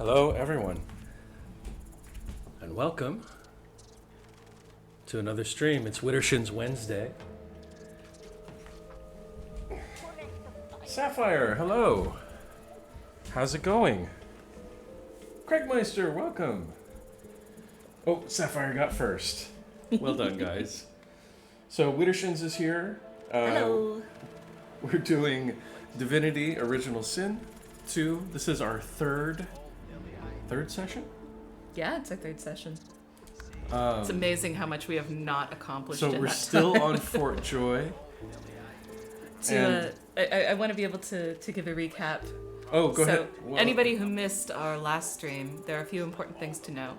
Hello, everyone, and welcome to another stream. It's Mistershins Wednesday. Sapphire, hello. How's it going? Craigmeister, welcome. Oh, Sapphire got first. Well done, guys. So Mistershins is here. Hello. We're doing Divinity Original Sin II. This is our third session? Yeah, it's our third session. It's amazing how much we have not accomplished So in we're that still time. on Fort Joy. I want to be able to give a recap. Oh, go ahead. So, anybody who missed our last stream, there are a few important things to know.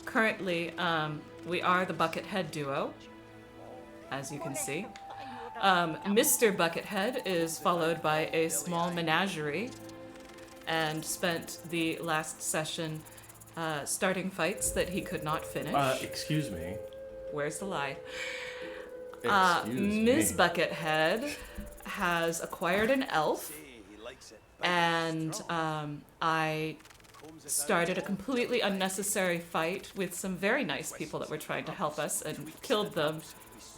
Currently, we are the Buckethead duo, as you can see. Mr. Buckethead is followed by a small menagerie and spent the last session starting fights that he could not finish. Excuse me. Where's the lie? Excuse Ms. me. Buckethead has acquired an elf, and I started a completely unnecessary fight with some very nice people that were trying to help us and killed them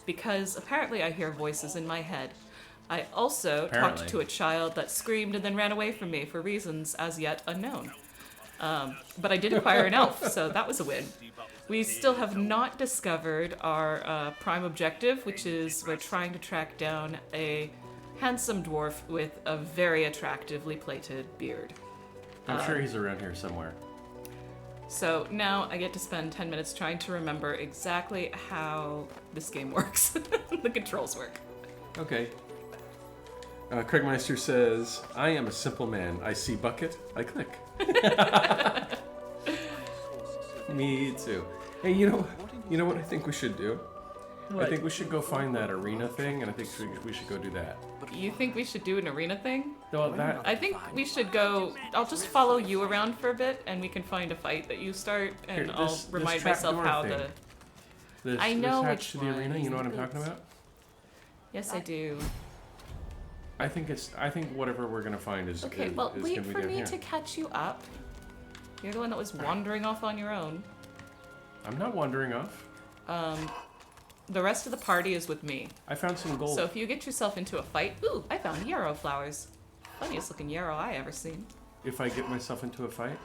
because apparently I hear voices in my head. I also talked to a child that screamed and then ran away from me for reasons as yet unknown. But I did acquire an elf, so that was a win. We still have not discovered our prime objective, which is we're trying to track down a handsome dwarf with a very attractively plated beard. I'm sure he's around here somewhere. So now I get to spend 10 minutes trying to remember exactly how this game works. The controls work. Okay. Craigmeister says, I am a simple man. I see bucket, I click. Me too. Hey, you know what I think we should do? What? I think we should go find that arena thing, and I think we should go do that. You think we should do an arena thing? No, that. I think we should go. I'll just follow you around for a bit, and we can find a fight that you start, and Here, I'll this remind trap myself door how thing. to. This, I know this hatch which to the arena. You know what I'm talking about? Yes, I do. I think whatever we're gonna find is Okay, is, well, is wait gonna be for down me here. to catch you up. You're the one that was wandering off on your own. I'm not wandering off. The rest of the party is with me. I found some gold. So if you get yourself into a fight, ooh, I found yarrow flowers. Funniest looking yarrow I ever seen. If I get myself into a fight,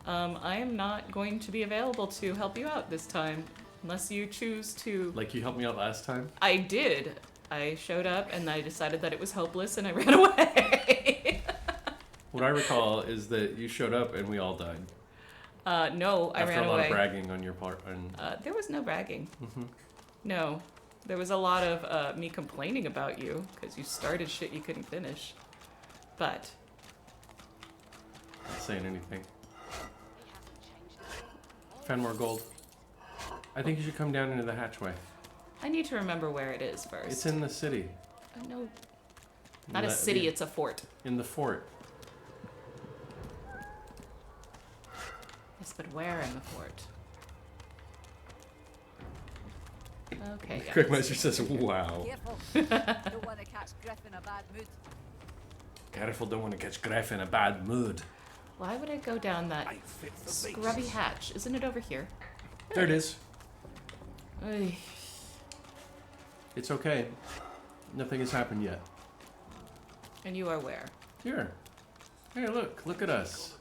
I am not going to be available to help you out this time, unless you choose to. like you helped me out last time. I did. I showed up and I decided that it was hopeless and I ran away. What I recall is that you showed up and we all died. No, I After ran a lot away. of bragging on your part. And There was no bragging. No. There was a lot of me complaining about you because you started shit you couldn't finish. But not saying anything. Found more gold. I think you should come down into the hatchway. I need to remember where it is first. It's in the city. No, not a city, it's a fort. In the fort. Yes, but where in the fort? Okay, yeah. Craigmeister says, wow. Careful. Don't want to catch Griff in a bad mood. Careful, don't want to catch Griff in a bad mood. Why would I go down that scrubby hatch? Isn't it over here? There it is. Oy. It's okay. Nothing has happened yet. And you are where? Here. Hey, look at us.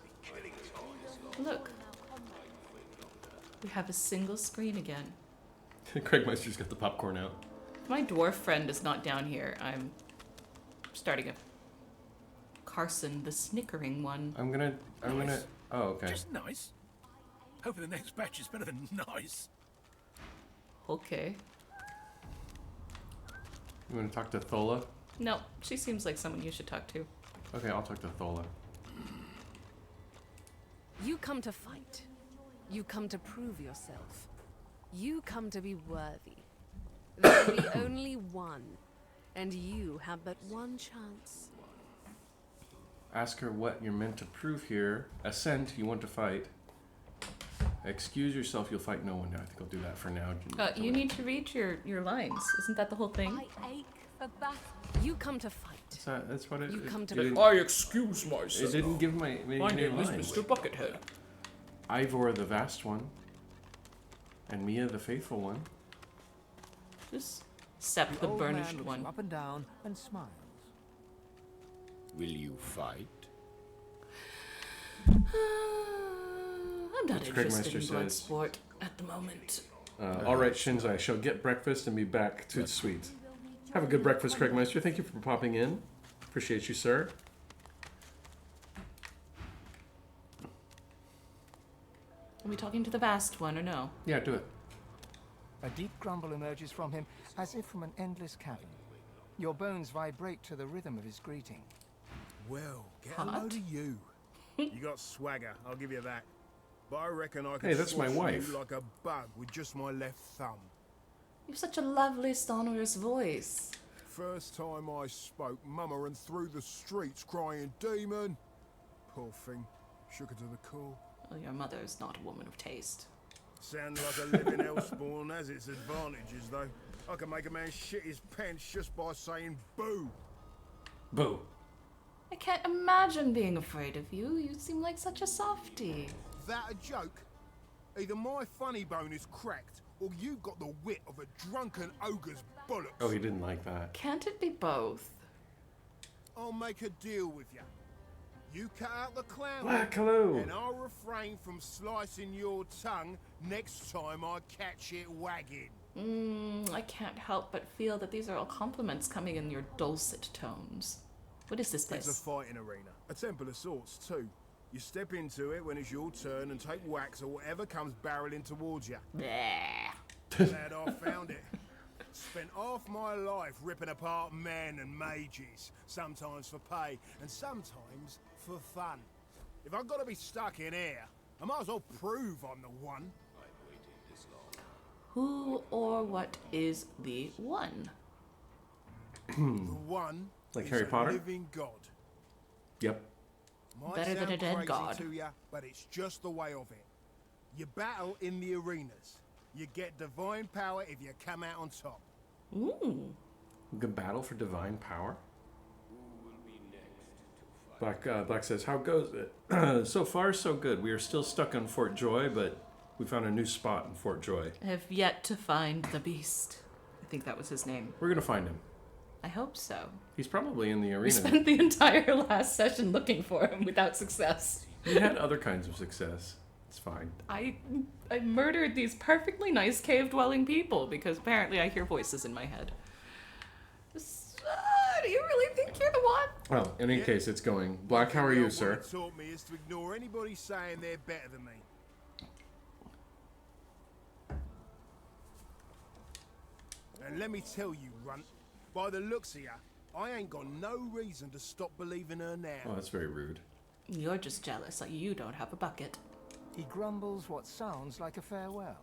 Look. We have a single screen again. Craigmeister's got the popcorn out. If my dwarf friend is not down here, I'm starting a Carson the snickering one. I'm gonna. Oh, okay. Just nice. Hoping the next batch is better than nice. Okay. You wanna talk to Thola? No, she seems like someone you should talk to. Okay, I'll talk to Thola. You come to fight. You come to prove yourself. You come to be worthy. There will be only one, and you have but one chance. Ask her what you're meant to prove here. Assent, you want to fight. Excuse yourself, you'll fight no one. I think I'll do that for now. You need to read your lines. Isn't that the whole thing? I ache for battle. You come to fight. That's what it. You come to it, I excuse myself. it didn't give my My name is lines. Mr. Buckethead. Ivor the Vast One, and Mia the Faithful One. Just Sept the old man Burnished looks One. him up and down and smiles. Will you fight? I'm not What's interested in Craigmeister blood says? sport at the moment. All right, Shins, I shall get breakfast and be back to the suite. Have a good breakfast, Craigmeister. Thank you for popping in. Appreciate you, sir. Are we talking to the Vast One or no? Yeah, do it. A deep grumble emerges from him, as if from an endless cavern. Your bones vibrate to the rhythm of his greeting. Well, get Hot. a load of you. You got swagger, I'll give you that. But I reckon I could Hey, that's my squash wife. you like a bug with just my left thumb. You have such a lovely, sonorous voice. First time I spoke, Mama ran through the streets crying, "Demon!" Poor thing, shook her to the core. Well, your mother is not a woman of taste. Sounds like a living hellspawn has its advantages, though. I can make a man shit his pants just by saying boo. Boo. I can't imagine being afraid of you. You seem like such a softie. That a joke? Either my funny bone is cracked, or you've got the wit of a drunken ogre's bollocks. Oh, he didn't like that. Can't it be both? I'll make a deal with you. You cut out the clown, Black, hello. and I'll refrain from slicing your tongue next time I catch it wagging. I can't help but feel that these are all compliments coming in your dulcet tones. What is this It's a place? fighting arena, a temple of sorts too. You step into it when it's your turn and take whacks or whatever comes barreling towards you. Bleh. Glad I found it. Spent half my life ripping apart men and mages, sometimes for pay and sometimes for fun. If I've got to be stuck in here, I might as well prove I'm the one. Who or what is the one? The one Like is Harry a Potter? living god. Yep. Might Better than sound a dead crazy god. to ya, but it's just the way of it. You battle in the arenas. You get divine power if you come out on top. Ooh. Good battle for divine power. Black says, "How goes it?" So far, so good. We are still stuck on Fort Joy, but we found a new spot in Fort Joy. I have yet to find the beast. I think that was his name. We're gonna find him. I hope so. He's probably in the We arena. spent the entire last session looking for him without success. He had other kinds of success. It's fine. I murdered these perfectly nice cave-dwelling people because apparently I hear voices in my head. Do you really think you're the one? Well, in any case, it's going. Black, how are you, sir? What it taught me is to ignore anybody saying they're better than me. And let me tell you, Runt, by the looks of ya, I ain't got no reason to stop believing her now. Oh, that's very rude. You're just jealous that you don't have a bucket. He grumbles what sounds like a farewell.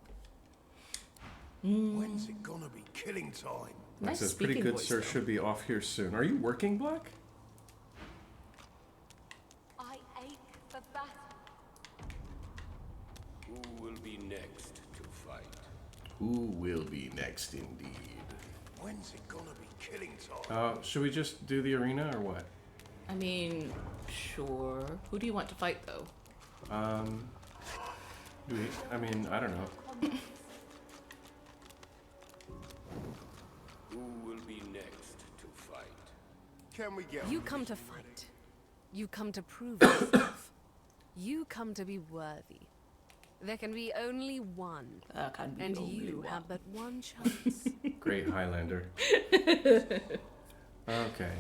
When's it gonna be killing time? Black Nice says, "Pretty speaking good, voice, sir. though. Should be off here soon." Are you working, Black? I ache for battle. Who will be next to fight? Who will be next, indeed? When's it gonna be killing time? Should we just do the arena or what? I mean, sure. Who do you want to fight, though? I don't know. Who will be next to fight? Can we get You on come with to this already? fight. You come to prove yourself. You come to be worthy. There can be only one, Can be and only you one. have but one chance. Great Highlander. Okay.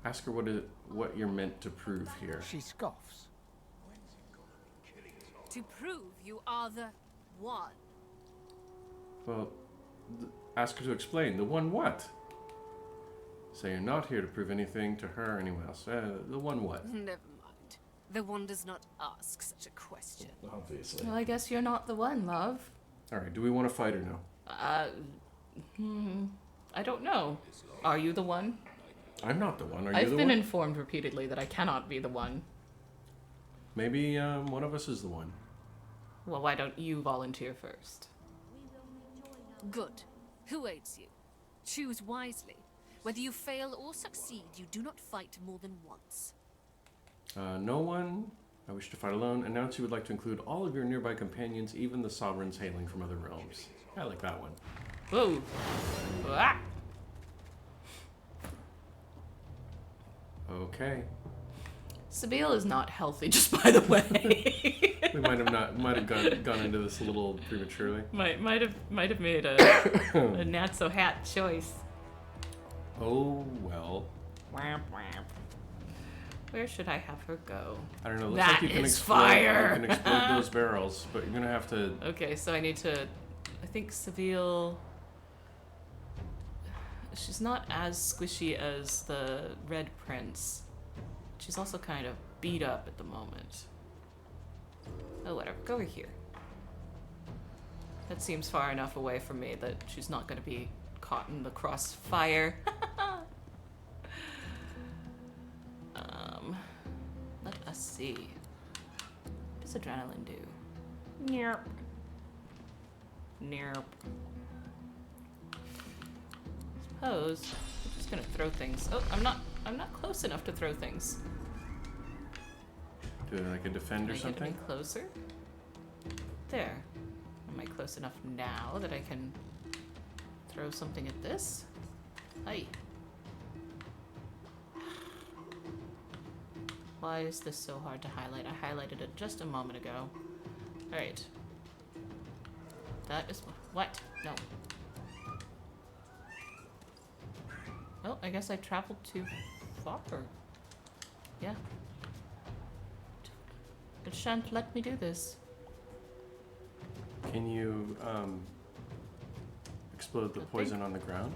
Ask her what you're meant to prove here. She scoffs. To prove you are the one. Well, ask her to explain. The one what? Say you're not here to prove anything to her or anyone else. The one what? Never mind. The one does not ask such a question. Obviously. Well, I guess you're not the one, love. All right. Do we want to fight or no? I don't know. Are you the one? I'm not the one. Are you I've the been one? informed repeatedly that I cannot be the one. Maybe one of us is the one. Well, why don't you volunteer first? Good. Who aids you? Choose wisely. Whether you fail or succeed, you do not fight more than once. No one. I wish to fight alone. Announce you would like to include all of your nearby companions, even the sovereigns hailing from other realms. I like that one. Whoa. Ah. Okay. Sabine is not healthy, just by the way. We might have gone into this a little prematurely. might have made a not so hot choice. Oh well. Wamp wamp. Where should I have her go? I don't know. Looks That like you can is explode. fire. You can explode those barrels, but you're gonna have to. Okay, so I need to. I think Seville. She's not as squishy as the Red Prince. She's also kind of beat up at the moment. Oh, whatever. Go over here. That seems far enough away from me that she's not going to be caught in the crossfire. Let us see. What does adrenaline do? Nerp. Nerp. Suppose I'm just gonna throw things. Oh, I'm not close enough to throw things. Do like a defend or Can I something? get any closer? There. Am I close enough now that I can throw something at this? Hi. Why is this so hard to highlight? I highlighted it just a moment ago. Alright. That is... What? No. Well, I guess I traveled too far. Yeah. It shan't let me do this. Can you explode the poison on the ground?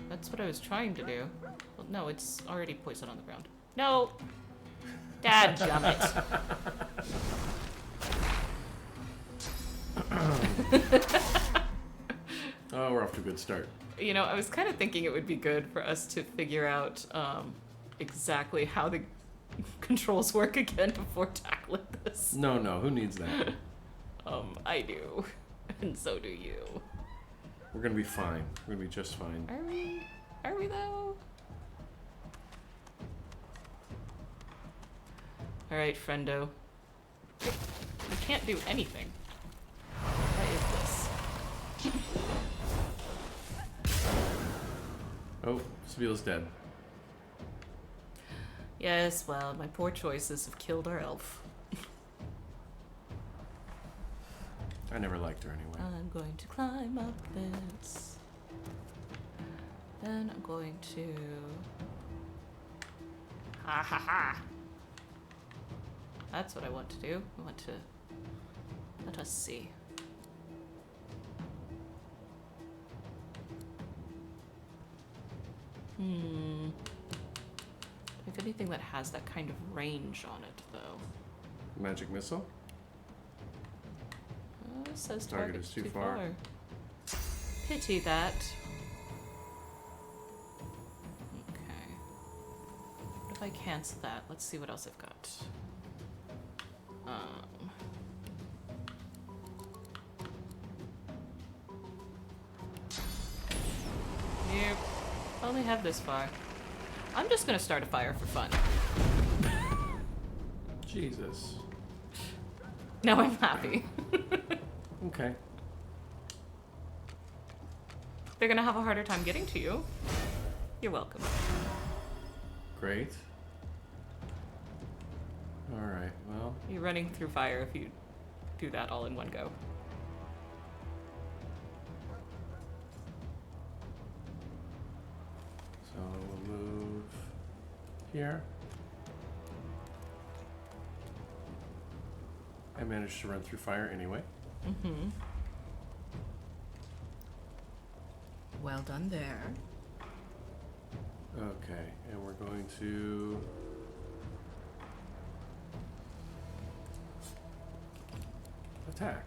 That's what I was trying to do. Well, no, it's already poison on the ground. No! Dadgummit. Oh, we're off to a good start. You know, I was kind of thinking it would be good for us to figure out exactly how the controls work again before tackling this. No, who needs that? I do. And so do you. We're gonna be fine. We're gonna be just fine. Are we? Are we though? Alright, friendo. We can't do anything. What is this? Oh, Sabile's dead. Yes, well, my poor choices have killed our elf. I never liked her anyway. I'm going to climb up this. Then I'm going to... Ha ha ha! That's what I want to do. I want to... Let us see. If anything that has that kind of range on it, though. Magic missile? It says Target target's is too far. Pity that. Okay. What if I cancel that? Let's see what else I've got. Nope. I only have this far. I'm just gonna start a fire for fun. Jesus. Now I'm happy. Okay. They're gonna have a harder time getting to you. You're welcome. Great. Alright, well. You're running through fire if you do that all in one go. So we'll move here. I managed to run through fire anyway. Mm-hmm. Well done there. Okay, and we're going to... attack.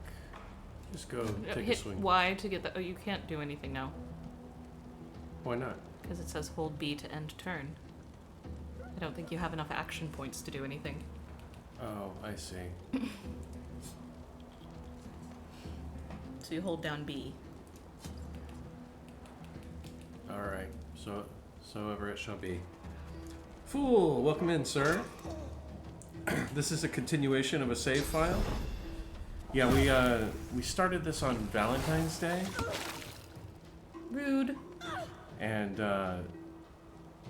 Just go take a Hit swing. Y to get the... Oh, you can't do anything now. Why not? Because it says hold B to end turn. I don't think you have enough action points to do anything. Oh, I see. So you hold down B. Alright, So ever it shall be. Fool, welcome in, sir. This is a continuation of a save file. Yeah, we started this on Valentine's Day, Rude. and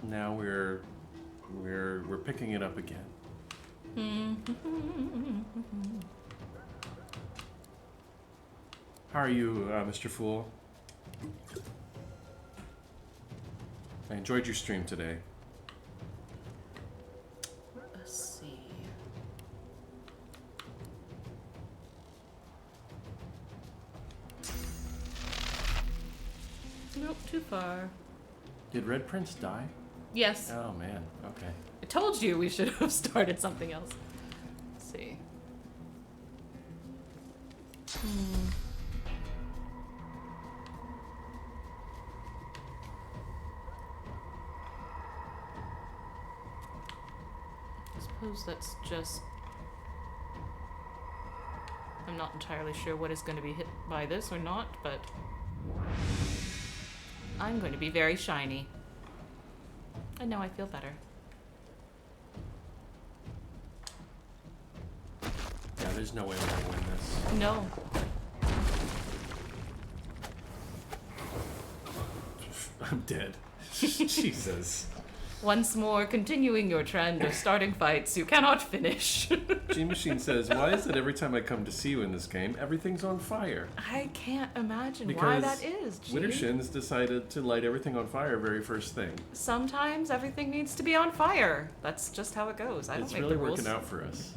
now we're picking it up again. How are you, Mr. Fool? I enjoyed your stream today. Let's see. Nope, too far. Did Red Prince die? Yes. Oh man, okay. I told you we should have started something else. Let's see. I suppose that's just... I'm not entirely sure what is going to be hit by this or not, but... I'm going to be very shiny. And now I feel better. Yeah, there's no way we're gonna win this. No. I'm dead. Jesus. Once more, continuing your trend of starting fights you cannot finish. G-Machine says, why is it every time I come to see you in this game, everything's on fire? I can't imagine why Because that is, G. Mistershins decided to light everything on fire very first thing. Sometimes everything needs to be on fire. That's just how it goes. I don't It's make really the rules. working out for us.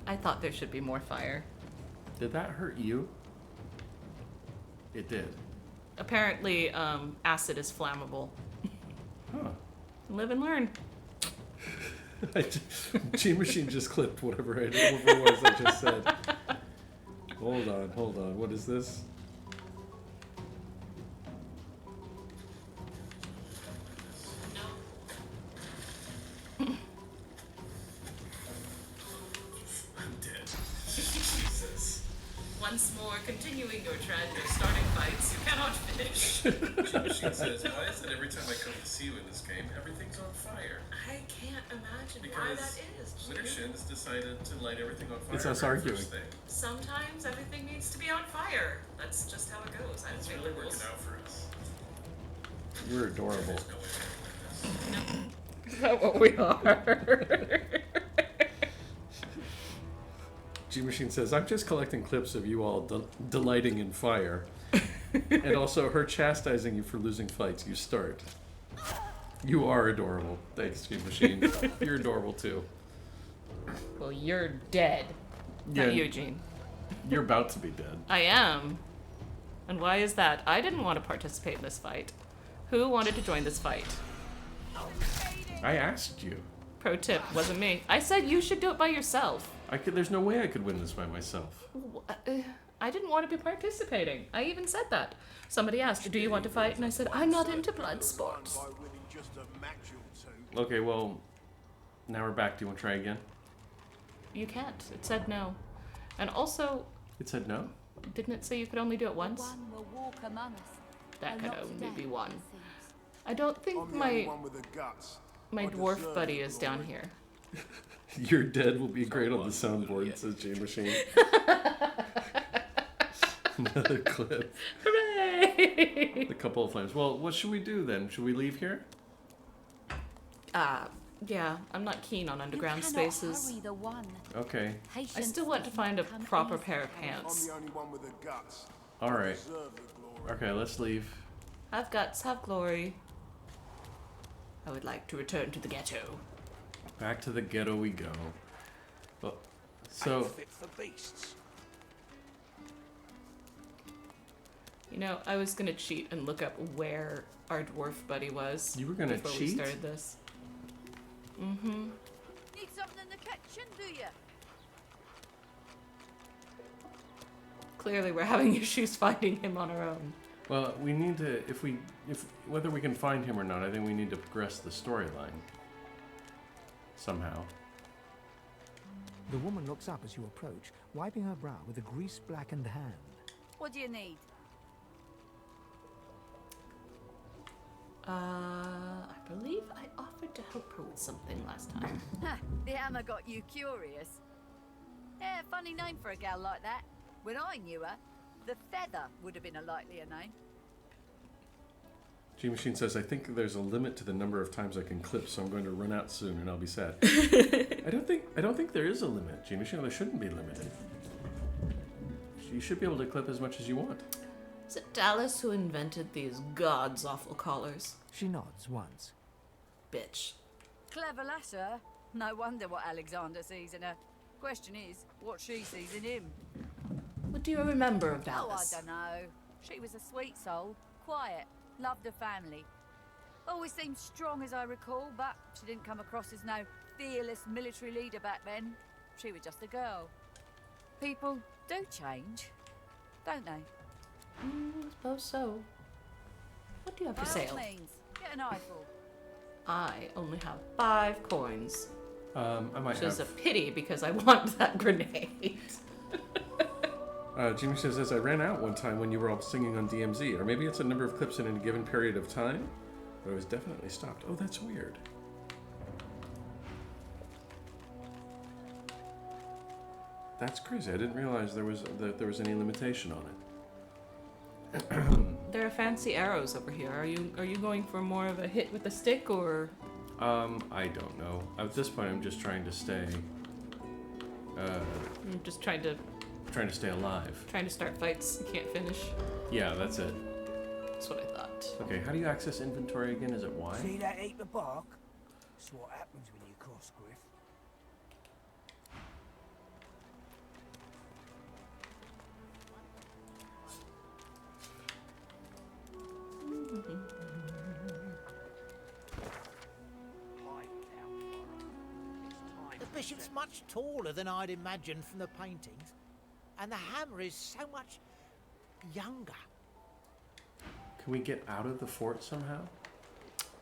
I thought there should be more fire. Did that hurt you? It did. Apparently, acid is flammable. Huh. Live and learn. G-Machine just clipped whatever it was I just said. Hold on. What is this? I'm dead. Jesus. Once more, continuing your trend of starting fights you cannot finish. G-Machine says, why is it every time I come to see you in this game, everything's on fire? I can't imagine why Because that is. G. Mistershins decided to light everything on fire. It's us very arguing. first thing. Sometimes everything needs to be on fire. That's just how it goes. I It's don't really make the working rules. out for us. You're adorable. There's no way we're gonna win this. Is that what we are? G-Machine says, I'm just collecting clips of you all delighting in fire. And also her chastising you for losing fights. You start. You are adorable. Thanks, G-Machine. You're adorable too. Well, you're dead. Yeah. Not Eugene. You're about to be dead. I am. And why is that? I didn't want to participate in this fight. Who wanted to join this fight? I asked you. Pro tip, wasn't me. I said you should do it by yourself. There's no way I could win this by myself. I didn't want to be participating. I even said that. Somebody asked, do you want to fight? And I said, I'm not into blood sports. By winning just a match or two. Okay, well, now we're back. Do you want to try again? You can't. It said no. And also, It said no? didn't it say you could only do it once? One will walk among us. That A could lot only today, be one. it seems. I don't think I'm the only my one with the guts. I dwarf deserve buddy it, is down Glory. here. Your dead will be great on the soundboard, says G-Machine. Another clip. Hooray! A couple of flames. Well, what should we do then? Should we leave here? Yeah, I'm not keen on underground You cannot spaces. hurry the one. Okay. I still want to find a proper pair of I'm pants. the only one with the guts. Alright. Deserve it, Glory. Okay, let's leave. Have guts, have glory. I would like to return to the ghetto. Back to the ghetto we go. Well, so, Fit for beasts. You know, I was gonna cheat and look up where our dwarf buddy was. You were gonna before we cheat? started this. Mm-hmm. Need something in the kitchen, do you? Clearly, we're having issues finding him on our own. well, we need to, whether we can find him or not, I think we need to progress the storyline. Somehow. The woman looks up as you approach, wiping her brow with a grease-blackened hand. What do you need? I believe I offered to help her with something last time. Ha, the hammer got you curious. Yeah, funny name for a gal like that. When I knew her, the Feather would have been a likelier name. G-Machine says, I think there's a limit to the number of times I can clip, so I'm going to run out soon and I'll be sad. I don't think there is a limit, G-Machine. There shouldn't be limited. You should be able to clip as much as you want. Is it Dallas who invented these god's awful collars? She nods once. Bitch. Clever lass, her. No wonder what Alexander sees in her. Question is, what she sees in him. What do you remember of Oh, I Dallas? don't know. She was a sweet soul, quiet, loved her family. Always seemed strong as I recall, but she didn't come across as no fearless military leader back then. She was just a girl. People do change, don't they? I suppose so. What do you have By for all sale? means, get an eyeful. I only have 5 coins. I might Which is a have. pity because I want that grenade. Jimmy says, I ran out one time when you were all singing on DMZ, or maybe it's a number of clips in a given period of time, but it was definitely stopped. Oh, that's weird. That's crazy. I didn't realize there was any limitation on it. There are fancy arrows over here. Are you going for more of a hit with the stick or? I don't know. At this point, I'm just trying to stay. I'm just trying to Stay alive. start fights you can't finish. Yeah, that's it. That's what I thought. Okay, how do you access inventory again? Is it Y? See that heap of bark? That's what happens when you cross Griff. The bishop's much taller than I'd imagined from the paintings, and the hammer is so much younger. Can we get out of the fort somehow?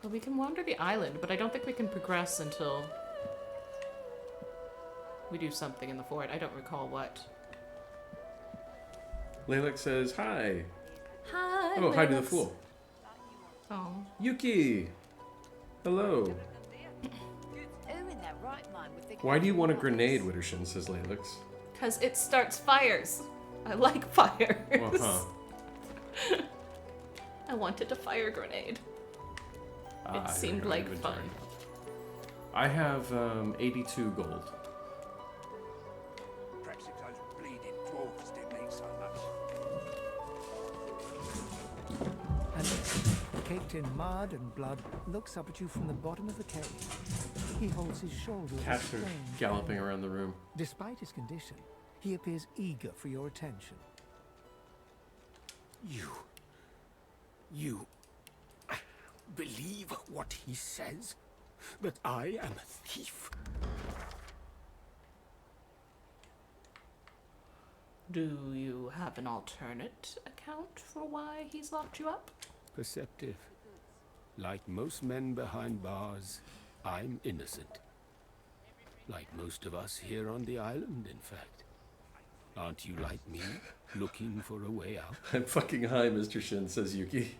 Well, we can wander the island, but I don't think we can progress until we do something in the fort. I don't recall what. Laylik says, hi. Hi. Oh, hi to the Laylax. fool. Oh. Yuki. Hello. Who in their right mind would think? Why do you want a grenade, Wittershin, says Laylik. Because it starts fires. I like fires. Uh-huh. I wanted a fire grenade. It seemed like fun. I have 82 gold. Perhaps it's those bleeding dwarfs didn't eat so much. And caked in mud and blood, looks up at you from the bottom of the cave. He holds his shoulder with a Cats are strange galloping around the room. Despite his condition, he appears eager for your attention. You believe what he says? That I am a thief? Do you have an alternate account for why he's locked you up? Perceptive. Like most men behind bars, I'm innocent. Like most of us here on the island, in fact. Aren't you like me, looking for a way out? I'm fucking high, Mr. Shin, says Yuki.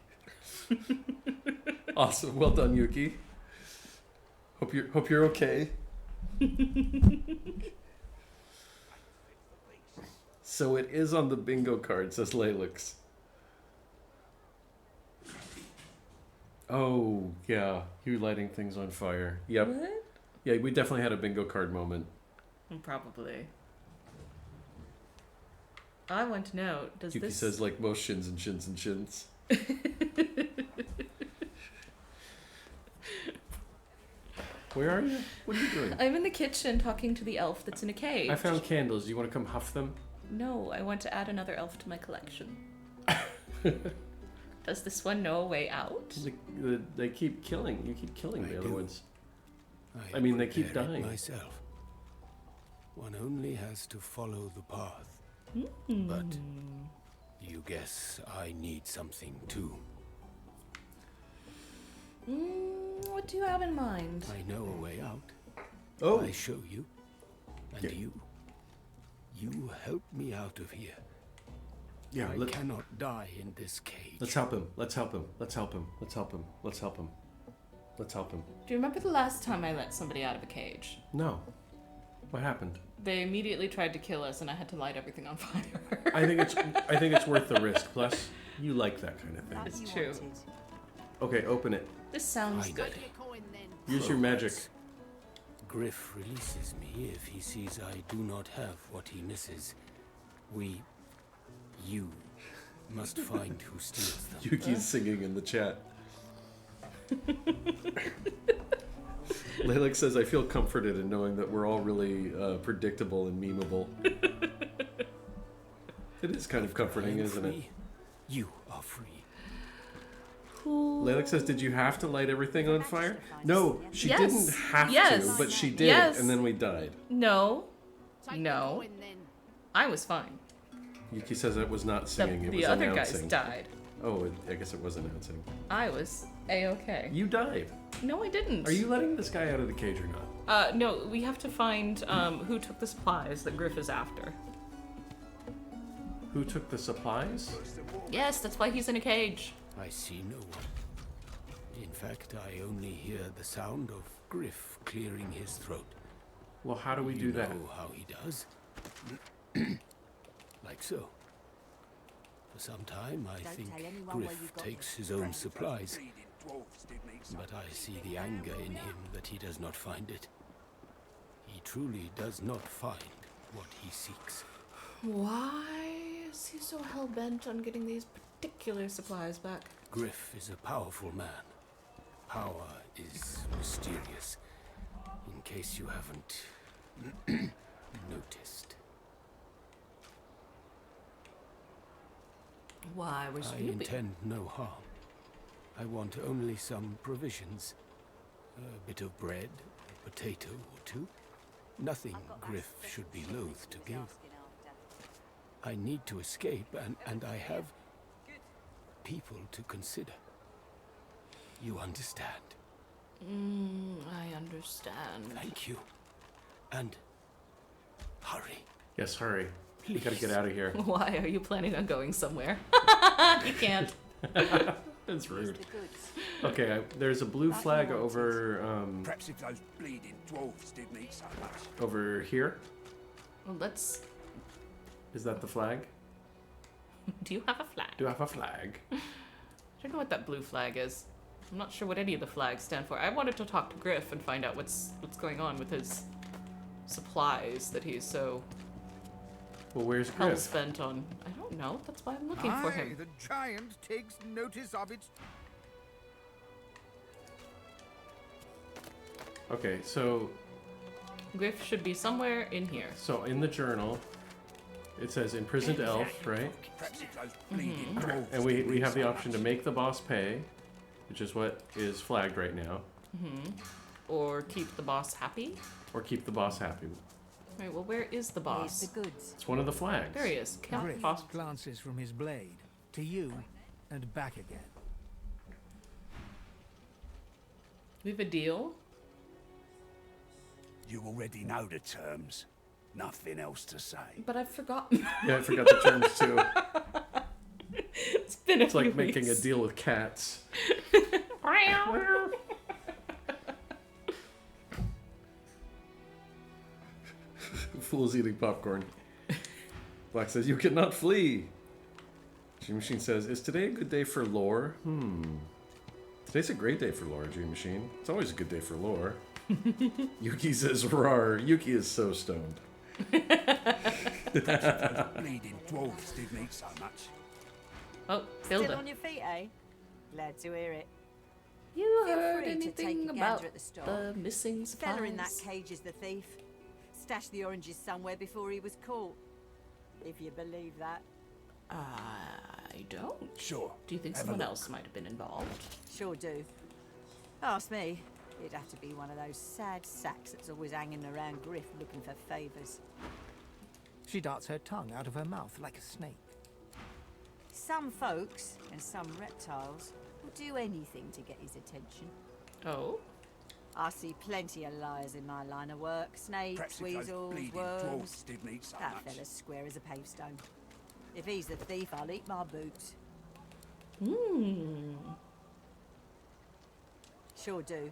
Awesome. Well done, Yuki. Hope you're okay. So it is on the bingo card, says Laylik. Oh, yeah. You lighting things on fire. Yep. What? Yeah, we definitely had a bingo card moment. Probably. I want to know, does Yuki this... says, like most shins and shins and shins. Where are you? What are you doing? I'm in the kitchen talking to the elf that's in a cage. I found candles. Do you want to come huff them? No, I want to add another elf to my collection. Does this one know a way out? They keep killing. You keep killing the other do. ones. I mean, they keep prepared it dying. myself. One only has to follow the path. But you guess I need something too. What do you have in mind? I know a way out. Oh. I show you, and And you help me out of here. Yeah, I cannot die in this cage. let's help him. Let's help him. Let's help him. Let's help him. Let's help him. Let's help him. Do you remember the last time I let somebody out of a cage? No. What happened? They immediately tried to kill us, and I had to light everything on fire. I think it's worth the risk. Plus, you like that kind of thing. Like It's you true. wanted. Okay, open it. This sounds good. Use your magic. Griff releases me if he sees I do not have what he misses. You must find who steals them. Yuki's singing in the chat. Laylik says, I feel comforted in knowing that we're all really predictable and memeable. It is kind of comforting, isn't it? You are free. Laylik says, did you have to light everything on fire? No, she Yes. didn't have Yes. to, but she did, Yes. and then we died. No. No. I was fine. Yuki says it was not singing, it The was other announcing. guys died. Oh, I guess it was announcing. I was A-okay. You died. No, I didn't. Are you letting this guy out of the cage or not? No, we have to find who took the supplies that Griff is after. Who took the supplies? Yes, that's why he's in a cage. I see no one. In fact, I only hear the sound of Griff clearing his throat. Well, how do we do You that? know how he does? Like so. For some time, I Don't think tell anyone where you Griff got takes them. his own supplies. But I see the anger in him that he does not find it. He truly does not find what he seeks. Why is he so hell-bent on getting these particular supplies back? Griff is a powerful man. Power is mysterious. In case you haven't noticed. Why was I you intend no harm. I want only some provisions. A bit of bread, a potato or two. Nothing Griff should be loath to give. I need to escape, and I have people to consider. You understand? I understand. Thank you. And hurry. Yes, hurry. We gotta get out of here. Why are you planning on going somewhere? You can't. That's rude. Okay, there's a blue flag over, Perhaps if those bleeding dwarves didn't eat so much. over here. Well, let's... Is that the flag? Do you have a flag? Do I have a flag? I don't know what that blue flag is. I'm not sure what any of the flags stand for. I wanted to talk to Griff and find out what's going on with his supplies that he's so Well, where's hell Griff? spent on. I don't know. That's why I'm looking for him. The giant takes notice of its... Okay, so Griff should be somewhere in here. in the journal, it says imprisoned elf, right? Perhaps if those bleeding dwarves And we didn't eat have the so option to much. make the boss pay, which is what is flagged right now, Or keep the boss happy. or keep the boss happy. Right, well, where is the Here's boss? the goods. It's one of the flags. There he is. Count Griff boss. glances from his blade to you and back again. We have a deal? You already know the terms. Nothing else to say. But I've forgotten. Yeah, I forgot the terms too. It's been a It's like few making a weeks. deal with cats. Fool's eating popcorn. Black says, you cannot flee. Dream Machine says, is today a good day for lore? Today's a great day for lore, Dream Machine. It's always a good day for lore. Yuki says, rar. Yuki is so stoned. Bleeding dwarves didn't eat so much. Oh, Still Hilda. on your feet, eh? Glad to hear it. You Feel heard free to take anything a gander about at the store. the missing supplies? Fella in that cage is the thief. Stashed the oranges somewhere before he was caught. If you believe that. I don't. Sure. Do you think Have a someone look. else might have been involved? Sure do. Ask me. It'd have to be one of those sad sacks that's always hanging around Griff looking for favours. She darts her tongue out of her mouth like a snake. Some folks, and some reptiles, will do anything to get his attention. Oh? I see plenty of liars in my line of work. Snakes, Perhaps if those weasels, bleeding worms. dwarves didn't eat so That much. fella's square as a pavestone. If he's the thief, I'll eat my boots. Sure do.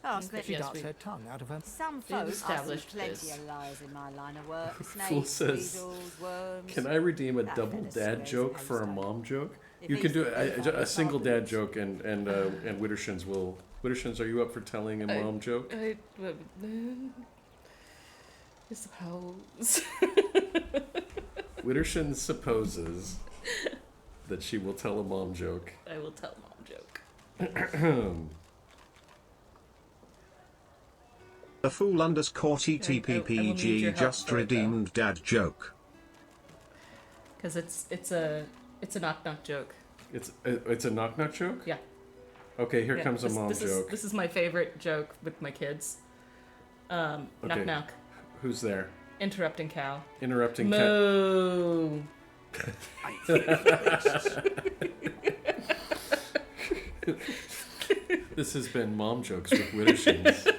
Ask Okay, me. She yes, darts her tongue out of her... Some folk, I see established plenty this. of liars in my line of work. Fool Snakes, says, weasels, worms. Can I redeem a That double fella's dad square as joke for a pavestone. mom joke? If You can he's do the thief, I'll a eat single my dad boots. joke, and Wittershins will. Wittershins, are you up for telling a mom joke? I suppose. Wittershins supposes that she will tell a mom joke. I will tell a mom joke. A fool _ I will need your TTPPG help just for it, though. redeemed dad joke. Because it's a knock knock joke. It's a knock knock joke. Yeah. Okay, here Yeah, comes a this- mom this joke. This is my favorite joke with my kids. Knock Okay. knock. Who's there? Interrupting cow. Interrupting cat. Moo. This has been mom jokes with Wittershins.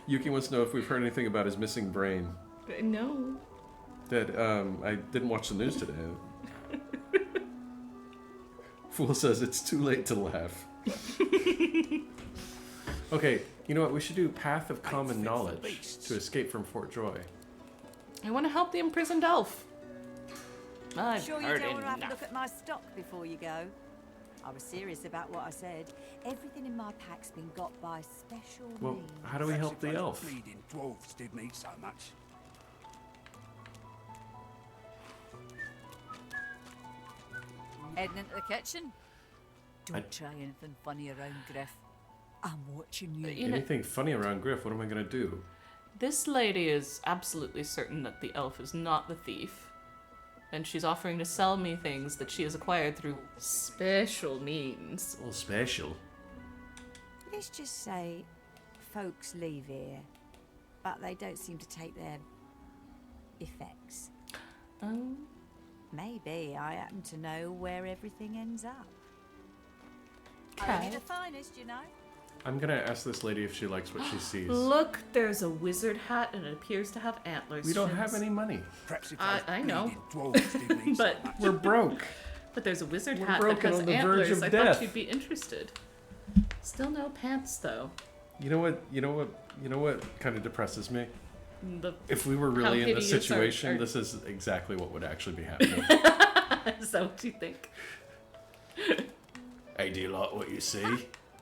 Yuki wants to know if we've heard anything about his missing brain. No. That I didn't watch the news today. Fool says it's too late to laugh. Okay, you know what? We should do Path of Common Knowledge to escape from Fort Joy. I want to help the imprisoned elf. I've Sure you heard don't want to have a enough. look at my stock before you go? I was serious about what I said. Everything in my pack's been got by special Well, means. how do we help the elf? Bleeding dwarves didn't eat so much. Heading into the kitchen? Don't I- try anything funny around, Griff. I'm watching you. You know, Anything funny around Griff? What am I gonna do? this lady is absolutely certain that the elf is not the thief. And she's offering to sell me things that she has acquired through special means. Oh, special. Let's just say folks leave here, but they don't seem to take their effects. Maybe I happen to know where everything ends up. Only the finest, you know. I'm gonna ask this lady if she likes what she sees. Look, there's a wizard hat and it appears to have antlers. We don't Shins. have any money. Perhaps if I those know. bleeding dwarves didn't eat But so much. We're broke. but there's a wizard We're hat that broken has on the verge antlers. of I death. thought you'd be interested. Still no pants though. You know what kind of depresses me? The If we were really in this hideous situation, are- this is exactly what would actually be happening. Is that what you think? Hey, do you like what you see? All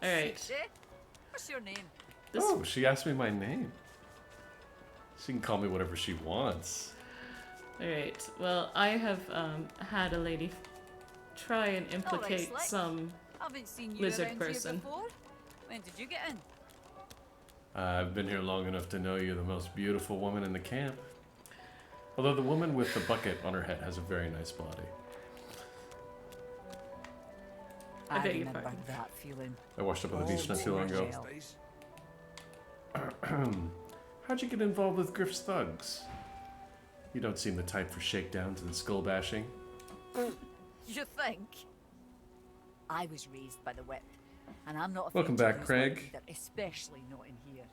right. Eh? What's your name? This Oh, she asked me my name. She can call me whatever she wants. All right. Well, I have had a lady try and implicate Slick. some. I haven't seen you Lizard around person. here before. When did you get in? I've been here long enough to know you're the most beautiful woman in the camp. Although the woman with the bucket on her head has a very nice body. I beg your remember pardon. that feeling. I washed up on the beach not too long ago. Jail. How'd you get involved with Griff's thugs? You don't seem the type for shakedowns and skull bashing. You think? I was raised by the whip, and I'm not. Welcome afraid to back, use Craig. one either, especially not in here.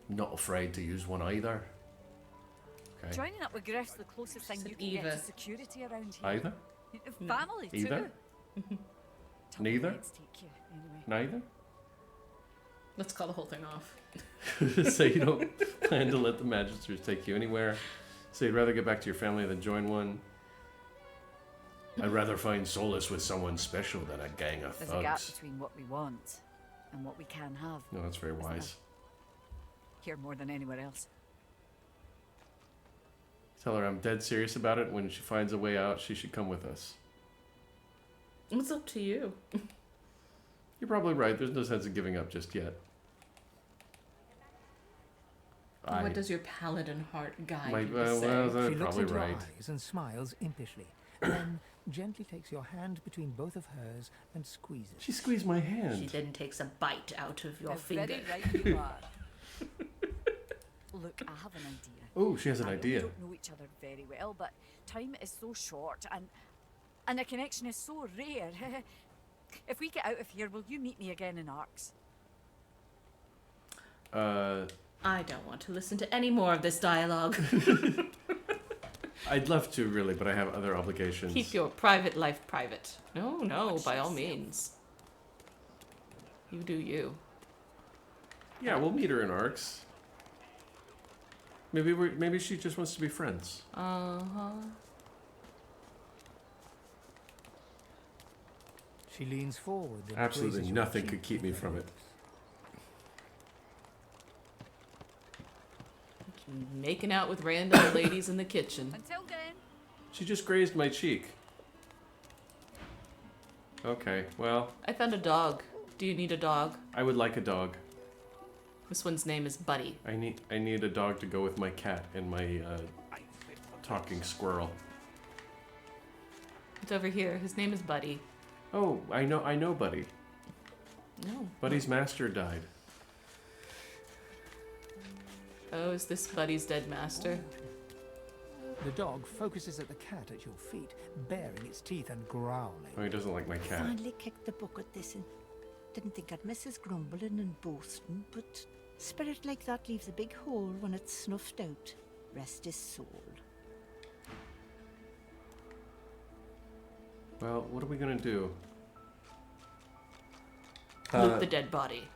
Not afraid to use one either. Okay. Joining up with Griff's the closest thing Said you can get Eva. to security around here. Either? Family too. Either? Tell me Neither? where to take you, anyway. Neither? Let's call the whole thing off. So you don't plan to let the Magisters take you anywhere. So you'd rather get back to your family than join one. I'd rather find solace with someone special than a gang of There's a gap thugs. between what we want and what we can have. No, that's very Isn't wise. Here more than anywhere else. Tell her I'm dead serious about it. When she finds a way out, she should come with us. It's up to you. You're probably right. There's no sense in giving up just yet. What does your paladin heart guide My- you to well, say? well, She looks probably into right. your eyes and smiles impishly, then gently takes your hand between both of hers and squeezes. She squeezed my She hand. then takes a bite out of your How finger. very right you are. Look, I have an idea. Oh, she has an I know idea. We don't know each other very well, but time is so short and a connection is so rare. If we get out of here, will you meet me again in Arcs? I don't want to listen to any more of this dialogue. I'd love to, really, but I have other obligations. Keep your private life private. No, by all means. You do you. Yeah, we'll meet her in Arcs. Maybe she just wants to be friends. Uh-huh. She leans forward. and Absolutely grazes your nothing cheek could keep me with her from it. lips. Making out with random ladies in the kitchen. Until then. She just grazed my cheek. Okay, well, I found a dog. Do you need a dog? I would like a dog. This one's name is Buddy. I need a dog to go with my cat and my talking squirrel. It's over here. His name is Buddy. Oh, I know Buddy. No. Buddy's master died. Oh, is this Buddy's dead master? The dog focuses at the cat at your feet, baring its teeth and growling. Oh, he doesn't like my cat. Finally kicked the bucket this in. Didn't think I'd miss his grumbling and boasting, but spirit like that leaves a big hole when it's snuffed out. Rest his soul. Well, what are we gonna do? Loot the dead body.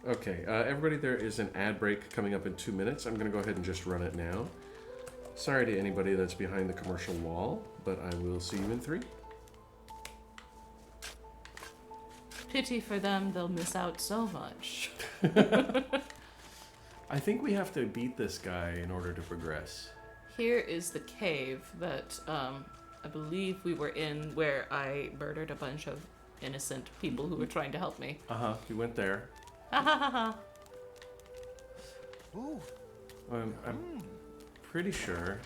Okay, everybody, there is an ad break coming up in 2 minutes. I'm going to go ahead and just run it now. Sorry to anybody that's behind the commercial wall, but I will see you in 3. Pity for them, they'll miss out so much. I think we have to beat this guy in order to progress. Here is the cave that I believe we were in, where I murdered a bunch of innocent people who were trying to help me. Uh-huh, you went there. Ha ha ha ha. Ooh. I'm pretty sure.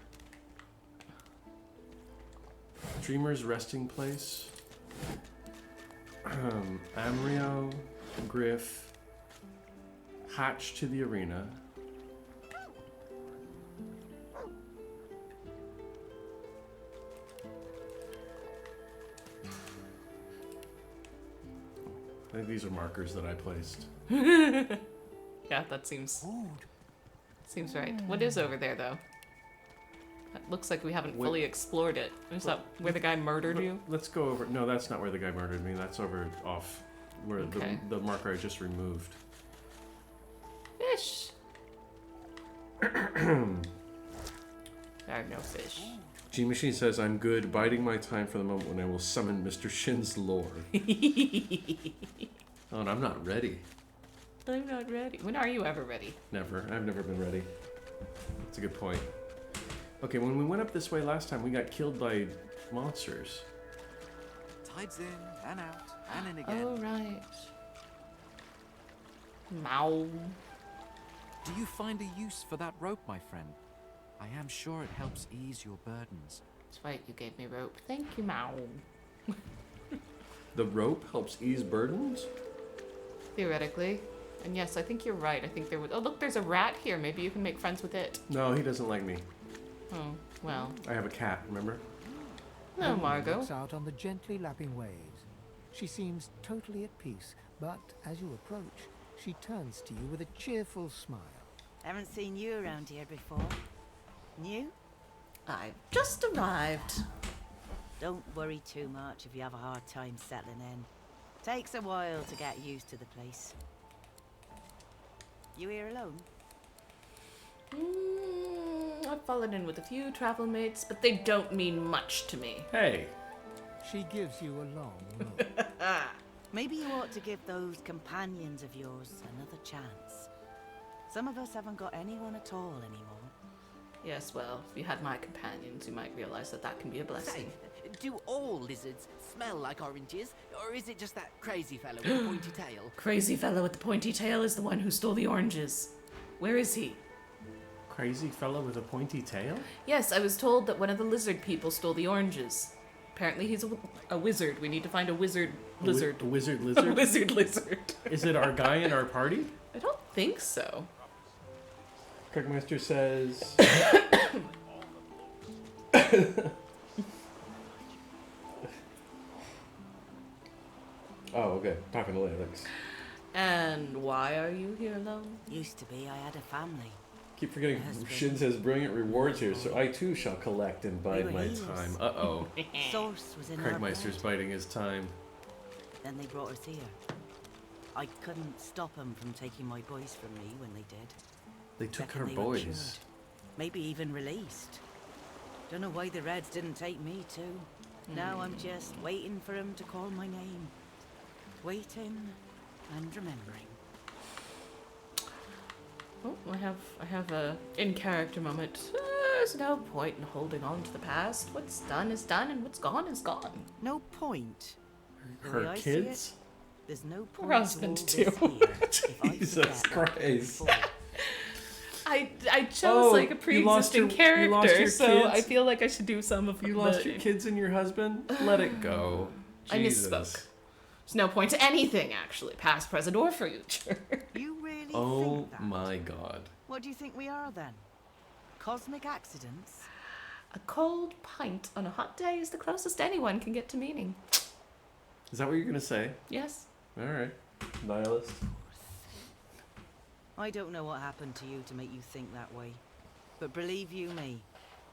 Dreamer's resting place. Amrio, Griff, Hatch to the arena. I think these are markers that I placed. Yeah, that seems right. What is over there, though? That looks like we haven't fully explored it. Is that where the guy murdered you? Let's go over. No, that's not where the guy murdered me. That's over off where Okay. the marker I just removed. Fish. There are no fish. G Machine says, I'm good, biding my time for the moment when I will summon Mr. Shin's lore. Oh, and I'm not ready. I'm not ready. When are you ever ready? Never. I've never been ready. That's a good point. Okay, when we went up this way last time, we got killed by monsters. Tides in and out and in again. Oh, right. Mow. Do you find a use for that rope, my friend? I am sure it helps ease your burdens. That's right, you gave me rope. Thank you, Mow. The rope helps ease burdens? Theoretically. And yes, I think you're right. I think there would. Oh, look, there's a rat here. Maybe you can make friends with it. No, he doesn't like me. Oh, well. I have a cat, remember? No, Margot. Looks out on the gently lapping waves. She seems totally at peace, but as you approach, she turns to you with a cheerful smile. Haven't seen you around here before. New? I've just arrived. Don't worry too much if you have a hard time settling in. Takes a while to get used to the place. You here alone? I've fallen in with a few travel mates, but they don't mean much to me. Hey. She gives you a long look. Maybe you ought to give those companions of yours another chance. Some of us haven't got anyone at all anymore. Yes, well, if you had my companions, you might realize that that can be a blessing. Do all lizards smell like oranges, or is it just that crazy fellow with the pointy tail? Crazy fellow with the pointy tail is the one who stole the oranges. Where is he? Crazy fellow with a pointy tail? Yes, I was told that one of the lizard people stole the oranges. Apparently he's a wizard. We need to find a wizard lizard. A wizard lizard? A wizard lizard. Is it our guy in our party? I don't think so. Craigmeister says... Oh, okay. Talking to Alex. And why are you here alone? Used to be I had a family. Keep forgetting Shins has brilliant rewards here, so I too shall collect and bide my time. Uh-oh. Source was in our Craigmeister's blood. biding his time. Then they brought us here. I couldn't stop them from taking my boys from me when they did. They took Reckon our they were boys. cured. Maybe even released. Don't know why the Reds didn't take me too. Now I'm just waiting for them to call my name. Waiting and remembering. Oh, I have a in-character moment. There's no point in holding on to the past. What's done is done, and what's gone is gone. No point. The way Her I see kids? it, there's no point. Her husband to all too. this here if I Jesus forget Christ. before. I chose like a pre-existing character, so I feel like I should do some of You lost your kids and your husband? Let it go. I Jesus. misspoke. There's no point to anything, actually, past, present, or future. You really Oh think that? my god. What do you think we are then? Cosmic accidents? A cold pint on a hot day is the closest anyone can get to meaning. Is that what you're gonna say? Yes. Alright. Nihilist. I don't know what happened to you to make you think that way. But believe you me,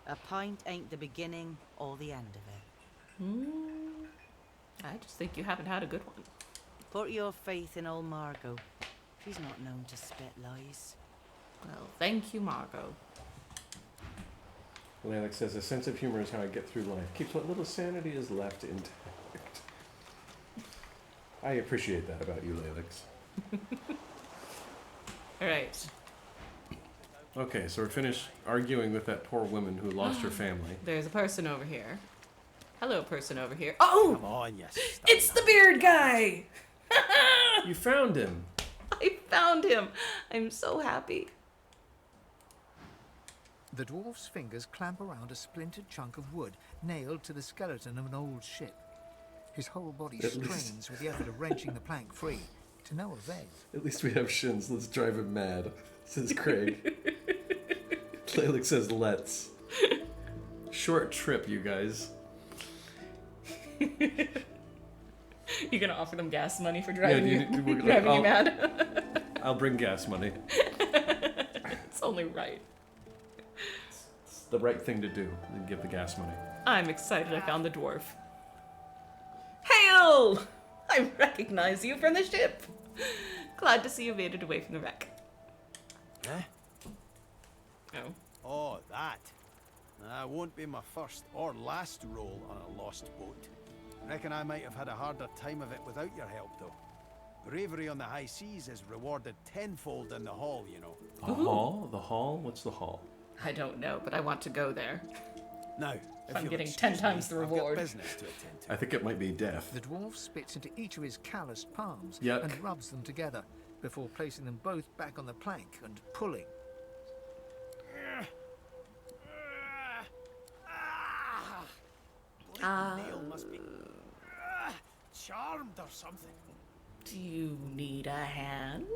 a pint ain't the beginning or the end of it. I just think you haven't had a good one. Put your faith in old Margot. She's not known to spit lies. Well, thank you, Margot. Well, Alex says, a sense of humor is how I get through life. Keeps what little sanity is left intact. I appreciate that about you, Alex. Alright. Okay, so we're finished arguing with that poor woman who lost her family. There's a person over here. Hello, person over here. Oh! Come on, yes. It's the beard guy! You found him. I found him. I'm so happy. The dwarf's fingers clamp around a splintered chunk of wood nailed to the skeleton of an old ship. His whole body strains with the effort of wrenching the plank free, to no avail. At least we have Shins. Let's drive him mad, says Craig. Alex says, let's. Short trip, you guys. You gonna offer them gas money for driving you I'll- mad? I'll bring gas money. It's only right. It's the right thing to do, and give the gas money. I'm excited I found the dwarf. Hail! I recognize you from the ship. Glad to see you made it away from the wreck. Eh? Oh. Oh, that. That won't be my first or last roll on a lost boat. Reckon I might have had a harder time of it without your help, though. Bravery on the high seas is rewarded tenfold in the hall, you know. The hall? The hall? What's the hall? I don't know, but I want to go there. Now, if I'm you'll getting excuse 10 times me, the I've got reward. business to attend to. I think it might be death. The dwarf spits into each of his calloused palms Yuck. and rubs them together before placing them both back on the plank and pulling. Nail must be charmed or something. Do you need a hand?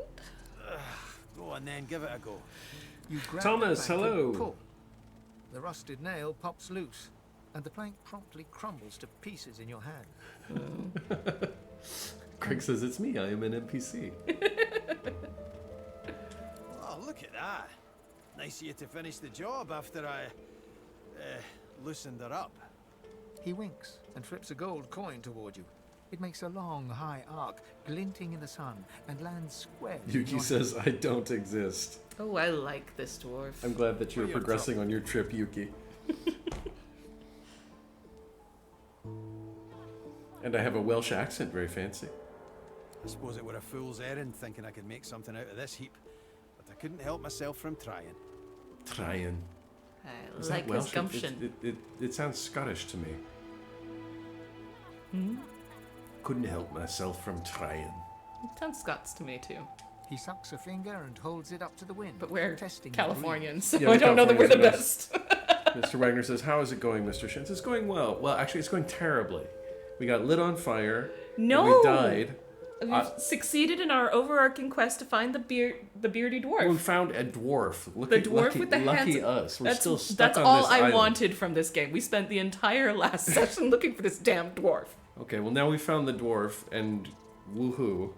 Go on then, give it a go. You grab Thomas, the plank and hello. pull. The rusted nail pops loose, and the plank promptly crumbles to pieces in your hand. Craig says, it's me, I am an NPC. Oh, look at that. Nice of you to finish the job after I loosened her up. He winks and flips a gold coin toward you. It makes a long, high arc, glinting in the sun, and lands square. in Yuki your says, I don't exist. Oh, I like this dwarf. I'm glad that you're For your progressing on your trip, Yuki. And I have a Welsh accent, very fancy. I suppose it were a fool's errand thinking I could make something out of this heap, but I couldn't help myself from trying. Trying. I Is like that his Welsh? gumption. It sounds Scottish to me. Hmm? Couldn't help myself from trying. It sounds Scots to me, too. He sucks a finger and holds it up to the wind. But we're testing the Californians, so Yeah, I don't know that we're the Californians best. Mr. Wagner says, how is it going, Mr. Shins? It's going well. Well, actually, it's going terribly. We got lit on fire. No! We died. We've succeeded in our overarching quest to find the beardy dwarf. We found a dwarf. The dwarf with the lucky hands. us. We're that's, still stuck that's on all this I island. wanted from this game. We spent the entire last session looking for this damn dwarf. Okay, well now we found the dwarf, and woohoo.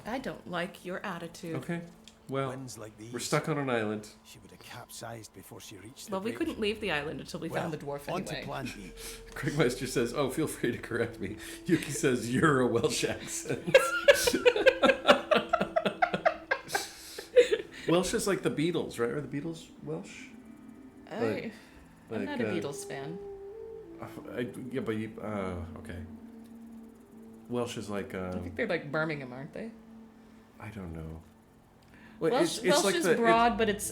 I don't like your attitude. Okay, well, Winds like these, we're stuck on an island. She would have capsized before she reached Well, the we break. couldn't leave the island until we found the dwarf on to anyway. plan B. Craigmeister says, oh, feel free to correct me. Yuki says, you're a Welsh accent. Welsh is like the Beatles, right? Are the Beatles Welsh? I'm not a Beatles fan. Yeah, but you, okay. Welsh is like, I think they're like Birmingham, aren't they? I don't know. Well, Welsh like is broad, but it's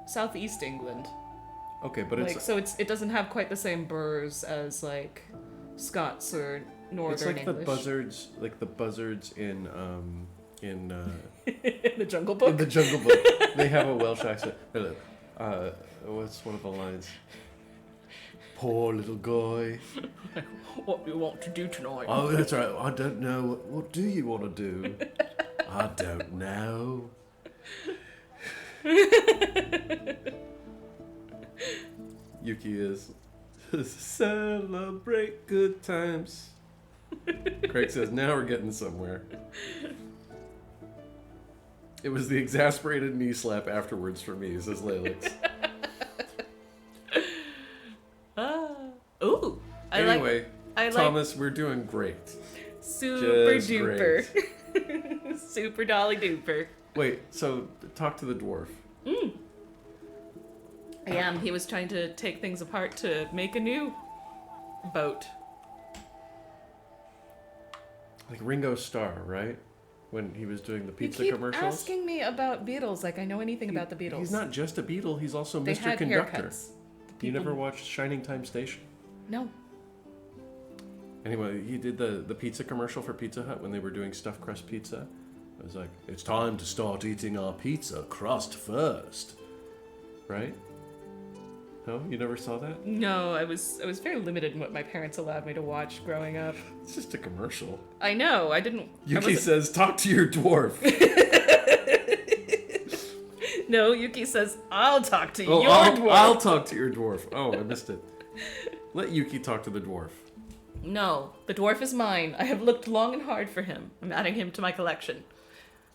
southeast England. Okay, but like, it's so it doesn't have quite the same burrs as like Scots or Northern it's like English. the buzzards in in the Jungle Book. In the Jungle Book, they have a Welsh accent. What's one of the lines? Poor little guy. What do you want to do tonight? Oh, that's right. I don't know. What do you want to do? I don't know. Yuki is celebrate good times. Craig says, now we're getting somewhere. It was the exasperated knee slap afterwards for me, says Lalix. Ooh. Anyway, I like Thomas, we're doing great. Super Just duper. Super dolly duper. Wait, so talk to the dwarf. I am. He was trying to take things apart to make a new boat. Like Ringo Starr, right? When he was doing the pizza you keep commercials. asking me about Beatles like I know anything about the Beatles. He's not just a Beatle, he's also They Mr. had Conductor. haircuts. You never watched Shining Time Station? No. Anyway, he did the pizza commercial for Pizza Hut when they were doing stuffed crust pizza. It was like, it's time to start eating our pizza crust first. Right? No? You never saw that? No, I was very limited in what my parents allowed me to watch growing up. It's just a commercial. I know, I didn't... Yuki says, talk to your dwarf. No, Yuki says, I'll talk to your dwarf. I'll talk to your dwarf. Oh, I missed it. Let Yuki talk to the dwarf. No, the dwarf is mine. I have looked long and hard for him. I'm adding him to my collection.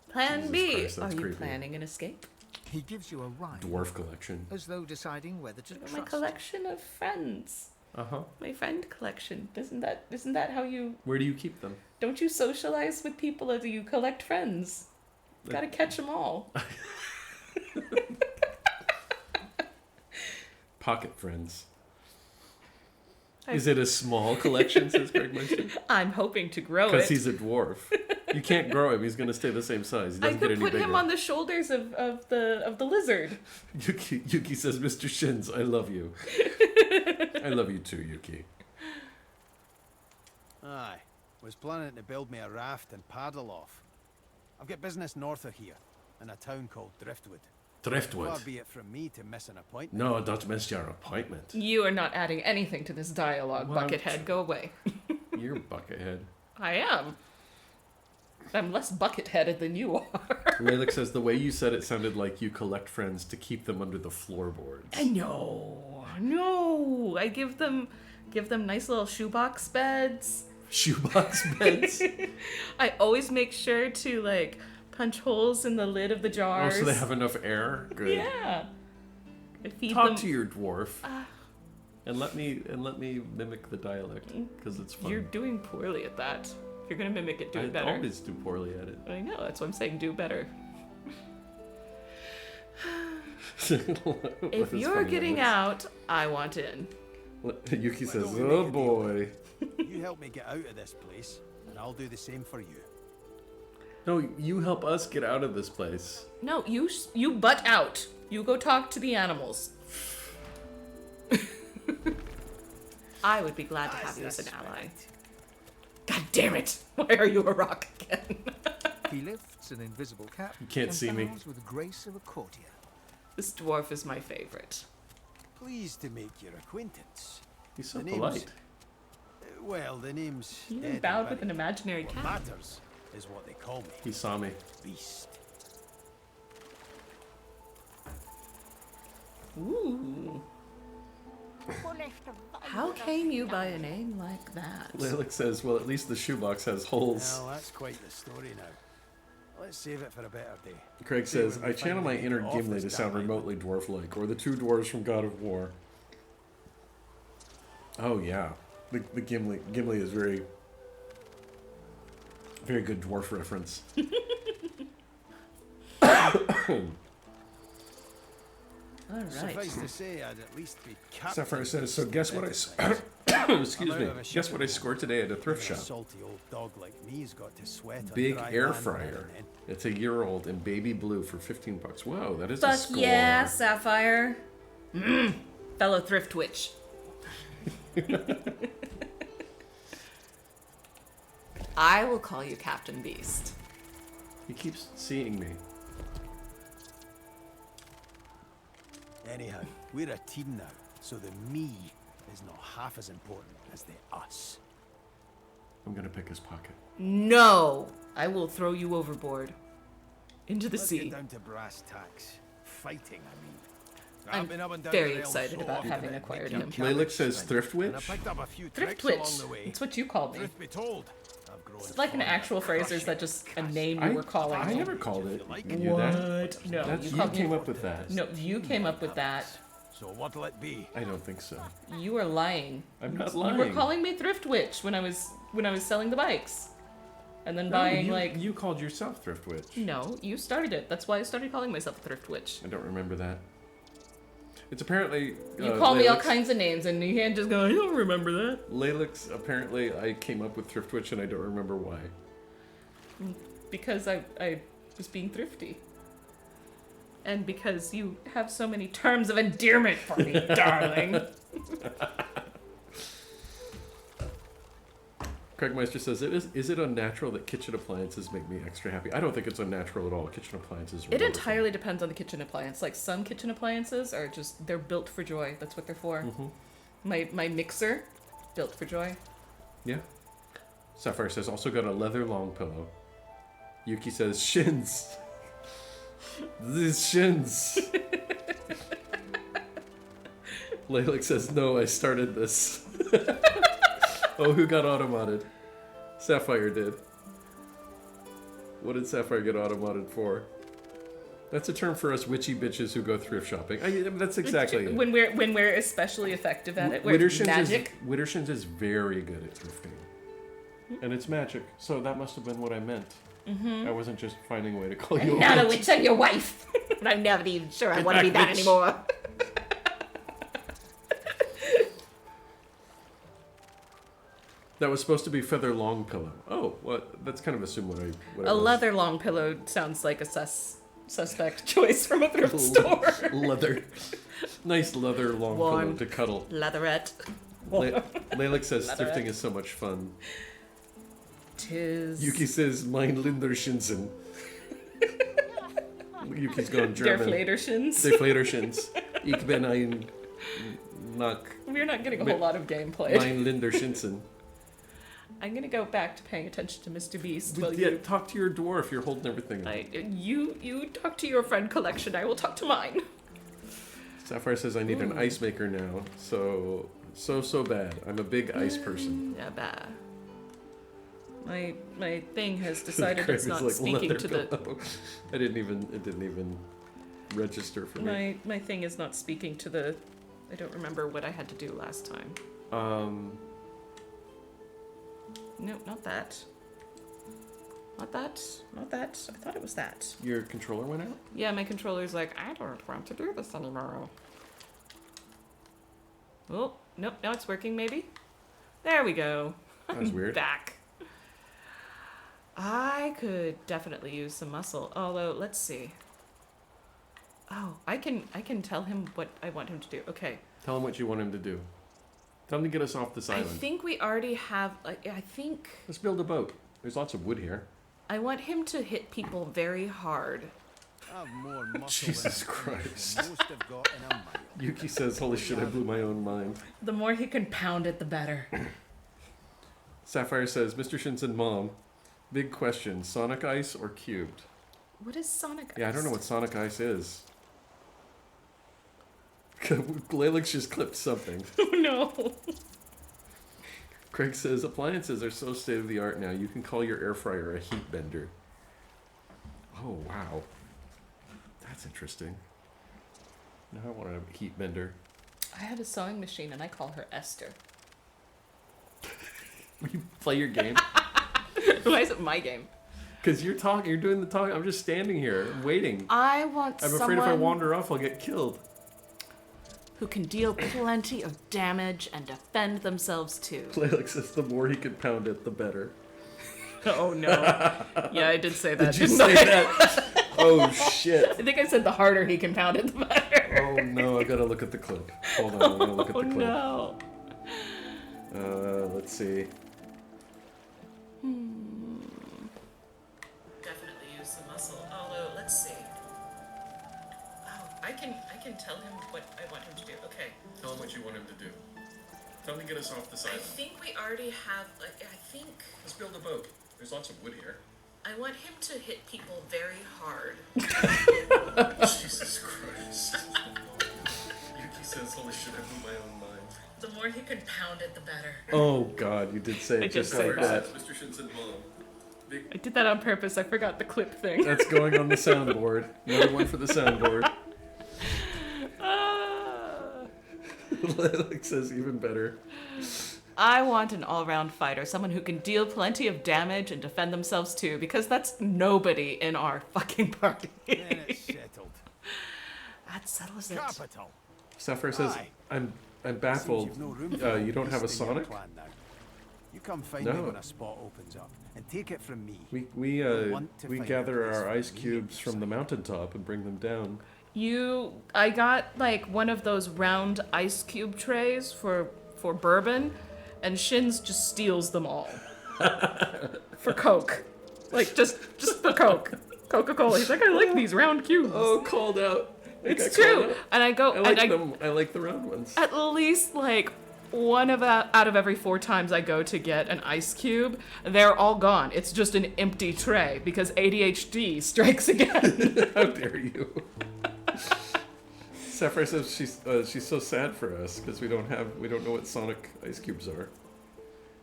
Plan Jesus B. Christ, that's Are you creepy. planning an escape? He gives you a ride. Dwarf collection. As though deciding whether to trust. My collection of friends. Uh-huh. My friend collection. Isn't that how you... Where do you keep them? Don't you socialize with people as you collect friends? You gotta catch them all. Pocket friends. Is it a small collection, says Craig Meister? I'm hoping to grow it. Because he's a dwarf. You can't grow him. He's going to stay the same size. He I doesn't get could any put bigger. him on the shoulders of the lizard. Yuki says, Mr. Shins, I love you. I love you too, Yuki. Aye. Was planning to build me a raft and paddle off. I've got business north of here, in a town called Driftwood. Driftwood. Far be it from me to miss an appointment. No, don't miss your appointment. You are not adding anything to this dialogue, Well, Buckethead. Go away. You're Buckethead. I am. I'm less bucket-headed than you are. Lalix says, the way you said it sounded like you collect friends to keep them under the floorboards. No. I give them nice little shoebox beds. Shoebox beds? I always make sure to like punch holes in the lid of the jars. Oh, so they have enough air? Good. Yeah. I feed Talk them. to your dwarf. And let me mimic the dialect, because it's fun. You're doing poorly at that. If you're gonna mimic it, do I it better. always do poorly at it. I know, that's what I'm saying, do better. If you're getting out, I want in. Yuki says, oh boy. You help me get out of this place, and I'll do the same for you. No, you help us get out of this place. No, you butt out. You go talk to the animals. I would be glad to have you as an ally. God damn it! Why are you a rock again? He lifts an invisible cap You can't and see me. bows with the grace of a courtier. This dwarf is my favorite. Pleased to make your acquaintance. He's so The name's- polite. Well, the name's He even dead bowed and with an buried. imaginary What cat. matters is what they call me. He saw me. Beast. Ooh. How came you by a name like that? Lilac says, well, at least the shoebox has holes. Well, that's quite the story now. Let's save it for a better day. Craig See says, when we I channel my finally inner get off Gimli this to sound damn island. remotely dwarf-like, or the two dwarves from God of War. Oh yeah, the Gimli is very good dwarf reference. All right. Suffice to say, I'd at least be captain. Sapphire says, so guess what I excuse me, guess what I scored today at a thrift Even a shop. salty old dog like me's got to sweat on Big dry air land now and fryer. then. It's a year old in baby blue for $15. Whoa, that is a Fuck score. yeah, Sapphire. Fellow thrift witch. I will call you Captain Beast. He keeps seeing me. Anyhow, we're a team now, so the me is not half as important as the us. I'm gonna pick his pocket. No! I will throw you overboard. Into the Let's sea. get down to brass tacks. Fighting, I mean. I'm I've been up and down very the rails excited so about often having that acquired make him. your Lilac cabbage says stink, thrift and I witch? picked up a few Thrift tricks witch. along the way. It's what you called me. Truth be told, I've grown It's like an fond of actual phrase, or is that just a name you were calling I me? never called it. Like You knew that? What? No, That's, you you called me- came up with that. No, you came up with that. So what'll it be? I don't think so. You are lying. I'm not You lying. were calling me thrift witch when I was selling the bikes, and then buying you, like. you called yourself thrift witch. No, you started it. That's why I started calling myself a thrift witch. I don't remember that. It's apparently. You call me all Lalix- kinds of names, and you can't just go. I don't remember that. Lalix, apparently, I came up with thrift witch, and I don't remember why. Because I was being thrifty. And because you have so many terms of endearment for me, darling. Craig Meister says, is it unnatural that kitchen appliances make me extra happy? I don't think it's unnatural at all. Kitchen appliances are It wonderful. entirely depends on the kitchen appliance. Like some kitchen appliances are just, they're built for joy. That's what they're for. Mhm. My mixer, built for joy. Yeah. Sapphire says, also got a leather long pillow. Yuki says, shins. These shins. Lalix says, no, I started this. Oh, who got automodded? Sapphire did. What did Sapphire get automodded for? That's a term for us witchy bitches who go thrift shopping. That's exactly it. When we're especially effective at it, where it's magic. Wittershins is very good at thrifting. And it's magic, so that must have been what I meant. Mhm. I wasn't just finding a way to call you I'm a not a witch. witch, I'm your wife. And I'm never even sure I Get want to be back, that witch. anymore. That was supposed to be feather long pillow. Oh, what? That's kind of assumed what I. What it A was. leather long pillow sounds like a suspect choice from a thrift store. Leather. Nice leather long pillow Warm. to cuddle. Leatherette. Lalix says Leatherette. thrifting is so much fun. Tis. Yuki says, mein Lindershinsen. Yuki's gone German. Deflatershins. Deflatershins. Ich bin ein Nack. We're not getting a whole lot of gameplay. Mein Lindershinsen. I'm gonna go back to paying attention to Mr. Beast. Well, While yeah, you, talk to your dwarf. You're holding everything up. you talk to your friend collection. I will talk to mine. Sapphire says I need an Ooh. ice maker now. So bad. I'm a big ice person. Yeah, bah. My thing has decided Craig it's is not like, speaking leather to the. pillow. It didn't even register for me. My thing is not speaking to the. I don't remember what I had to do last time. Nope, not that. Not that. Not that. I thought it was that. Your controller went out? Yeah, my controller's like, I don't want to do this anymore. Oh, nope, now it's working maybe. There we go. That was I'm weird. Back. I could definitely use some muscle. Although, let's see. Oh, I can tell him what I want him to do. Okay. Tell him what you want him to do. Tell him to get us off this I island. think we already have. I think Let's build a boat. There's lots of wood here. I want him to hit people very hard. I've more muscle Jesus than Christ. most have got in a mile. Yuki says, holy shit, I blew my own mind. The more he can pound it, the better. Sapphire says, Mr. Shins and Mom, big question, Sonic Ice or cubed? What is Sonic Ice? Yeah, I don't know what Sonic Ice is. Laylick's just clipped something. Oh no. Craig says, appliances are so state-of-the-art now, you can call your air fryer a heat bender. Oh, wow. That's interesting. Now I want a heat bender. I have a sewing machine and I call her Esther. You play your game? Why is it my game? Because you're talking, you're doing the talking. I'm just standing here, waiting. I want I'm someone afraid if I wander off, I'll get killed. who can deal plenty of damage and defend themselves too. Laylick says the more he can pound it, the better. Oh no. Yeah, I did say that. Did you didn't say I? that? Oh shit. I think I said the harder he can pound it, the better. Oh no, I gotta look at the clip. Hold on, I'm gonna look at the Oh clip. no. Let's see. Definitely use the muscle. Although, let's see. Oh, I can tell him what I want him to do. Okay. Tell him what you want him to do. Tell him to get us off the side. I think we already have. I think Let's build a boat. There's lots of wood here. I want him to hit people very hard. Jesus Christ. Yuki says, holy shit, I blew my own mind. The more he can pound it, the better. Oh god, you did say I it just did say like that. that. Mr. Shins and Mom. I did that on purpose. I forgot the clip thing. That's going on the soundboard. Another one for the soundboard. Laylick says even better. I want an all-round fighter, someone who can deal plenty of damage and defend themselves too, because that's nobody in our fucking party. Then it's settled. That settles it. Capital. Sapphire says, Aye. I'm Seems baffled. you've no room for You don't have a beast in your Sonic? plan now. You come find me No. when a spot opens up, and take it from me. We You'll want to we find gather a place our for ice me cubes on from your the side. mountaintop and bring them down. I got like one of those round ice cube trays for bourbon, and Shins just steals them all for Coke, like just for Coke, Coca-Cola. He's like, I like these round cubes. Oh, called out. It's true, and I go. I like and them. I like the round ones. At least like one of out of every 4 times I go to get an ice cube, they're all gone. It's just an empty tray because ADHD strikes again. How dare you? Sapphire says she's so sad for us because we don't know what Sonic ice cubes are.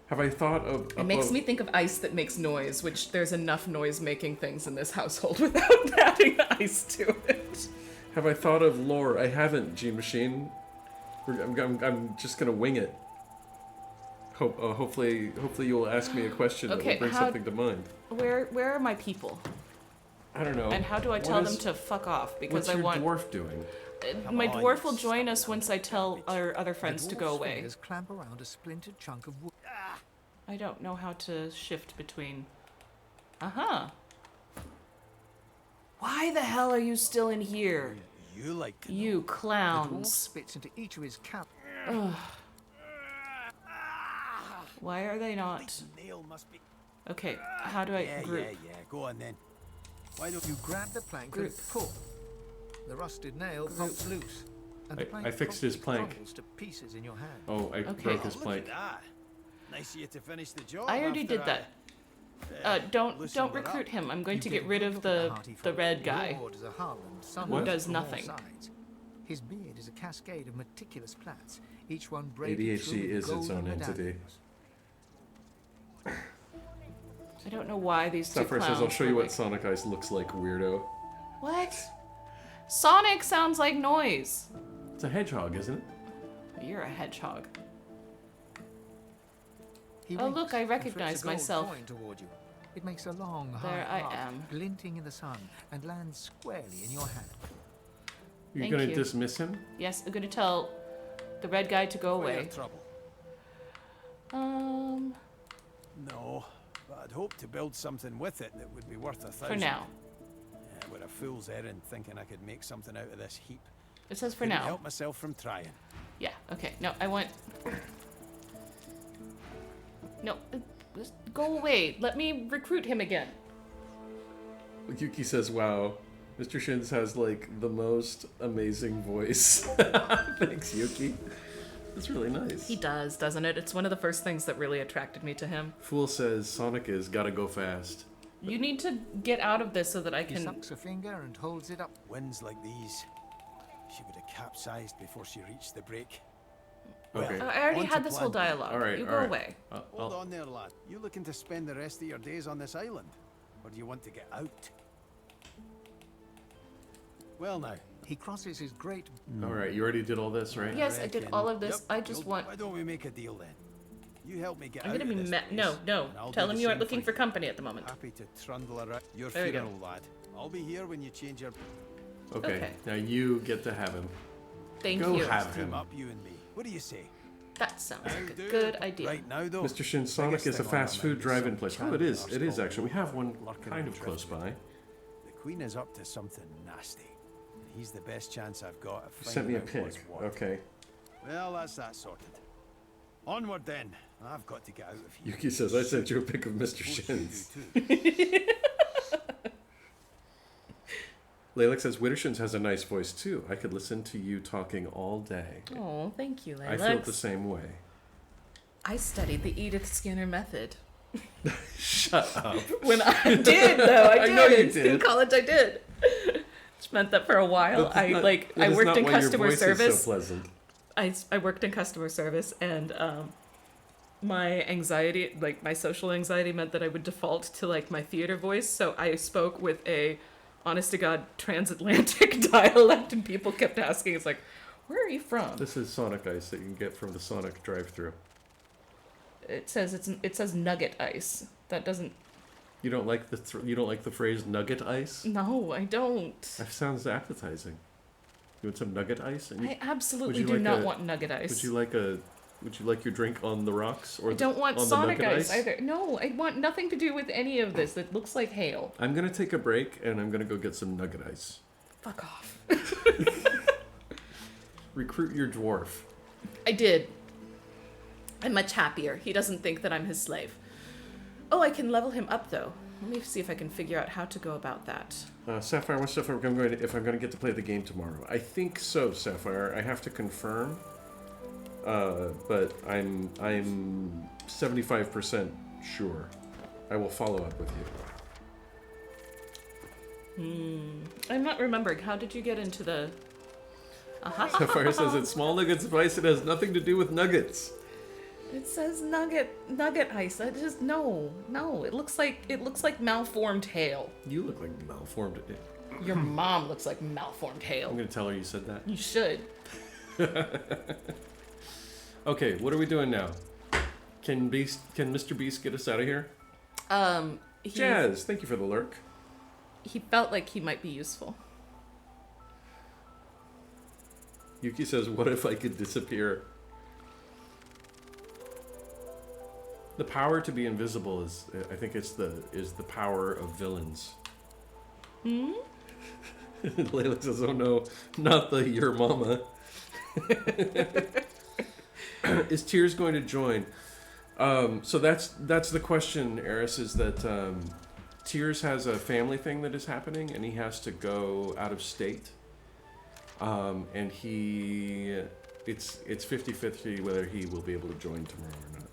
Have I thought of? It makes me think of ice that makes noise, which there's enough noise-making things in this household without adding ice to it. Have I thought of lore? I haven't, G Machine. I'm just gonna wing it. Hopefully you'll ask me a question that will bring something to mind. Where are my people? I don't know. And how do I tell them to fuck off? Because what's I your want dwarf doing? my dwarf will join us once I tell our other friends to go away. Fingers clamp around a splintered chunk of wood. I don't know how to shift between. Why the hell are you still in here? You like to You The dwarf clowns. spits into each of his cap. Ugh. Why are they not? nail must be. Okay, how do I group? Yeah. Go on then. Why don't You grab the plank Group. and pull. The rusted nail pops loose. And the plank I fixed his promptly plank. crumbles to pieces in your hand. Oh, I Okay. broke his look plank. at that. Nice of you to finish the job. I already after did that. Don't loosened her recruit up. him. I'm going to You get rid of look at the hearty the folk. red guy. Lord is a Harland, son Who of does from all nothing. sides. His beard is a cascade of meticulous plaits, each one braided through ADHD with is its golden own entity. medallions. I don't know why these two Sapphire clowns. says, I'll show you were what like- Sonic Ice looks like, weirdo. What? Sonic sounds like noise. It's a hedgehog, isn't it? You're a hedgehog. He Oh, winks look, I and recognize flips a gold myself. coin toward you. It makes a long, There hard I arc, am. glinting in the sun, and lands squarely in your hand. You're Thank gonna you. dismiss him? Yes, I'm gonna tell the red guy to go For your away. trouble. No, but I'd hope to build something with it that would be worth 1,000. For now. Yeah, with a fool's errand thinking I could make something out of this heap. It says for Couldn't now. help myself from trying. Yeah, okay. No, I want... No, just go away. Let me recruit him again. Yuki says, wow. Mr. Shins has like the most amazing voice. Thanks, Yuki. It's really nice. He does, doesn't it? It's one of the first things that really attracted me to him. Fool says Sonic is gotta go fast. You need to get out of this so that I He can... sucks a finger and holds it up. Winds like these, she would have capsized before she reached the break. Okay. I already on to had this whole plan B. dialogue. All right, you all go right. away. Hold on there, lad. You looking to spend the rest of your days on this island? Or do you want to get out? Well now. He crosses his great... All right, you already did all this, right? Yes, I did all of this. Yep, I just want... Why don't we make a deal then? You help me get I'm out gonna of be this place, No. and I'll Tell do him the you aren't same looking for for you. company at the moment. Happy to trundle around your There you go. funeral, lad. I'll be here when you change your... Okay. Now you get to have him. Thank Go you. have Team him. up, you and me. What do you say? That sounds like a good idea. Right now, though. Mr. Shin, Sonic is a fast food drive-in place. Oh, it is. It is actually. We have one kind of close by. The Queen is up to something nasty. And he's the best chance I've got of You sent me a finding out pic. what's what. Okay. Well, that's that sorted. Onward then. I've got to get out of here. Yuki says, I sent you a pic of Mr. Shins. Layla says, Wittershins has a nice voice too. I could listen to you talking all day. Oh, thank you, Layla. I feel the same way. I studied the Edith Skinner method. Shut up. When I did, though. I did. I know you In did. college, I did. Which meant that for a while, I worked in customer service. So pleasant. I worked in customer service, and my anxiety, like my social anxiety, meant that I would default to like my theater voice. So I spoke with a, honest to God, transatlantic dialect, and people kept asking, "It's like, where are you from?" This is Sonic Ice that you can get from the Sonic drive-thru. It says nugget ice. That doesn't. You don't like the phrase nugget ice? No, I don't. That sounds appetizing. You want some nugget ice? I absolutely do not want nugget ice. Would you like your drink on the rocks or I don't want on Sonic the nugget ice either. No, I want nothing to do with any of this. That looks like hail. I'm gonna take a break and I'm gonna go get some nugget ice. Fuck off. Recruit your dwarf. I did. I'm much happier. He doesn't think that I'm his slave. Oh, I can level him up though. Let me see if I can figure out how to go about that. Sapphire, what's if I'm going to get to play the game tomorrow? I think so, Sapphire. I have to confirm. But I'm 75% sure. I will follow up with you. I'm not remembering. How did you get into the... Sapphire says it's small nuggets spice. It has nothing to do with nuggets. It says nugget ice. I just no. It looks like malformed hail. You look like malformed. Your mom looks like malformed hail. I'm gonna tell her you said that. You should. Okay, what are we doing now? Can Mr. Beast get us out of here? Jazz, thank you for the lurk. He felt like he might be useful. Yuki says, "What if I could disappear?" The power to be invisible is, I think, is the power of villains. Layla says, "Oh no, not the your mama." Is Tears going to join? So that's the question, Eris. Is that Tears has a family thing that is happening, and he has to go out of state. And it's 50-50 whether he will be able to join tomorrow or not.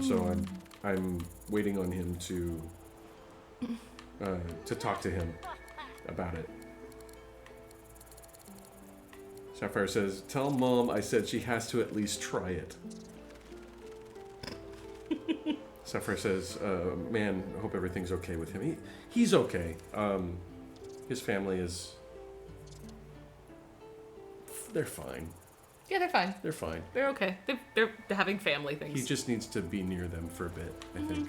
So I'm waiting on him to talk to him about it. Sapphire says, "Tell Mom I said she has to at least try it." Sapphire says, "Man, I hope everything's okay with him. He's okay. His family is... They're fine. Yeah, they're fine. They're fine. They're okay. They're having family things. He just needs to be near them for a bit, I think.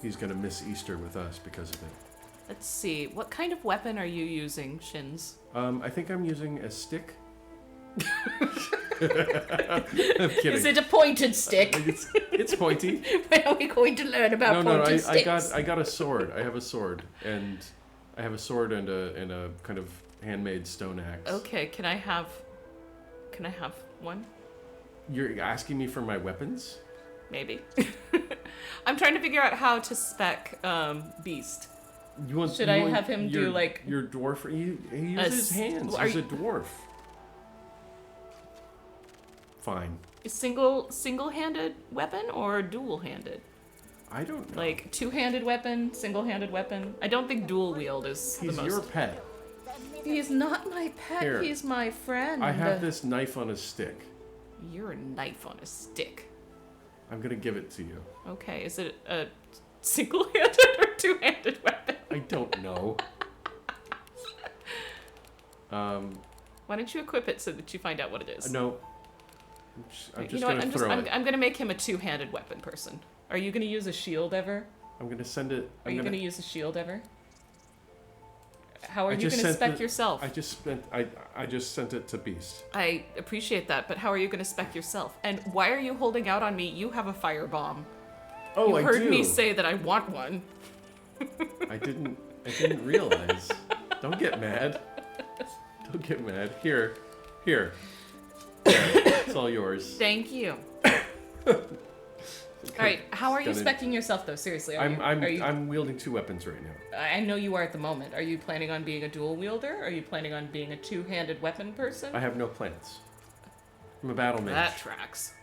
He's gonna miss Easter with us because of it. Let's see. What kind of weapon are you using, Shins? I think I'm using a stick. I'm kidding. Is it a pointed stick? It's pointy. When are we going to learn about pointed sticks? I got a sword. I have a sword, and I have a sword and a kind of handmade stone axe. Okay, can I have one? You're asking me for my weapons? Maybe. I'm trying to figure out how to spec Beast. Should I have him do like your dwarf? He uses his hands. He's a dwarf. Fine. A single-handed weapon or dual-handed? I don't know. Like two-handed weapon, single-handed weapon. I don't think dual wield is the most. He's your pet. He's not my pet. Here. He's my friend. I have this knife on a stick. You're a knife on a stick. I'm gonna give it to you. Okay, is it a single-handed or two-handed weapon? I don't know. Why don't you equip it so that you find out what it is? No. I'm just I'm gonna make him a two-handed weapon person. Are you gonna use a shield ever? I'm gonna send it. Are you gonna use a shield ever? How are you gonna spec yourself? I just sent it to Beast. I appreciate that, but how are you gonna spec yourself? And why are you holding out on me? You have a firebomb. Oh, you I heard do. me say that I want one. I didn't realize. Don't get mad. Don't get mad. Here. It's all yours. Thank you. All right, how are you specking yourself though? Seriously, I'm wielding two weapons right now. I know you are at the moment. Are you planning on being a dual wielder? Are you planning on being a two-handed weapon person? I have no plans. I'm a battle mage. That tracks.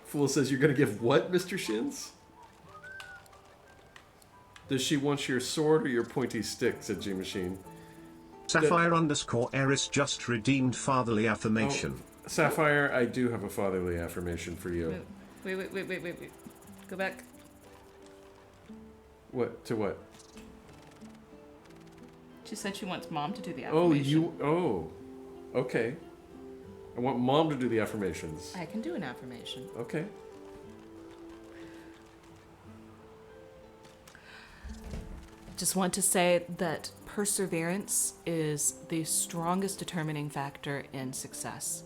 Fool says you're gonna give what, Mr. Shins? Does she want your sword or your pointy stick? Said G Machine. Sapphire _ Eris just redeemed fatherly affirmation. Oh, Sapphire, I do have a fatherly affirmation for you. Wait. Go back. What? To what? She said she wants Mom to do the affirmation. Okay. I want Mom to do the affirmations. I can do an affirmation. Okay. Just want to say that perseverance is the strongest determining factor in success.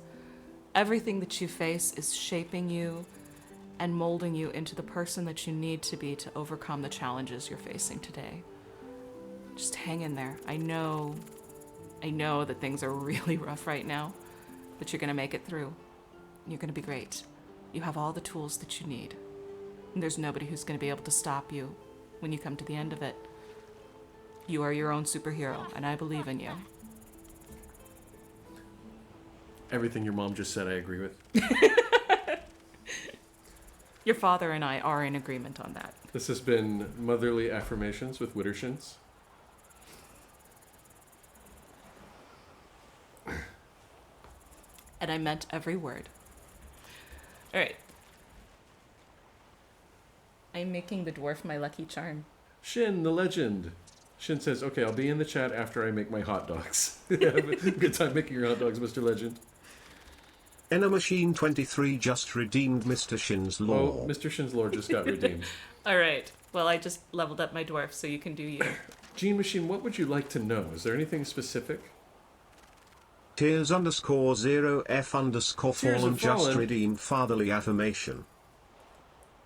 Everything that you face is shaping you and molding you into the person that you need to be to overcome the challenges you're facing today. Just hang in there. I know that things are really rough right now, but you're going to make it through. You're going to be great. You have all the tools that you need. And there's nobody who's going to be able to stop you when you come to the end of it. You are your own superhero, and I believe in you. Everything your mom just said, I agree with. Your father and I are in agreement on that. This has been Motherly Affirmations with Wittershins. And I meant every word. All right. I'm making the dwarf my lucky charm. Shin, the legend. Shin says, okay, I'll be in the chat after I make my hot dogs. Have a good time making your hot dogs, Mr. Legend. Enna Machine 23 just redeemed Mr. Shin's lore. Oh, Mr. Shin's lore just got redeemed. All right. Well, I just leveled up my dwarf, so you can do you. Gene Machine, what would you like to know? Is there anything specific? Tears _0 F _ Fallen just Fallen. redeemed fatherly affirmation.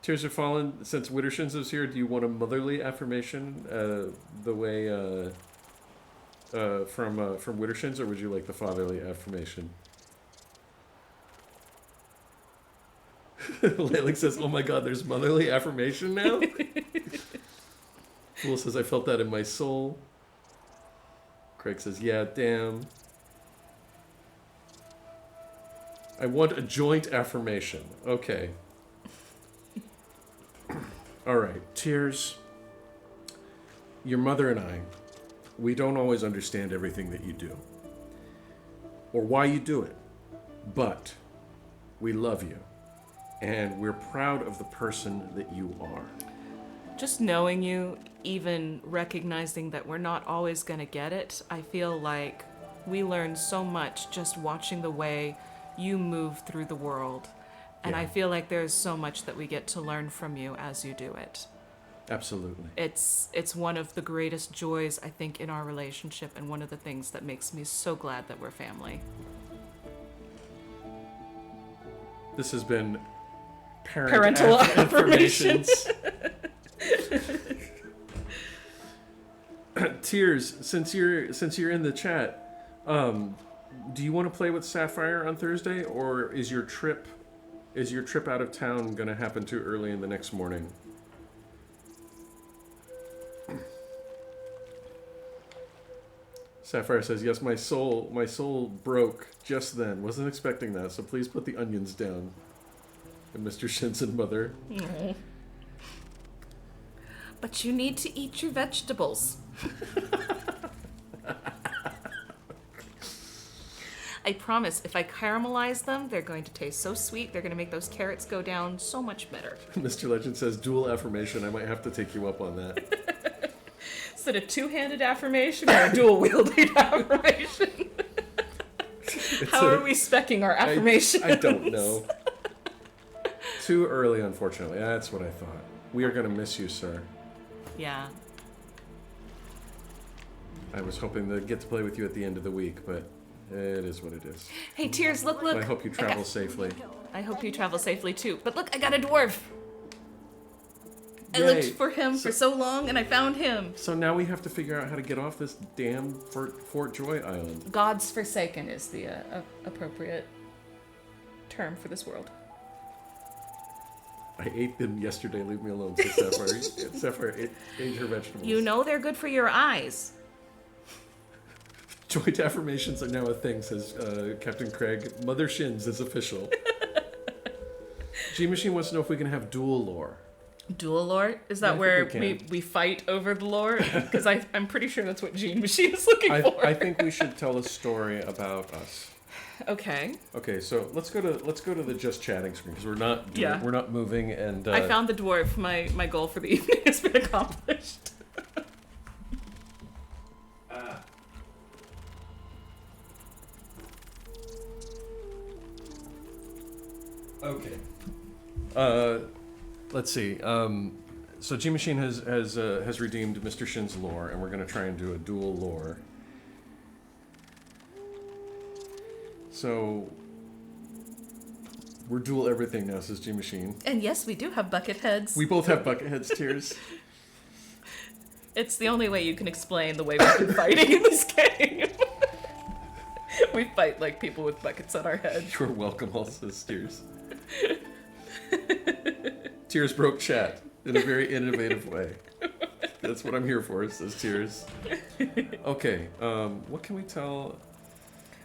Tears are Fallen, since Wittershins is here, do you want a motherly affirmation the way from Wittershins, or would you like the fatherly affirmation? Lalik says, oh my god, there's motherly affirmation now? Fool says, I felt that in my soul. Craig says, yeah, damn. I want a joint affirmation. Okay. All right, Tears. Your mother and I, we don't always understand everything that you do. Or why you do it. But we love you. And we're proud of the person that you are. Just knowing you, even recognizing that we're not always going to get it, I feel like we learn so much just watching the way you move through the world. And Yeah. I feel like there's so much that we get to learn from you as you do it. Absolutely. It's one of the greatest joys, I think, in our relationship, and one of the things that makes me so glad that we're family. This has been Parental affirmations. Tears, since you're in the chat, do you want to play with Sapphire on Thursday, or is your trip out of town going to happen too early in the next morning? Sapphire says, yes, my soul broke just then. Wasn't expecting that, so please put the onions down. And Mr. Shinson mother. Aww. But you need to eat your vegetables. I promise, if I caramelize them, they're going to taste so sweet, they're going to make those carrots go down so much better. Mr. Legend says, dual affirmation. I might have to take you up on that. Is it a two-handed affirmation or a dual-wielded affirmation? How are we speccing our affirmations? I don't know. Too early, unfortunately. That's what I thought. We are going to miss you, sir. Yeah. I was hoping to get to play with you at the end of the week, but it is what it is. Hey, Tears, look. I hope you travel safely. I hope you travel safely, too. But look, I got a dwarf. I Yay. looked for him for so long, and I found him. So now we have to figure out how to get off this damn Fort Joy Island. God's Forsaken is the appropriate term for this world. I ate them yesterday. Leave me alone, said Sapphire. Sapphire ate her vegetables. You know they're good for your eyes. Joint affirmations are now a thing, says Captain Craig. Mother Shins is official. G-Machine wants to know if we can have dual lore. Dual lore? Is that where we fight over the lore? Because I'm pretty sure that's what Gene Machine is looking for. I think we should tell a story about us. Okay. Okay, so let's go to the just chatting screen because we're not moving and. I found the dwarf. My goal for the evening has been accomplished. Okay. Let's see. So G Machine has redeemed Mr. Shin's lore, and we're gonna try and do a dual lore. So we're dual everything now, says G Machine. And yes, we do have bucket heads. We both have bucket heads, Tears. It's the only way you can explain the way we've been fighting in this game. We fight like people with buckets on our heads. You're welcome, all says Tears. Tears broke chat in a very innovative way. That's what I'm here for, says Tears. Okay, what can we tell?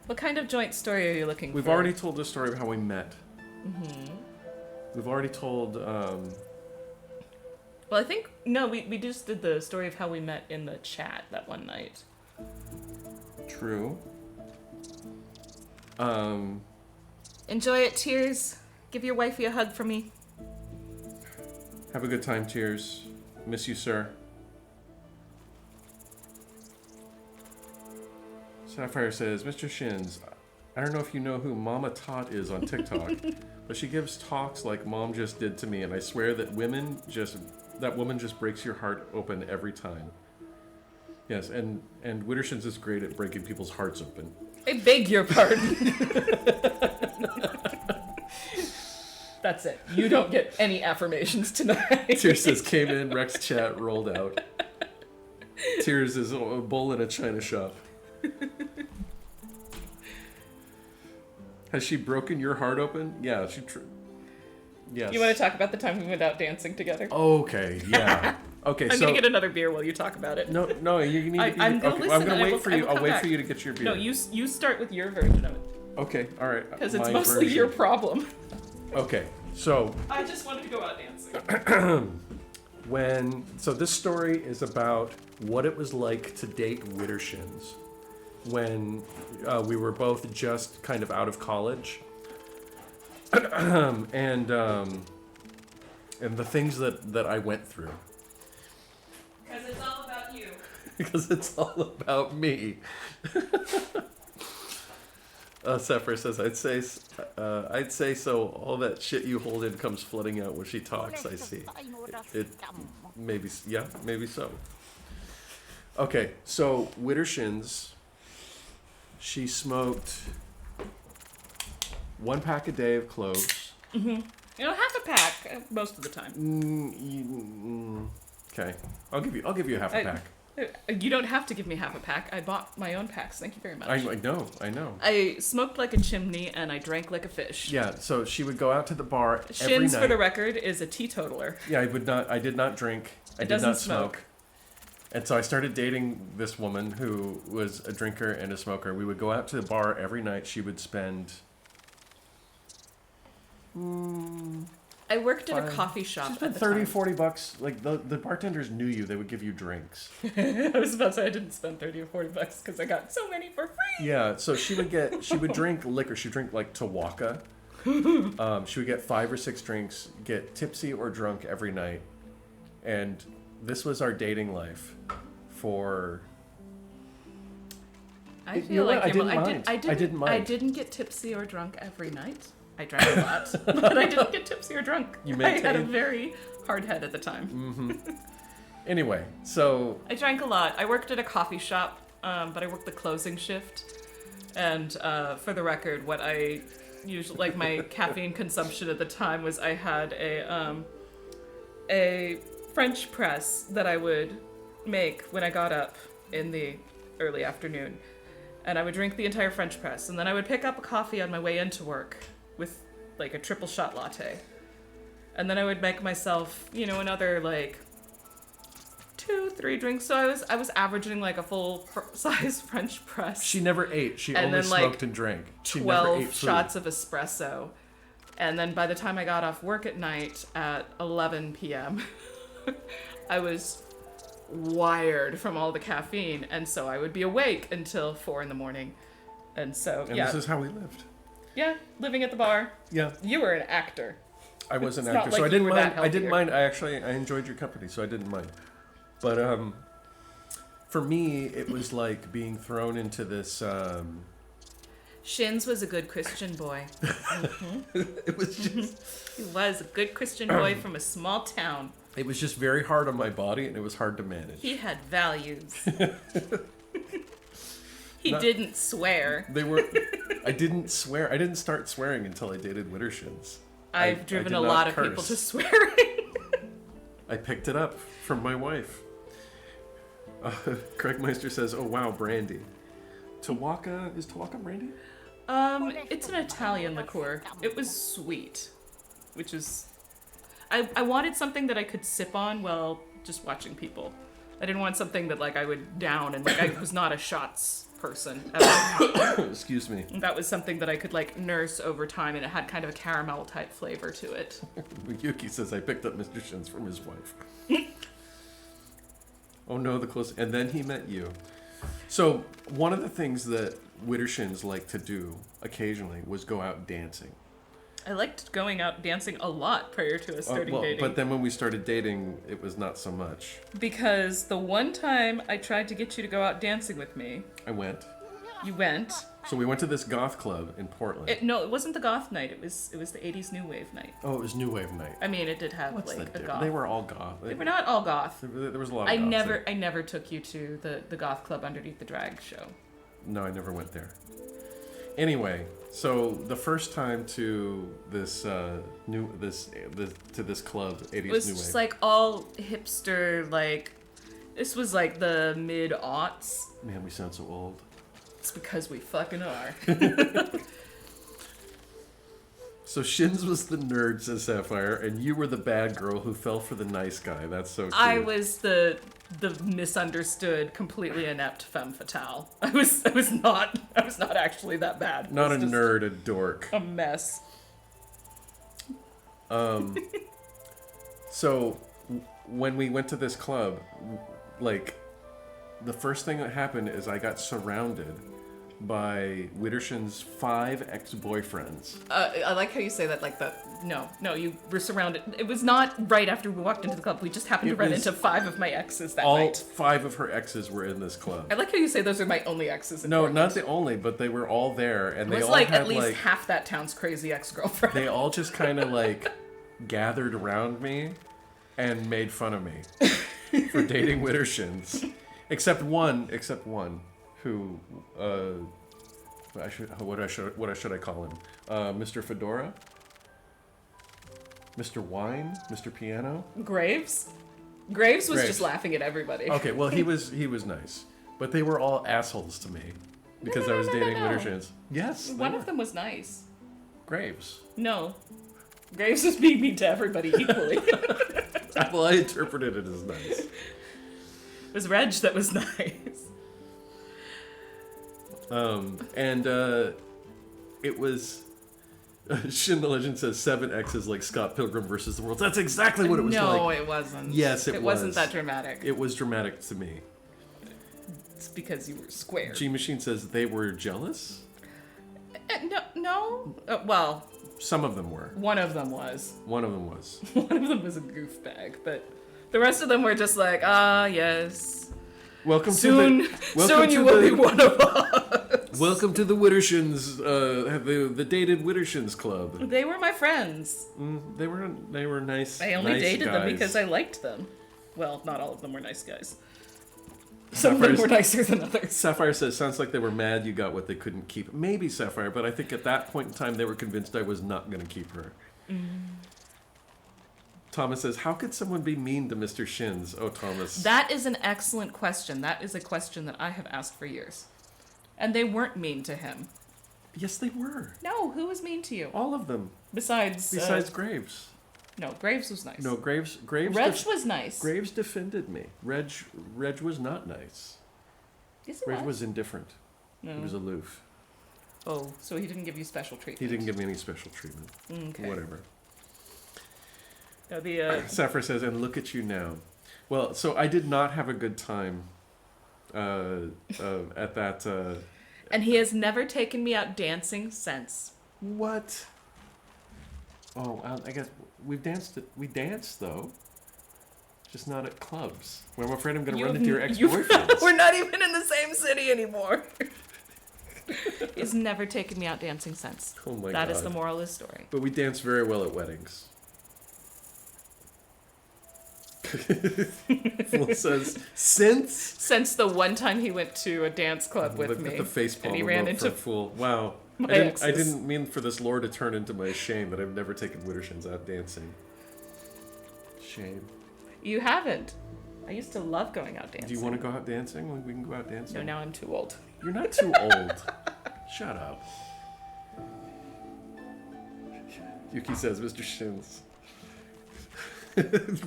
What kind of joint story are you looking for? We've already told the story of how we met. Mm-hmm. We've already told, Well, I think, no, we just did the story of how we met in the chat that one night. True. Enjoy it, Tears. Give your wifey a hug for me. Have a good time, Tears. Miss you, sir. Sapphire says, Mr. Shins, I don't know if you know who Mama Tot is on TikTok, but she gives talks like Mom just did to me, and I swear that woman just breaks your heart open every time. Yes, and Wittershins is great at breaking people's hearts open. I beg your pardon. That's it. You don't get any affirmations tonight. Tears says, came in, Rex chat, rolled out. Tears is a bull in a china shop. Has she broken your heart open? Yeah, yes. You want to talk about the time we went out dancing together? Okay, yeah. Okay, I'm gonna get another beer while you talk about it. No, you need. I'm gonna listen. I'm gonna wait for you. I'll wait back. for you to get your beer. No, you start with your version of it. Okay, all right. Because it's mostly your problem. Okay, so. I just wanted to go out dancing. So this story is about what it was like to date Wittershins when we were both just kind of out of college, and the things that I went through. Because it's all about you. Because it's all about me. Sapphire says, I'd say so. All that shit you hold in comes flooding out when she talks. I see. It maybe so. Okay, so Wittershins, she smoked 1 pack a day of cloves. Mm-hmm. Half a pack most of the time. Okay, I'll give you half a pack. You don't have to give me half a pack. I bought my own packs. Thank you very much. I know. I smoked like a chimney and I drank like a fish. Yeah, so she would go out to the bar every Shins, night. for the record, is a teetotaler. Yeah, I did not drink. I did not smoke. And so I started dating this woman who was a drinker and a smoker. We would go out to the bar every night. She would spend... I worked at a coffee shop She at spent the 30, time. 40 bucks. Like, the bartenders knew you. They would give you drinks. I was about to say I didn't spend 30 or 40 bucks because I got so many for free. Yeah, so she would drink liquor. She would drink, like, Tawaka. She would get 5 or 6 drinks, get tipsy or drunk every night. And this was our dating life for... I feel like I didn't mind. I didn't get tipsy or drunk every night. I drank a lot, but I didn't get tipsy or drunk. I had a very hard head at the time. Mm-hmm. Anyway, so... I drank a lot. I worked at a coffee shop, but I worked the closing shift. And for the record, what I usually... Like, my caffeine consumption at the time was I had a French press that I would make when I got up in the early afternoon. And I would drink the entire French press. And then I would pick up a coffee on my way into work with, like, a triple shot latte. And then I would make myself, another, like, 2-3 drinks. So I was averaging, like, a full size French press. She never ate. She only smoked and drank. She 12 never ate food. shots of espresso. And then by the time I got off work at night at 11 p.m., I was wired from all the caffeine, and so I would be awake until 4 a.m. And so, And this is how we lived. Yeah, living at the bar. Yeah. You were an actor. I was an It's not actor, like so I you didn't were mind. that I didn't healthier. mind. I enjoyed your company, so I didn't mind. But for me, it was like being thrown into this. Shins was a good Christian boy. It was just. He was a good Christian boy from a small town. It was just very hard on my body, and it was hard to manage. He had values. He didn't swear. They were. I didn't swear. I didn't start swearing until I dated Wittershins. I've driven a lot of people to swearing. I picked it up from my wife. Craig Meister says, "Oh wow, brandy. Tawaka is Tawaka brandy? It's an Italian liqueur. It was sweet, which is. I wanted something that I could sip on while just watching people. I didn't want something that like I would down and like I was not a shots person ever. Excuse me. That was something that I could like nurse over time, and it had kind of a caramel type flavor to it. Yuki says I picked up Mr. Shins from his wife. Oh no, the close. And then he met you. So one of the things that Wittershins like to do occasionally was go out dancing. I liked going out dancing a lot prior to us starting dating. But then when we started dating, it was not so much. Because the one time I tried to get you to go out dancing with me, I went. You went. So we went to this goth club in Portland. No, it wasn't the goth night. It was the 80s new wave night. Oh, it was new wave night. I mean, it did have What's like that a goth. They were all goth. They were not all goth. There was a lot of goths. I never took you to the goth club underneath the drag show. No, I never went there. Anyway, so the first time to this to this club, 80s It was new wave. just like all hipster, like this was like the mid-aughts. Man, we sound so old. It's because we fucking are. So Shins was the nerd, says Sapphire, and you were the bad girl who fell for the nice guy. That's so cute. I was the misunderstood, completely inept femme fatale. I was not actually that bad. Not a Just nerd, a dork. a mess. So when we went to this club, like the first thing that happened is I got surrounded by Wittershin's 5 ex-boyfriends. I like how you say that like that. No, you were surrounded. It was not right after we walked into the club. We just happened to run into 5 of my exes that all night. 5 of her exes were in this club. I like how you say those are my only exes. In No, Portland. not the only, but they were all there, and It they was all like had at least like half that town's crazy ex-girlfriend. they all just kind of like gathered around me and made fun of me for dating Wittershins, except one who what should I call him? Mr. Fedora, Mr. Wine, Mr. Piano. Graves. Graves was Graves. just laughing at everybody. Okay, well, he was nice. But they were all assholes to me. Because I was dating Wittershins. Yes. One of them was nice. Graves. No. Graves was being mean to everybody equally. Well, I interpreted it as nice. It was Reg that was nice. It was... Shin the Legend says 7X is like Scott Pilgrim versus the World. That's exactly what it was like. No, it wasn't. Yes, it was. It wasn't that dramatic. It was dramatic to me. It's because you were square. G Machine says they were jealous? No. Well... Some of them were. One of them was. One of them was. One of them was a goof bag, but the rest of them were just like, ah, yes. Welcome soon, to the... soon you will be one of us. Welcome to the Wittershins, the dated Wittershins club. They were my friends. They were nice. I only nice dated guys. them because I liked them. Well, not all of them were nice guys. Some of them were nicer than others. Sapphire says, sounds like they were mad you got what they couldn't keep. Maybe, Sapphire, but I think at that point in time they were convinced I was not going to keep her. Thomas says, how could someone be mean to Mr. Shins? Oh, Thomas. That is an excellent question. That is a question that I have asked for years. And they weren't mean to him. Yes, they were. No, who was mean to you? All of them. Besides Graves. No, Graves was nice. No, Graves Reg was nice. Graves defended me. Reg was not nice. Yes, Reg was indifferent. No. He was aloof. Oh, so he didn't give you special treatment. He didn't give me any special treatment. Okay. Whatever. No, Sapphire says, and look at you now. Well, so I did not have a good time at that. And he has never taken me out dancing since. What? Oh, I guess we danced though. Just not at clubs. Well, I'm afraid I'm going to run into your ex-boyfriends. We're not even in the same city anymore. He's never taken me out dancing since. Oh my God. That is the moral of the story. But we dance very well at weddings. Fool says, since the one time he went to a dance club with look me. At the face palm and he ran into Fool. Wow. I didn't mean for this lore to turn into my shame that I've never taken Wittershins out dancing. Shame. You haven't. I used to love going out dancing. Do you want to go out dancing? We can go out dancing. No, now I'm too old. You're not too old. Shut up. Yuki says, Mr. Shins.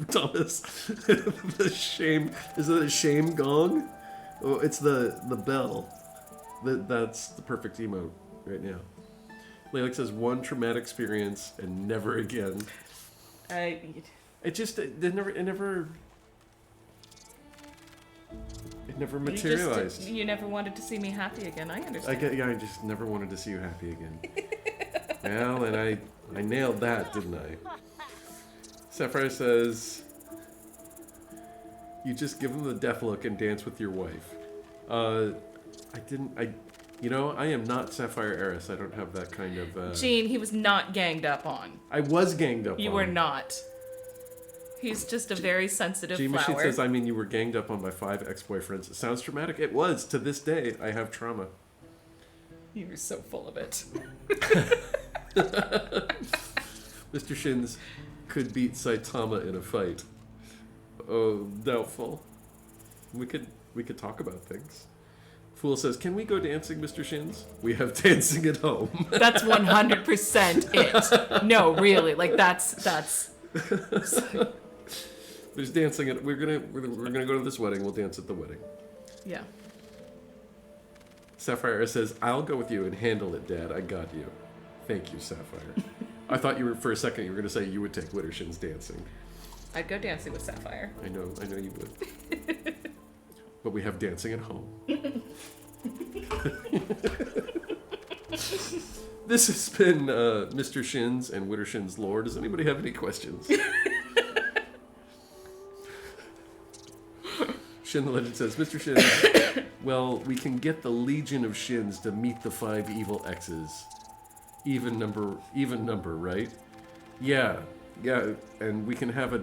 Thomas, the shame. Is it a shame gong? Oh, it's the bell. That's the perfect emote right now. Laylik says, one traumatic experience and never again. It never materialized. You never wanted to see me happy again. I understand. I just never wanted to see you happy again. Well, and I nailed that, didn't I? Sapphire says, you just give them the death look and dance with your wife. I am not Sapphire Eris. I don't have that kind of... Gene, he was not ganged up on. I was ganged up on. You were not. He's just a very sensitive flower. G-Machine says, I mean, you were ganged up on by 5 ex-boyfriends. It sounds traumatic. It was. To this day, I have trauma. You were so full of it. Mr. Shins could beat Saitama in a fight. Oh, doubtful. We could talk about things. Fool says, can we go dancing, Mr. Shins? We have dancing at home. That's 100% it. No, really. Like, that's... There's dancing at... We're gonna go to this wedding. We'll dance at the wedding. Yeah. Sapphire says, I'll go with you and handle it, Dad. I got you. Thank you, Sapphire. I thought you were, for a second, you were going to say you would take Wittershins dancing. I'd go dancing with Sapphire. I know you would. But we have dancing at home. This has been Mr. Shins and Wittershins lore. Does anybody have any questions? Shin the Legend says, Mr. Shins, well, we can get the Legion of Shins to meet the 5 evil X's. Even number, right? Yeah, and we can have a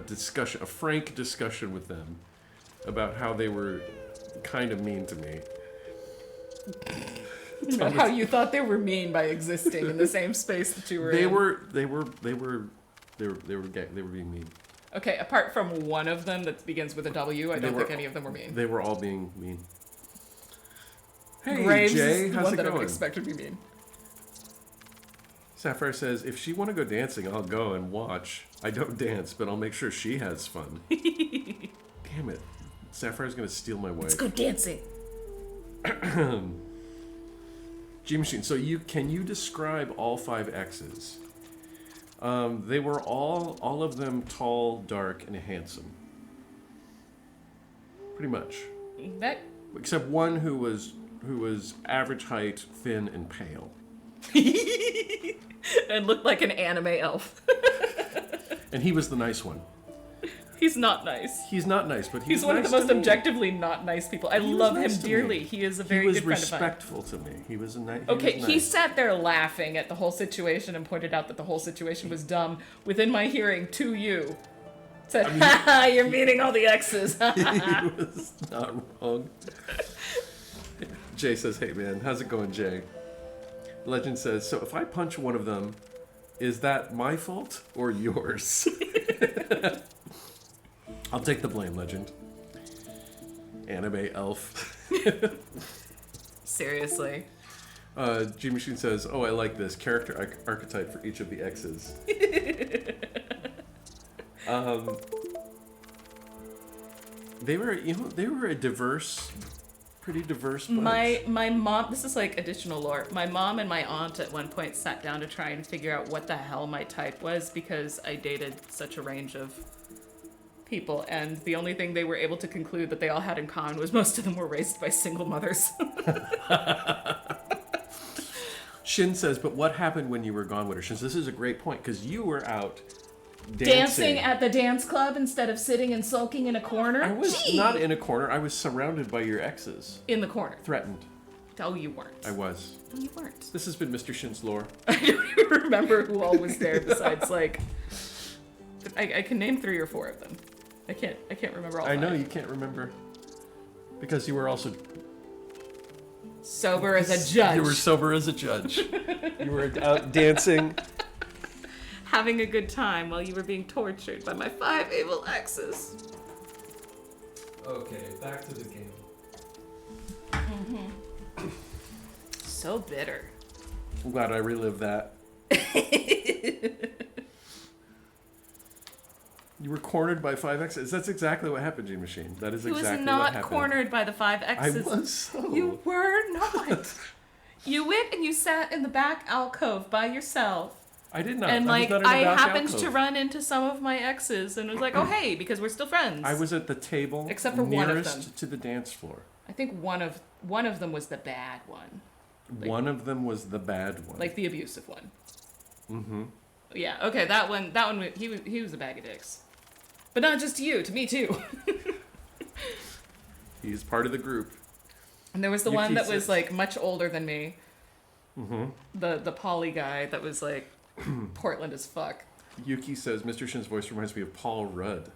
frank discussion with them about how they were kind of mean to me. About how you thought they were mean by existing in the same space that you were in. They were being mean. Okay, apart from one of them that begins with a W, I don't think any of them were mean. They were all being mean. Hey, Graves Jay, is the how's one it that I would going? expect to be mean. Sapphire says, if she want to go dancing, I'll go and watch. I don't dance, but I'll make sure she has fun. Damn it. Sapphire's going to steal my wife. Let's go dancing. G-Machine, so can you describe all 5 X's? They were all of them tall, dark, and handsome. Pretty much. That... Except one who was average height, thin, and pale. And looked like an anime elf. And he was the nice one. He's not nice. He's not nice, but he's one nice of the most to me. objectively not nice people. I love him dearly. He is a very good friend of mine. He was respectful to me. He was a nice. Okay, he sat there laughing at the whole situation and pointed out that the whole situation was dumb within my hearing to you. Said, "Ha, you're meeting all the X's." He was not wrong. Jay says, "Hey man, how's it going, Jay?" Legend says, "So if I punch one of them, is that my fault or yours?" I'll take the blame, Legend. Anime elf. Seriously. G-Machine says, "Oh, I like this character archetype for each of the X's." They were a pretty diverse bunch. My mom, this is like additional lore. My mom and my aunt at one point sat down to try and figure out what the hell my type was because I dated such a range of people, and the only thing they were able to conclude that they all had in common was most of them were raised by single mothers. Shin says, "But what happened when you were gone with her?" Shin, this is a great point because you were out dancing at the dance club instead of sitting and sulking in a corner. I was not in a corner. I was surrounded by your exes. In the corner. Threatened. Oh, you weren't. I was. No, you weren't. This has been Mr. Shin's lore. I don't even remember who all was there besides like I can name 3 or 4 of them. I can't remember all. I know 5. you can't remember because you were also sober as a judge. You were sober as a judge. You were out dancing, having a good time while you were being tortured by my 5 evil exes. Okay, back to the game. Mm-hmm. So bitter. I'm glad I relived that. You were cornered by 5 exes. That's exactly what happened, Gene Machine. That is exactly what happened. He was not cornered by the 5 exes. I was so. You were not. You went and you sat in the back alcove by yourself. I did not. And I was like not in the I back happened alcove. to run into some of my exes and was like, oh hey, because we're still friends. I was at the table except for nearest one of them to the dance floor. I think one of them was the bad one. Like, one of them was the bad one. Like the abusive one. Mm-hmm. Yeah. Okay. That one. He was a bag of dicks. But not just to you, to me too. He's part of the group. And there was the one that was like much older than me. Mm-hmm. The poly guy that was like Portland as fuck. Yuki says Mr. Shin's voice reminds me of Paul Rudd.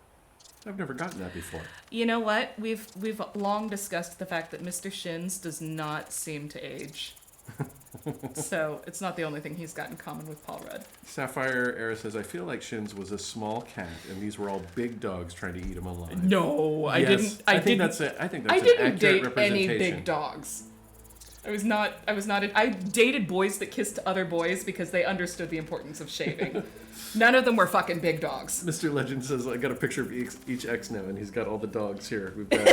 I've never gotten that before. You know what? We've long discussed the fact that Mr. Shins does not seem to age. So it's not the only thing he's got in common with Paul Rudd. Sapphire Era says, I feel like Shins was a small cat and these were all big dogs trying to eat him alive. No, I yes, didn't. I think that's an I accurate didn't date representation. any big dogs. I dated boys that kissed other boys because they understood the importance of shaving. None of them were fucking big dogs. Mr. Legend says, I got a picture of each X now, and he's got all the dogs here. We've got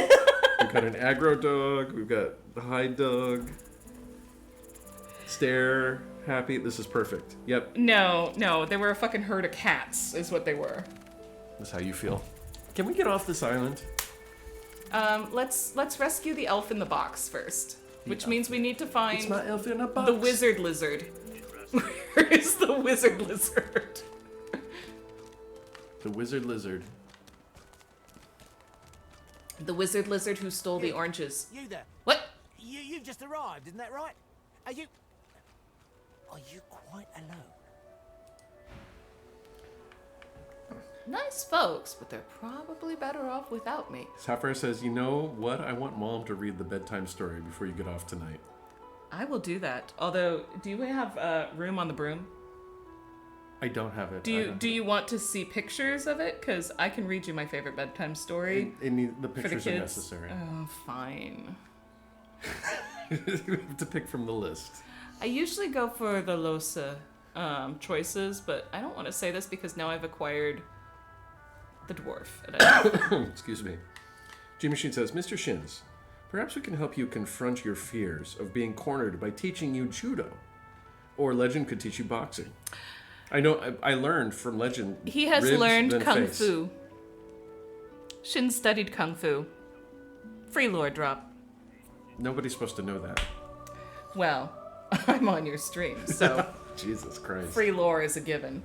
an aggro dog, we've got the hide dog, stare, happy. This is perfect. Yep. No, they were a fucking herd of cats, is what they were. That's how you feel. Can we get off this island? Let's rescue the elf in the box first. Which means we need to find It's my elf in a box. the wizard lizard. Where is the wizard lizard? The wizard lizard. The wizard lizard who stole the oranges. You there? What? You've just arrived, isn't that right? Are you quite alone? Nice folks, but they're probably better off without me. Sapphire says, you know what? I want Mom to read the bedtime story before you get off tonight. I will do that. Although, do we have room on the broom? I don't have it. Do you want to see pictures of it? Because I can read you my favorite bedtime story. The pictures are necessary. Oh, fine. You have to pick from the list. I usually go for the Losa choices, but I don't want to say this because now I've acquired the dwarf. Excuse me. G-Machine says, Mr. Shins, perhaps we can help you confront your fears of being cornered by teaching you judo. Or Legend could teach you boxing. I know, I learned from Legend. He has ribs, learned then Kung face. Fu. Shin studied Kung Fu. Free lore drop. Nobody's supposed to know that. Well, I'm on your stream, so... Jesus Christ. Free lore is a given.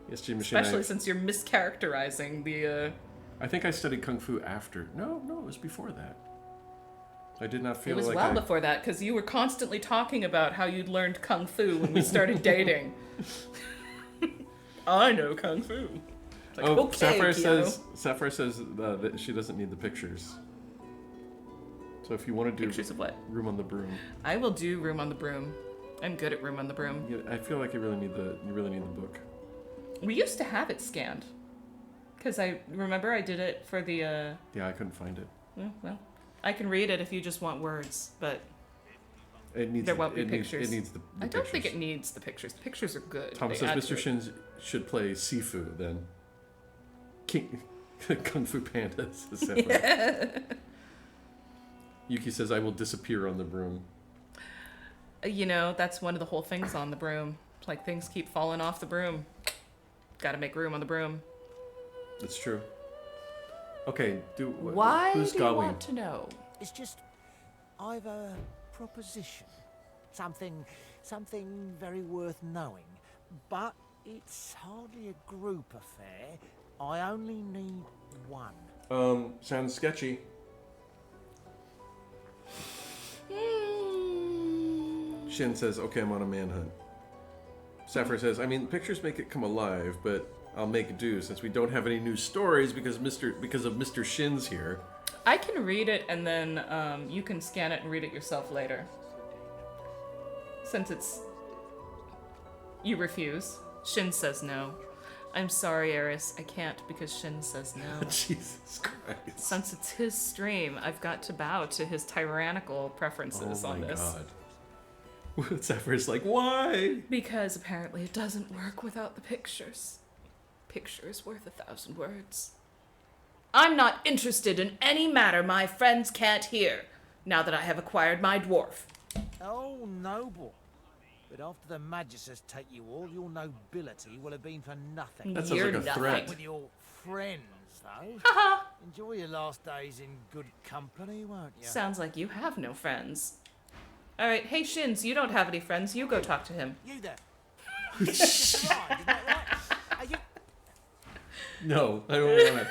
Yes, G-Machine. Especially since you're mischaracterizing the, I think I studied Kung Fu after. No, it was before that. I did not feel It was like well before that, because you were constantly talking about how you'd learned Kung Fu when we started dating. I know Kung Fu. It's like, okay, Sapphire says that she doesn't need the pictures. So if you want to do pictures of what? Room on the Broom. I will do Room on the Broom. I'm good at Room on the Broom. Yeah, I feel like you really need the book. We used to have it scanned. Because I remember I did it for the... Yeah, I couldn't find it. Well, I can read it if you just want words, but... There won't be pictures. It needs the I don't pictures. think it needs the pictures. The pictures are good. Tom says Mr. Shins should play Sifu then. King Kung Fu Panda says Sapphire. Yuki says I will disappear on the broom. You know, that's one of the whole things on the broom. It's like things keep falling off the broom. Gotta make room on the broom. That's true. Okay, Why who's do you Gawain? want to know? It's just, I've a proposition. Something very worth knowing. But it's hardly a group affair. I only need one. Sounds sketchy. Shin says, okay, I'm on a manhunt. Sapphire says, I mean, pictures make it come alive, but I'll make do since we don't have any new stories because of Mr. Shin's here. I can read it and then you can scan it and read it yourself later. Since it's... You refuse. Shin says no. I'm sorry, Eris. I can't because Shin says no. Jesus Christ. Since it's his stream, I've got to bow to his tyrannical preferences on this. Oh my god. Sapphire's like, why? Because apparently it doesn't work without the pictures. Picture is worth 1,000 words. I'm not interested in any matter my friends can't hear, now that I have acquired my dwarf. Oh, noble. But after the Magisters take you all, your nobility will have been for nothing. That sounds like a threat. With your friends, though. Enjoy your last days in good company, won't you? Sounds like you have no friends. Alright, hey Shins, you don't have any friends. You go talk to him. You there. Just arrived, isn't that right? Are you... No, I don't want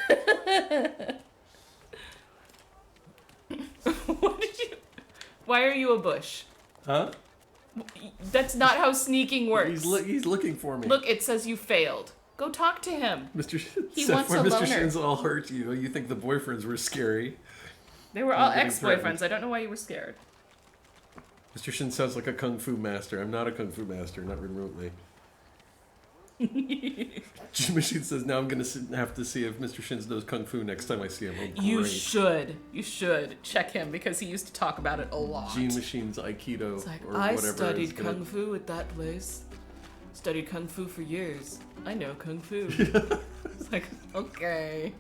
to. What did you... Why are you a bush? Huh? That's not how sneaking works. He's looking for me. Look, it says you failed. Go talk to him. Mr. He Except wants a Mr. loner. Shin's all hurt you. You think the boyfriends were scary. They were all getting ex-boyfriends. I don't know why you were scared. Mr. Shin sounds like a kung fu master. I'm not a kung fu master, not remotely. Machine says now I'm gonna have to see if Mr. Shin knows kung fu next time I see him. Oh, You great. should. You should check him because he used to talk about it a lot. Gene Machine's Aikido It's like, or I whatever. studied kung fu at that place. Studied kung fu for years. I know kung fu. It's like, okay.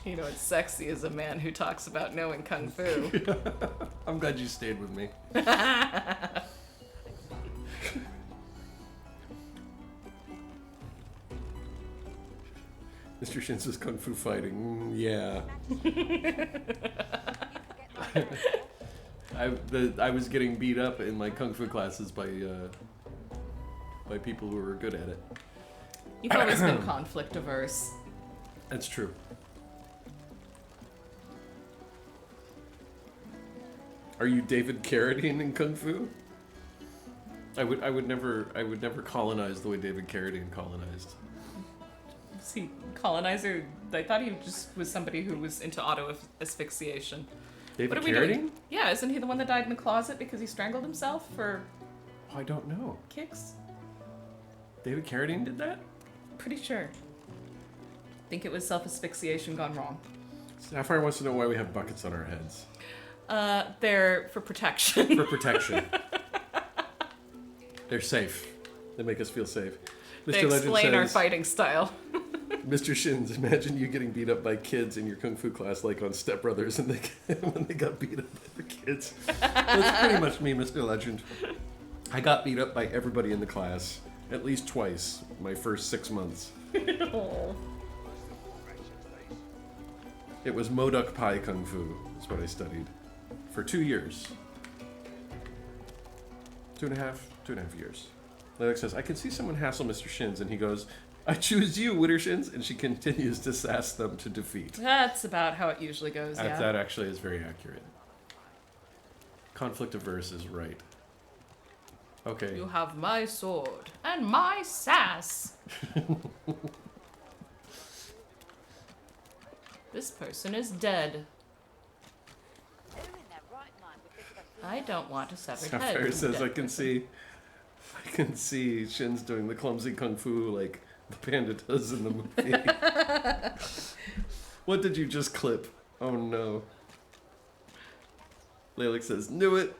You know, it's sexy as a man who talks about knowing kung fu. I'm glad you stayed with me. Mr. Shin says kung fu fighting. Yeah. I was getting beat up in my kung fu classes by people who were good at it. You've always been conflict averse. That's true. Are you David Carradine in kung fu? I would never colonize the way David Carradine colonized. Was he colonizer? I thought he just was somebody who was into auto asphyxiation. David What are we doing? Carradine? Yeah, isn't he the one that died in the closet because he strangled himself for I don't know. kicks? David Carradine did that? Pretty sure. I think it was self-asphyxiation gone wrong. Sapphire wants to know why we have buckets on our heads. They're for protection. For protection. They're safe. They make us feel safe. Mr. They explain our fighting style. Mr. Shins, imagine you getting beat up by kids in your kung fu class, like on Step Brothers, and when they got beat up by the kids. That's pretty much me, Mr. Legend. I got beat up by everybody in the class at least twice my first 6 months. Aww. It was Moduk Pai Kung Fu, is what I studied for 2 years. 2.5 years. Alex says, I can see someone hassle Mr. Shins, and he goes, I choose you, Wittershins, and she continues to sass them to defeat. That's about how it usually goes, yeah. That actually is very accurate. Conflict averse is right. Okay. You have my sword and my sass. This person is dead. I don't want to sever head. Sapphire says, I can see Shins doing the clumsy kung fu like the panda does in the movie. What did you just clip? Oh no. Laylik says, knew it.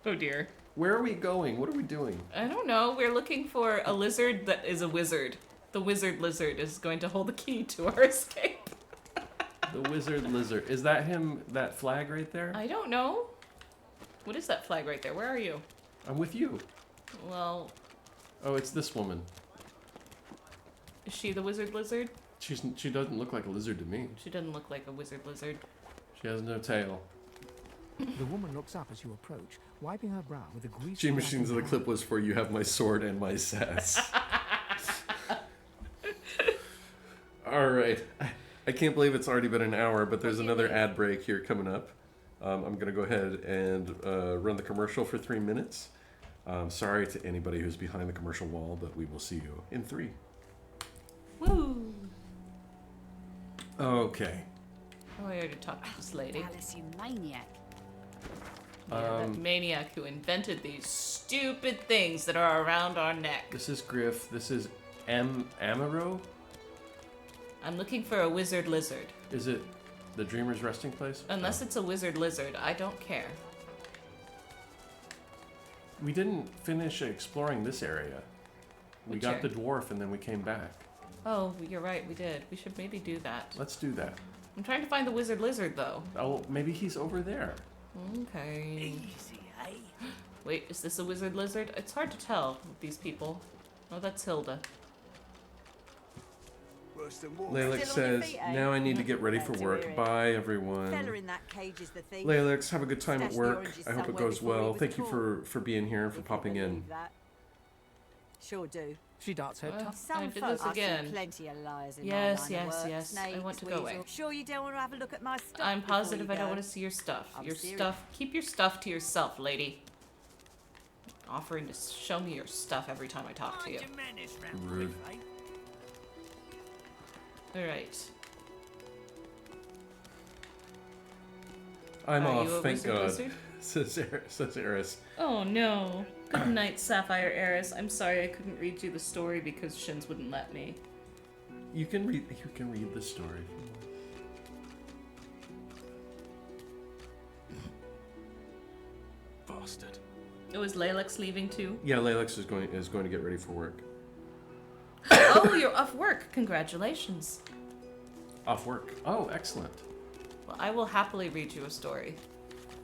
Oh dear. Where are we going? What are we doing? I don't know. We're looking for a lizard that is a wizard. The wizard lizard is going to hold the key to our escape. The wizard lizard. Is that him, that flag right there? I don't know. What is that flag right there? Where are you? I'm with you. Well... Oh, it's this woman. Is she the wizard lizard? She doesn't look like a lizard to me. She doesn't look like a wizard lizard. She has no tail. The woman looks up as you approach, wiping her brow with a greasy... G Machines of the clip was for you have my sword and my sass. Alright. I can't believe it's already been an hour, but there's another ad break here coming up. I'm going to go ahead and run the commercial for 3 minutes. Sorry to anybody who's behind the commercial wall, but we will see you in 3. Woo! Okay. Oh, I already talked to this lady. Alice, you maniac. Yeah, that maniac who invented these stupid things that are around our neck. This is Griff. This is Amaro. I'm looking for a wizard lizard. Is it the Dreamer's resting place? Unless it's a wizard lizard, I don't care. We didn't finish exploring this area. We got the dwarf and then we came back. Oh, you're right, we did. We should maybe do that. Let's do that. I'm trying to find the wizard lizard, though. Oh, maybe he's over there. Okay. Easy, eh? Wait, is this a wizard lizard? It's hard to tell with these people. Oh, that's Hilda. Laylik says, now I need to get ready for work. Bye, everyone. Laylik, have a good time at work. I hope it goes well. Thank you for being here and for popping in. Sure do. She darts her tongue. I did this again. Plenty of liars in Yes, my line of yes, work. yes. Snakes, I want to go away. weasels. Sure you don't want to have a look at my stuff? I'm positive before I you don't go? want to see your stuff. I'm Your serious. stuff. Keep your stuff to yourself, lady. Offering to show me your stuff every time I talk to you. Rude. Alright. I'm Are you off, a thank wizard God. lizard? Says Eris. Oh no. Good night, Sapphire Eris. I'm sorry I couldn't read you the story because Shins wouldn't let me. You can read the story. Bastard. Oh, is Laylex leaving too? Yeah, Laylex is going to get ready for work. Oh, you're off work. Congratulations. Off work. Oh, excellent. Well, I will happily read you a story.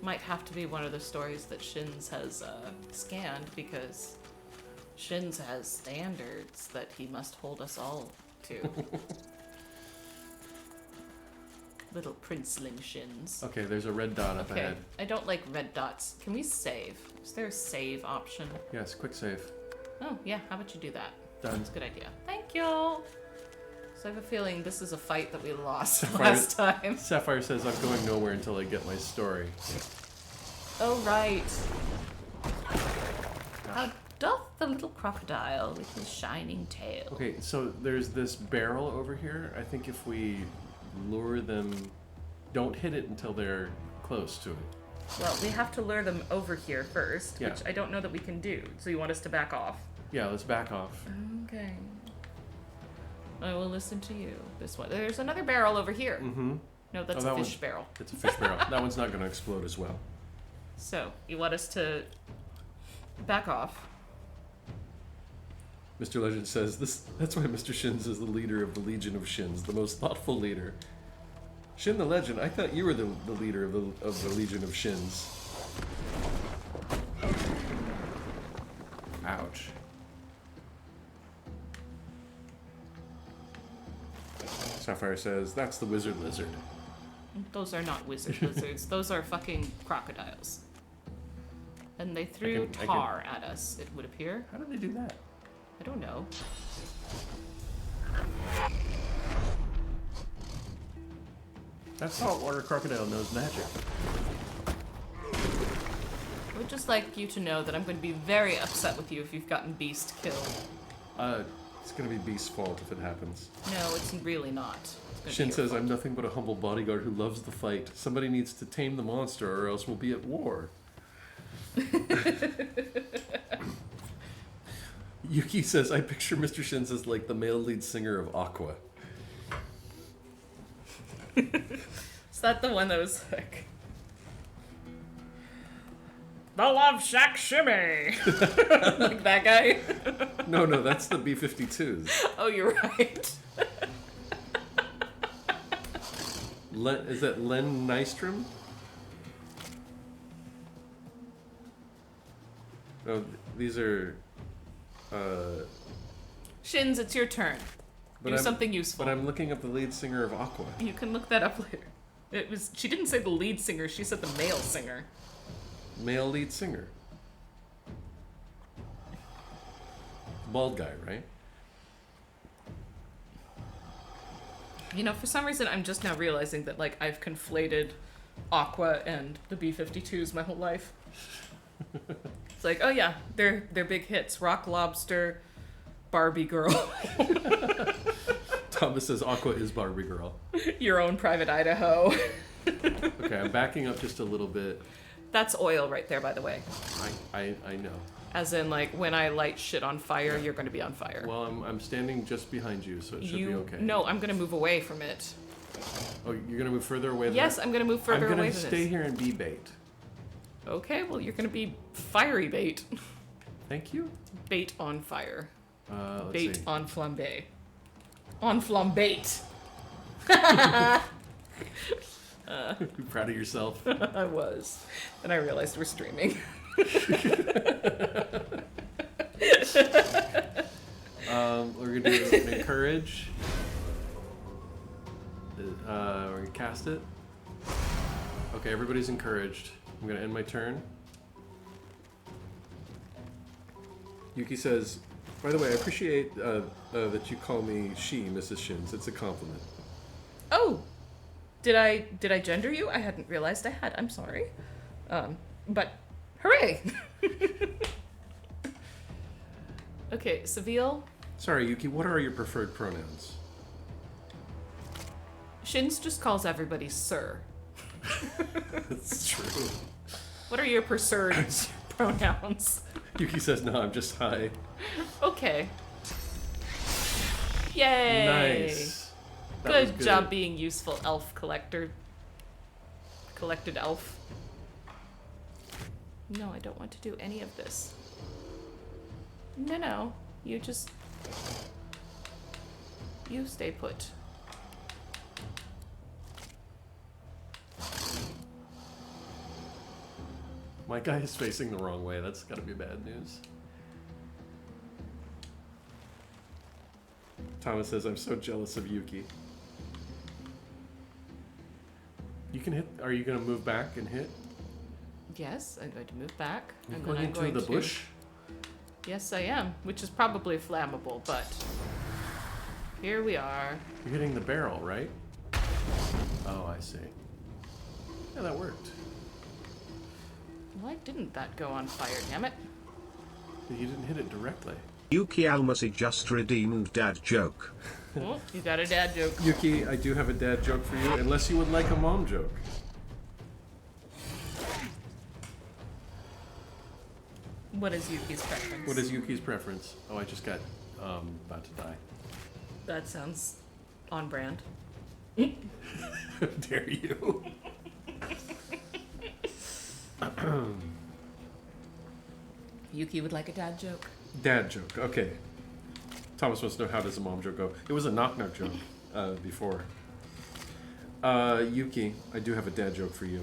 Might have to be one of the stories that Shins has scanned because Shins has standards that he must hold us all to. Little princeling Shins. Okay, there's a red dot up ahead. I don't like red dots. Can we save? Is there a save option? Yes, quick save. Oh, yeah. How about you do that? Done. That's a good idea. Thank you. So I have a feeling this is a fight that we lost last time. Sapphire says, I'm going nowhere until I get my story. Oh, right. How doth the little crocodile with his shining tail? Okay, so there's this barrel over here. I think if we lure them, don't hit it until they're close to it. Well, we have to lure them over here first, Yeah. which I don't know that we can do. So you want us to back off? Yeah, let's back off. Okay. I will listen to you. This one. There's another barrel over here. Mm-hmm. No, that's that a fish one, barrel. It's a fish barrel. That one's not going to explode as well. So, you want us to back off? Mr. Legend says, that's why Mr. Shins is the leader of the Legion of Shins, the most thoughtful leader. Shin the Legend, I thought you were the leader of the Legion of Shins. Ouch. Sapphire says, that's the wizard lizard. Those are not wizard lizards. Those are fucking crocodiles. And they threw tar at us, it would appear. How did they do that? I don't know. That saltwater crocodile knows magic. I would just like you to know that I'm going to be very upset with you if you've gotten Beast killed. It's gonna be Beast's fault if it happens. No, it's really not. Shin says, I'm nothing but a humble bodyguard who loves the fight. Somebody needs to tame the monster or else we'll be at war. Yuki says, I picture Mr. Shins as like the male lead singer of Aqua. Is that the one that was like... The Love Shack Shimmy! Like that guy? No, that's the B-52s. Oh, you're right. Is that Len Nystrom? Oh, these are... Shins, it's your turn. Do something useful. But I'm looking up the lead singer of Aqua. You can look that up later. She didn't say the lead singer, she said the male singer. Male lead singer. Bald guy, right? You know, for some reason, I'm just now realizing that, like, I've conflated Aqua and the B-52s my whole life. It's like, oh yeah, they're big hits. Rock Lobster, Barbie Girl. Thomas says Aqua is Barbie Girl. Your Own Private Idaho. Okay, I'm backing up just a little bit. That's oil right there, by the way. I know. As in, like, when I light shit on fire, you're going to be on fire. Well, I'm standing just behind you, so it should be okay. No, I'm going to move away from it. Oh, you're going to move further away? Yes, I'm going to move further away from this. I'm going to stay here and be bait. Okay, well, you're going to be fiery bait. Thank you. Bait on fire. Let's bait see. on flambe. On flambait. You proud of yourself? I was. Then I realized we're streaming. We're gonna do an encourage. We're gonna cast it. Okay, everybody's encouraged. I'm gonna end my turn. Yuki says, by the way, I appreciate that you call me she, Mrs. Shins. It's a compliment. Oh! Did I gender you? I hadn't realized I had. I'm sorry. But hooray! Okay, Seville. Sorry, Yuki, what are your preferred pronouns? Shins just calls everybody sir. That's true. What are your preferred pronouns? Yuki says, no, I'm just hi. Okay. Yay! Nice. Good job being useful, elf collector. Collected elf. No, I don't want to do any of this. No. You just... You stay put. My guy is facing the wrong way. That's gotta be bad news. Thomas says, I'm so jealous of Yuki. You can hit... Are you gonna move back and hit? Yes, I'm going to move back. You're And going then I'm into going the to... bush? Yes, I am. Which is probably flammable, but... Here we are. You're hitting the barrel, right? Oh, I see. Yeah, that worked. Why didn't that go on fire, damn it? You didn't hit it directly. Yuki Almasi just redeemed dad joke. Oh, you got a dad joke. Yuki, I do have a dad joke for you, unless you would like a mom joke. What is Yuki's preference? What is Yuki's preference? Oh, I just got about to die. That sounds on brand. How dare you? Yuki would like a dad joke. Dad joke. Okay. Thomas wants to know, how does a mom joke go? It was a knock-knock joke before. Yuki, I do have a dad joke for you.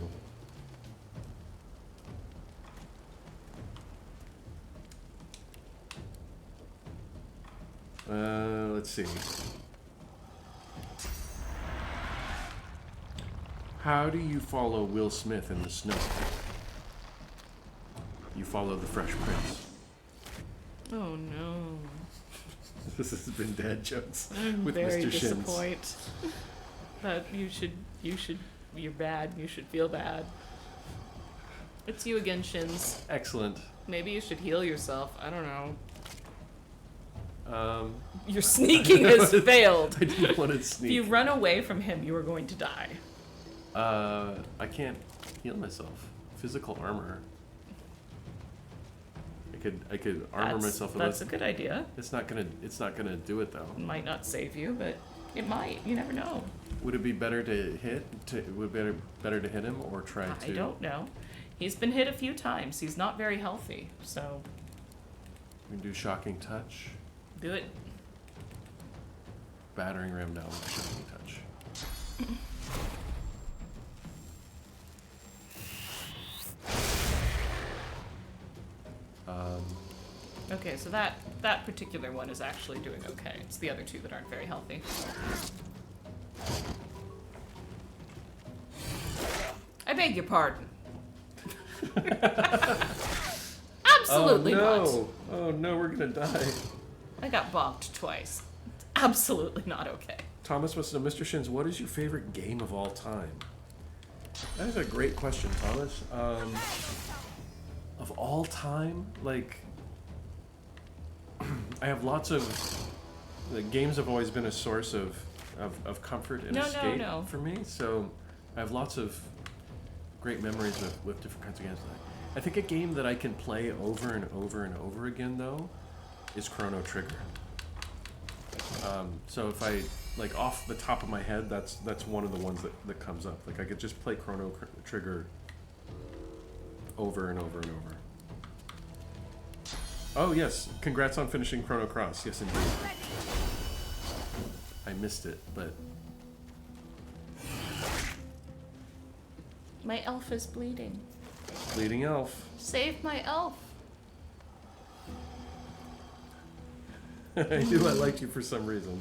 Let's see. How do you follow Will Smith in the snow? You follow the Fresh Prince. Oh no. This has been dad jokes I'm with very Mr. Shins. disappointed. But you're bad. You should feel bad. It's you again, Shins. Excellent. Maybe you should heal yourself. I don't know. Your I sneaking has failed. I didn't want to sneak. If you run away from him, you are going to die. I can't heal myself. Physical armor. I could armor myself with That's a good idea. It's not gonna do it though. It might not save you, but it might. You never know. Would it be better to hit? Would it be better to hit him or try to? I don't know. He's been hit a few times. He's not very healthy, so. We can do shocking touch. Do it. Battering ram down with shocking touch. Okay, so that particular one is actually doing okay. It's the other two that aren't very healthy. I beg your pardon. Absolutely not. Oh no, we're gonna die. I got bonked twice. Absolutely not okay. Thomas wants to know, Mr. Shins, what is your favorite game of all time? That is a great question, Thomas. Of all time, like, I have lots of. The games have always been a source of comfort and escape for me. So I have lots of great memories with different kinds of games. I think a game that I can play over and over and over again, though, is Chrono Trigger. So if I, like, off the top of my head, that's one of the ones that comes up. Like, I could just play Chrono Trigger over and over and over. Oh yes, congrats on finishing Chrono Cross. Yes, indeed. I missed it, but My elf is bleeding. bleeding elf. Save my elf. I knew I liked you for some reason.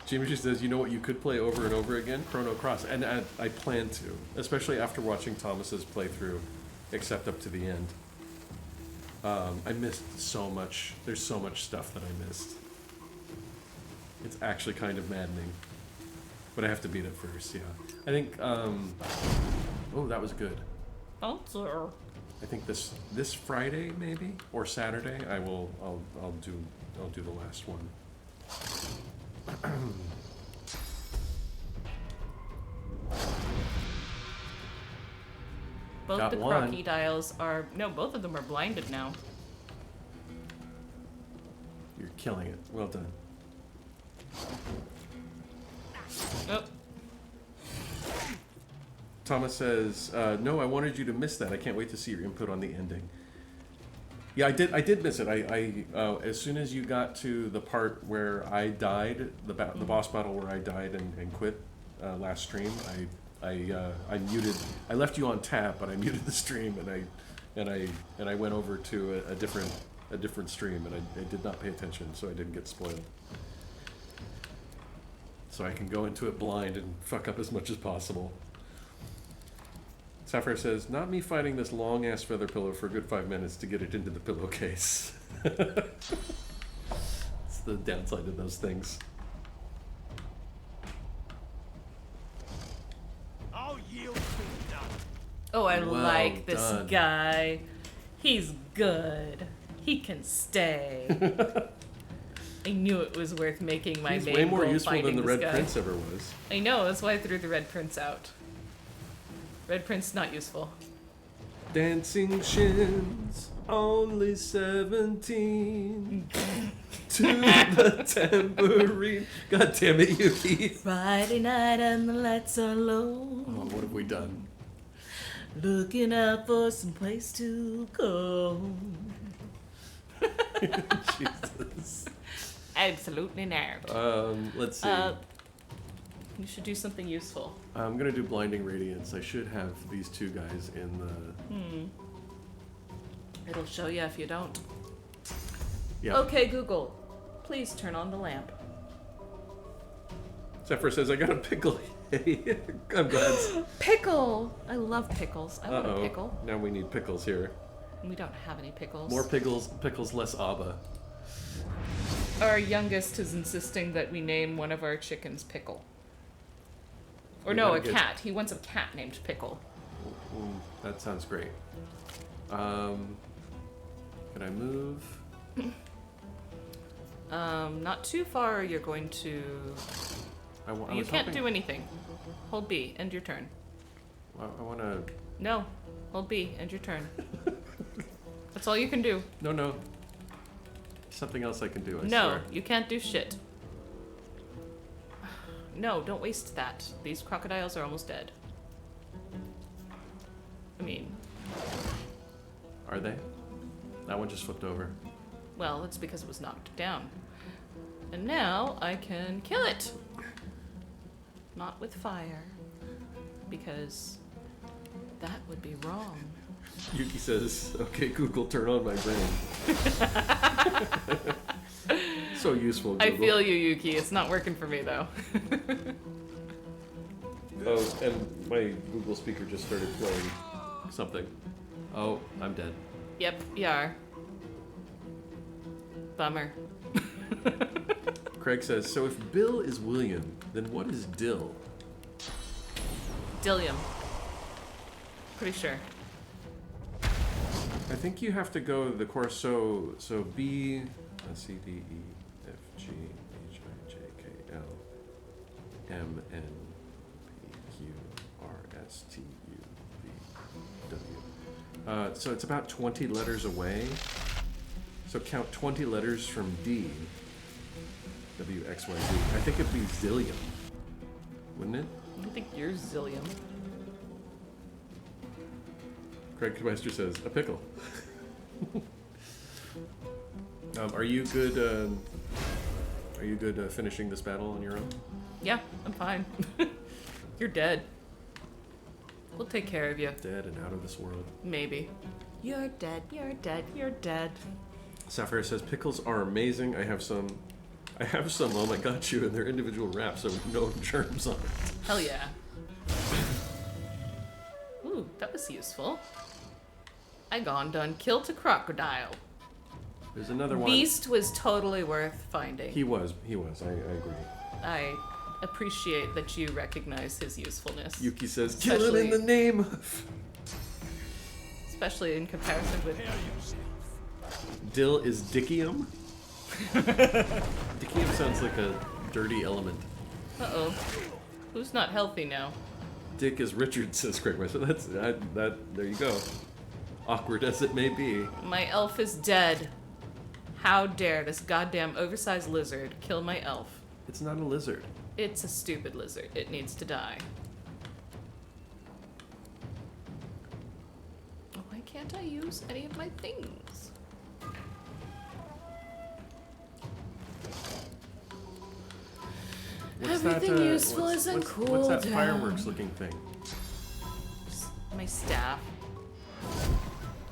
Jimmy says, you know what you could play over and over again? Chrono Cross. And I plan to, especially after watching Thomas's playthrough, except up to the end. I missed so much. There's so much stuff that I missed. It's actually kind of maddening. But I have to beat it first, yeah. I think, oh, that was good. Oh, sir. I think this Friday maybe or Saturday I'll do the last one. Both Got the one. crocodiles are both of them are blinded now. You're killing it. Well done. Oh. Thomas says, no, I wanted you to miss that. I can't wait to see your input on the ending. Yeah, I did miss it. I as soon as you got to the part where I died, the boss battle where I died and quit last stream, I muted. I left you on tap, but I muted the stream and I went over to a different stream and I did not pay attention, so I didn't get spoiled. So I can go into it blind and fuck up as much as possible. Sapphire says, not me fighting this long-ass feather pillow for a good 5 minutes to get it into the pillowcase. It's the downside of those things. Oh, I Well like this done. guy. He's good. He can stay. I knew it was worth making my He's main way more goal useful than finding the this Red guy. Prince ever was. I know, that's why I threw the Red Prince out. Red Prince not useful. Dancing shins, only 17. To the tambourine. God damn it, Yuki. Friday night and the lights are low. Oh, what have we done? Looking out for some place to go. Jesus. Absolutely nerd. Let's see. You should do something useful. I'm gonna do Blinding Radiance. I should have these two guys in the... It'll show you if you don't. Yeah. Okay, Google, please turn on the lamp. Zephyr says, I got a pickle. I'm glad. Pickle! I love pickles. I want a pickle. Now we need pickles here. We don't have any pickles. More pickles, less Abba. Our youngest is insisting that we name one of our chickens Pickle. Or no, a cat. He wants a cat named Pickle. That sounds great. Can I move? Not too far. You're going to... You can't do anything. Hold B. End your turn. I want to... No. Hold B. End your turn. That's all you can do. No. Something else I can do, I No, swear. you can't do shit. No, don't waste that. These crocodiles are almost dead. I mean... Are they? That one just flipped over. Well, it's because it was knocked down. And now I can kill it! Not with fire. Because that would be wrong. Yuki says, okay, Google, turn on my brain. So useful, Google. I feel you, Yuki. It's not working for me, though. Oh, and my Google speaker just started playing something. Oh, I'm dead. Yep, you are. Bummer. Craig says, so if Bill is William, then what is Dill? Dillium. Pretty sure. I think you have to go the course, so B, C, D, E, F, G, H, I, J, K, L, M, N, P, Q, R, S, T, U, V, W. So it's about 20 letters away. So count 20 letters from D. W, X, Y, Z. I think it'd be Zillium. Wouldn't it? I think you're Zillium. Craig Meister says, a pickle. Are you good? Are you good finishing this battle on your own? Yeah, I'm fine. You're dead. We'll take care of you. Dead and out of this world. Maybe. You're dead. You're dead. You're dead. Sapphire says, pickles are amazing. I have some on my got you, and they're individual wraps, so no germs on it. Hell yeah. Ooh, that was useful. I gone done killed a crocodile. There's another one. Beast was totally worth finding. He was. I agree. I appreciate that you recognize his usefulness. Yuki says, kill it in the name of... Especially in comparison with... Dill is Dickium? Dickium sounds like a dirty element. Uh-oh. Who's not healthy now? Dick is Richard, says Craig. So that's that. There you go. Awkward as it may be. My elf is dead. How dare this goddamn oversized lizard kill my elf? It's not a lizard. It's a stupid lizard. It needs to die. Why can't I use any of my things? Everything useful isn't cool. What's that fireworks looking thing? My staff.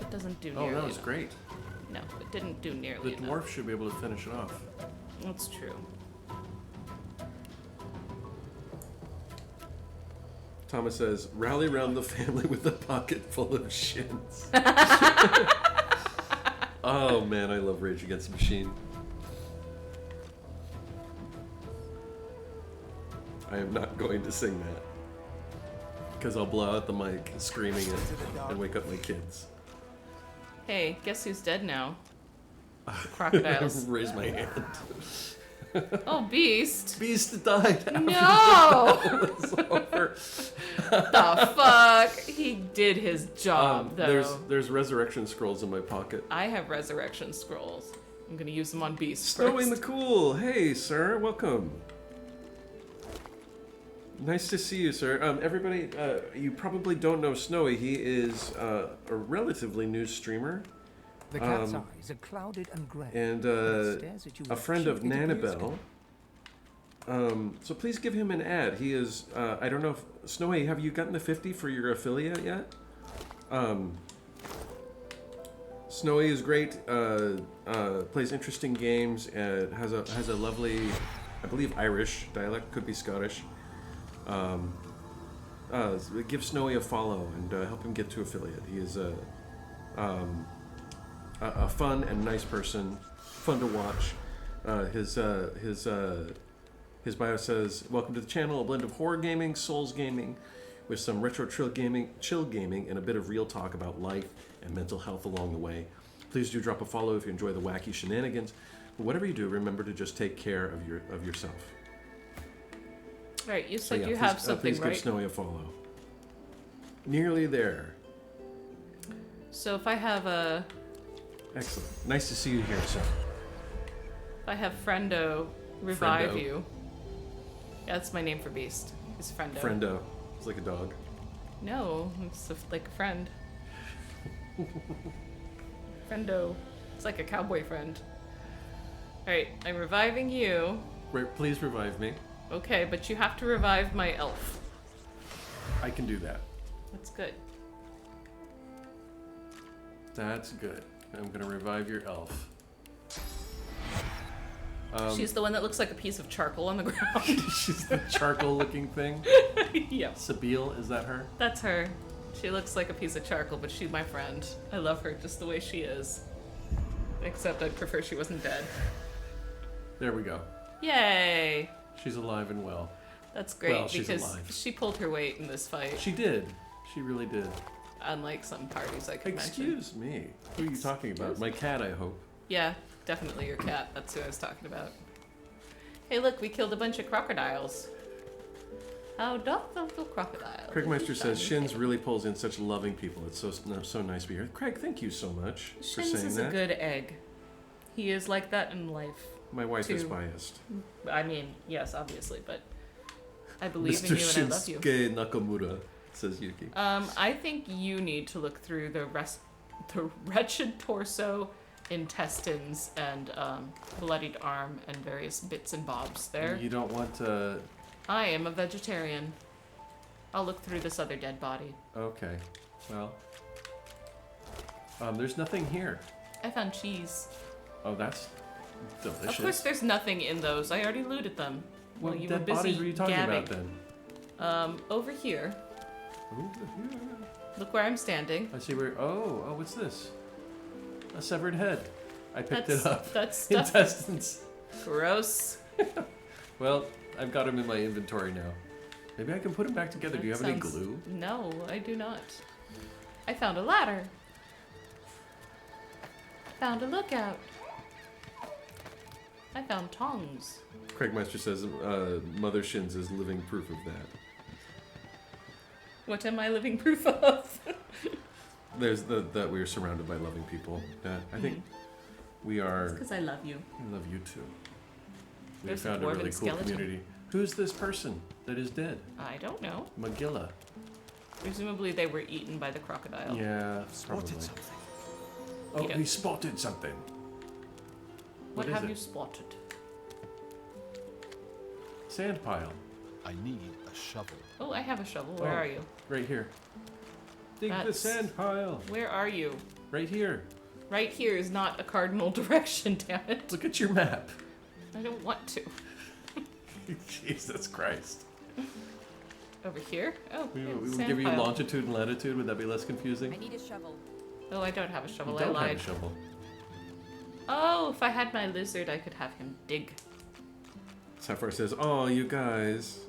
It doesn't do nearly Oh, that was enough. great. No, it didn't do nearly The enough. dwarf should be able to finish it off. That's true. Thomas says, rally round the family with a pocket full of shins. Oh man, I love Rage Against the Machine. I am not going to sing that. Because I'll blow out the mic screaming it and wake up my kids. Hey, guess who's dead now? The crocodiles. Raise my hand. Oh, Beast. Beast died after No! the battle was over. The fuck? He did his job, though. There's resurrection scrolls in my pocket. I have resurrection scrolls. I'm gonna use them on Beast Snowy first. McCool, hey sir, welcome. Nice to see you, sir. Everybody, you probably don't know Snowy. He is a relatively new streamer. The cat's eyes are clouded and grey. And a friend of Nanabelle. So please give him an ad. He is, I don't know if, Snowy, have you gotten the 50 for your affiliate yet? Snowy is great, plays interesting games, and has a lovely, I believe Irish dialect, could be Scottish. Give Snowy a follow and help him get to affiliate. He is a fun and nice person, fun to watch. His bio says, "Welcome to the channel, a blend of horror gaming, Souls gaming, with some retro chill gaming, and a bit of real talk about life and mental health along the way. Please do drop a follow if you enjoy the wacky shenanigans. But whatever you do, remember to just take care of yourself." All right, you said So, yeah, you please, have something, please right? give Snowy a follow. Nearly there. So if I have a... Excellent. Nice to see you here, sir. If I have Friendo revive Friendo. you. Yeah, that's my name for Beast. Is Friendo. Friendo. It's like a dog. No, it's like a friend. Friendo. It's like a cowboy friend. Alright, I'm reviving you. Right, please revive me. Okay, but you have to revive my elf. I can do that. That's good. That's good. I'm gonna revive your elf. She's the one that looks like a piece of charcoal on the ground. She's the charcoal-looking thing. Yeah. Sabine, is that her? That's her. She looks like a piece of charcoal, but she's my friend. I love her just the way she is. Except I'd prefer she wasn't dead. There we go. Yay! She's alive and well. That's great Well, she's because alive. she pulled her weight in this fight. She did. She really did. Unlike some parties I could mention. Excuse me. Who are you talking about? My cat, I hope. Yeah, definitely your cat. That's who I was talking about. Hey, look, we killed a bunch of crocodiles. How doth the crocodile? Craigmeister says Shins really pulls in such loving people. It's so nice to be here. Craig, thank you so much for Shins saying is that. a good egg. He is like that in life. My wife is too. biased. I mean, yes, obviously, but I believe Mr. in you and I love you. Shinsuke Nakamura, says Yuki. I think you need to look through the wretched torso, intestines, and bloodied arm, and various bits and bobs there. You don't want to... I am a vegetarian. I'll look through this other dead body. Okay. Well... there's nothing here. I found cheese. Oh, that's delicious. Of course there's nothing in those. I already looted them. What Well, you were dead busy bodies were you talking gabbing. about then? Over here. Over here. Look where I'm standing. I see where... Oh, what's this? A severed head. I picked it up. That's stuff. Intestines. Gross. Well, I've got them in my inventory now. Maybe I can put them back together. Do you have any glue? No, I do not. I found a ladder. Found a lookout. I found tongs. Craigmeister says Mother Shins is living proof of that. What am I living proof of? There's that we are surrounded by loving people. I think we are... Because I love you. I love you too. We There's found a a really dwarven cool skeleton. community. Who's this person that is dead? I don't know. Magilla. Presumably they were eaten by the crocodile. Yeah, probably. Oh, You know. he spotted something. What is have it? you spotted? Sand pile. I need a shovel. Oh, I have a shovel. Where Oh, are you? Right here. Dig the That's- sand pile. Where are you? Right here. Right here is not a cardinal direction, damn it. Look at your map. I don't want to. Jesus Christ. Over here? Oh, We yeah, would sand give you pile. longitude and latitude. Would that be less confusing? I need a shovel. Oh, I don't have a shovel. You I don't lied. have a shovel. Oh, if I had my lizard, I could have him dig. Sapphire says, "Oh, you guys."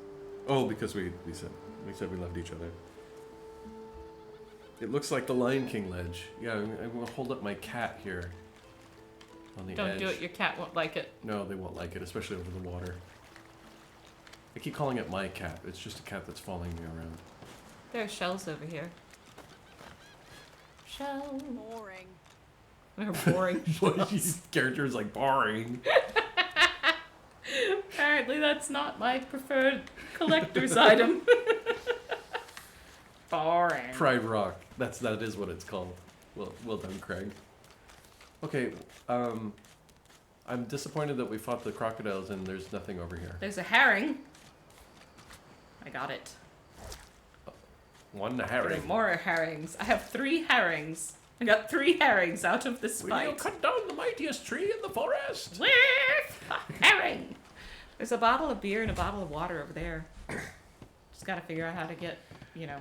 Oh, because we said we loved each other. It looks like the Lion King ledge. Yeah, I'm gonna hold up my cat here. on the edge. Don't do it, your cat won't like it. No, they won't like it, especially over the water. I keep calling it my cat. It's just a cat that's following me around. There are shells over here. Shell. Boring. They're boring shells. Character is like boring. Apparently that's not my preferred collector's item. Boring. Pride Rock. That is what it's called. Well done, Craig. Okay, I'm disappointed that we fought the crocodiles and there's nothing over here. There's a herring. I got it. One herring. Getting more herrings. I have 3 herrings. I got 3 herrings out of this Will fight. you cut down the mightiest tree in the forest? With a herring. There's a bottle of beer and a bottle of water over there. Just gotta figure out how to get,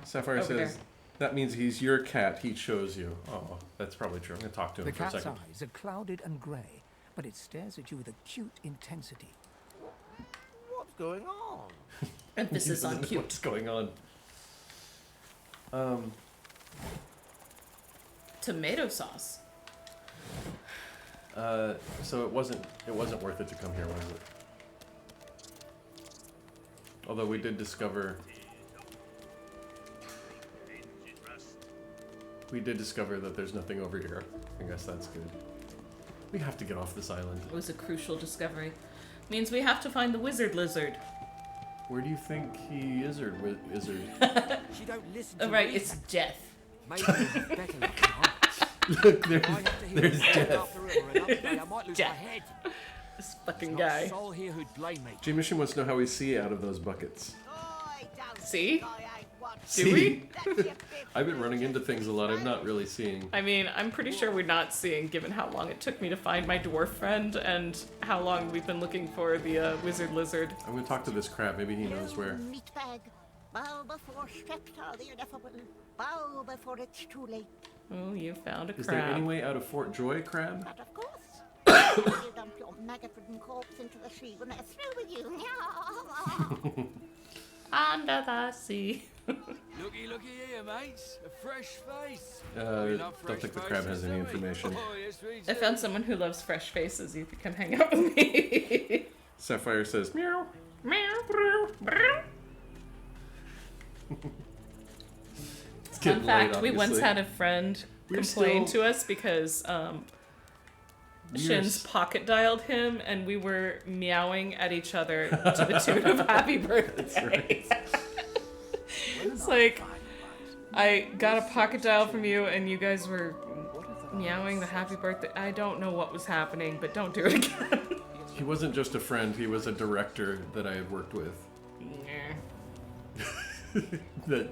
Sapphire over says, there. that means he's your cat, he chose you. Oh, that's probably true. I'm going to talk to him The for a cat's second. eyes are clouded and grey, but it stares at you with acute intensity. What's going on? Emphasis on cute. What's going on? Tomato sauce. So it wasn't worth it to come here, was it? Although we did discover that there's nothing over here. I guess that's good. We have to get off this island. It was a crucial discovery. Means we have to find the wizard lizard. Where do you think he is, or izzard? She don't listen Oh, to right, reason. it's Jeff. Maybe it's better than that. Look, I have to hear there's it Jeff. after it, or another day I might lose my Jeff. head. This fucking There's not guy. a soul here who'd blame me. G-Mission wants to know how we see out of those buckets. See? See? Do we? I've been running into things a lot. I'm not really seeing. I mean, I'm pretty sure we're not seeing, given how long it took me to find my dwarf friend and how long we've been looking for the wizard lizard. I'm going to talk to this crab. Maybe he knows where. Meatbag, bow before Shreptar the ineffable. Bow before it's too late. Oh, you found a crab. Is there any way out of Fort Joy, crab? But of course, you dump your maggot-ridden corpse into the sea when they're through with you. Under the sea. Looky here, mates. A fresh face. Don't think the crab has any information. I found someone who loves fresh faces. You can come hang out with me. Sapphire says, meow. Meow, meow, meow. It's Fun getting fact, late, we once obviously. had a friend We're complain still- to us because Shins pocket dialed him and we were meowing at each other to the tune of happy birthday. It's like, I got a pocket dial from you and you guys were meowing the happy birthday. I don't know what was happening, but don't do it again. He wasn't just a friend, he was a director that I had worked with. That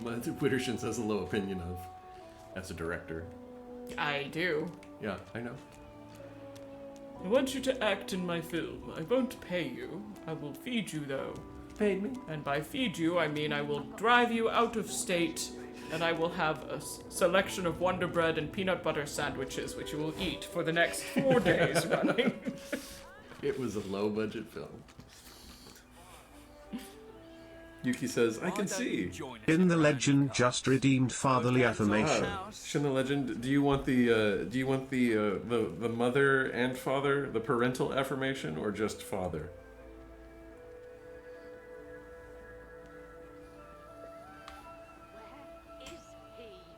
Wittershins has a low opinion of as a director. I do. Yeah, I know. I want you to act in my film. I won't pay you. I will feed you, though. Paid me. And by feed you, I mean I will drive you out of state, and I will have a selection of Wonder Bread and peanut butter sandwiches, which you will eat for the next 4 days running. It was a low-budget film. Yuki says, I can see. In the legend just redeemed fatherly affirmation. Shin the legend, do you want the mother and father, the parental affirmation, or just father?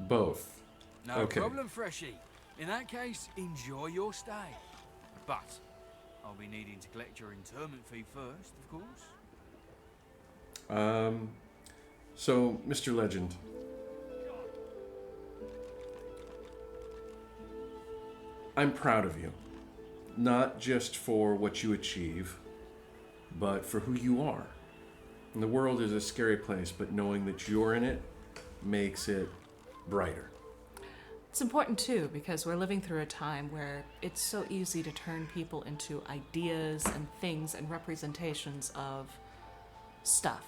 Both. No Okay. problem, Freshie. In that case, enjoy your stay. But I'll be needing to collect your interment fee first, of course. So, Mr. Legend. I'm proud of you. Not just for what you achieve, but for who you are. And the world is a scary place, but knowing that you're in it makes it brighter. It's important too because we're living through a time where it's so easy to turn people into ideas and things and representations of stuff.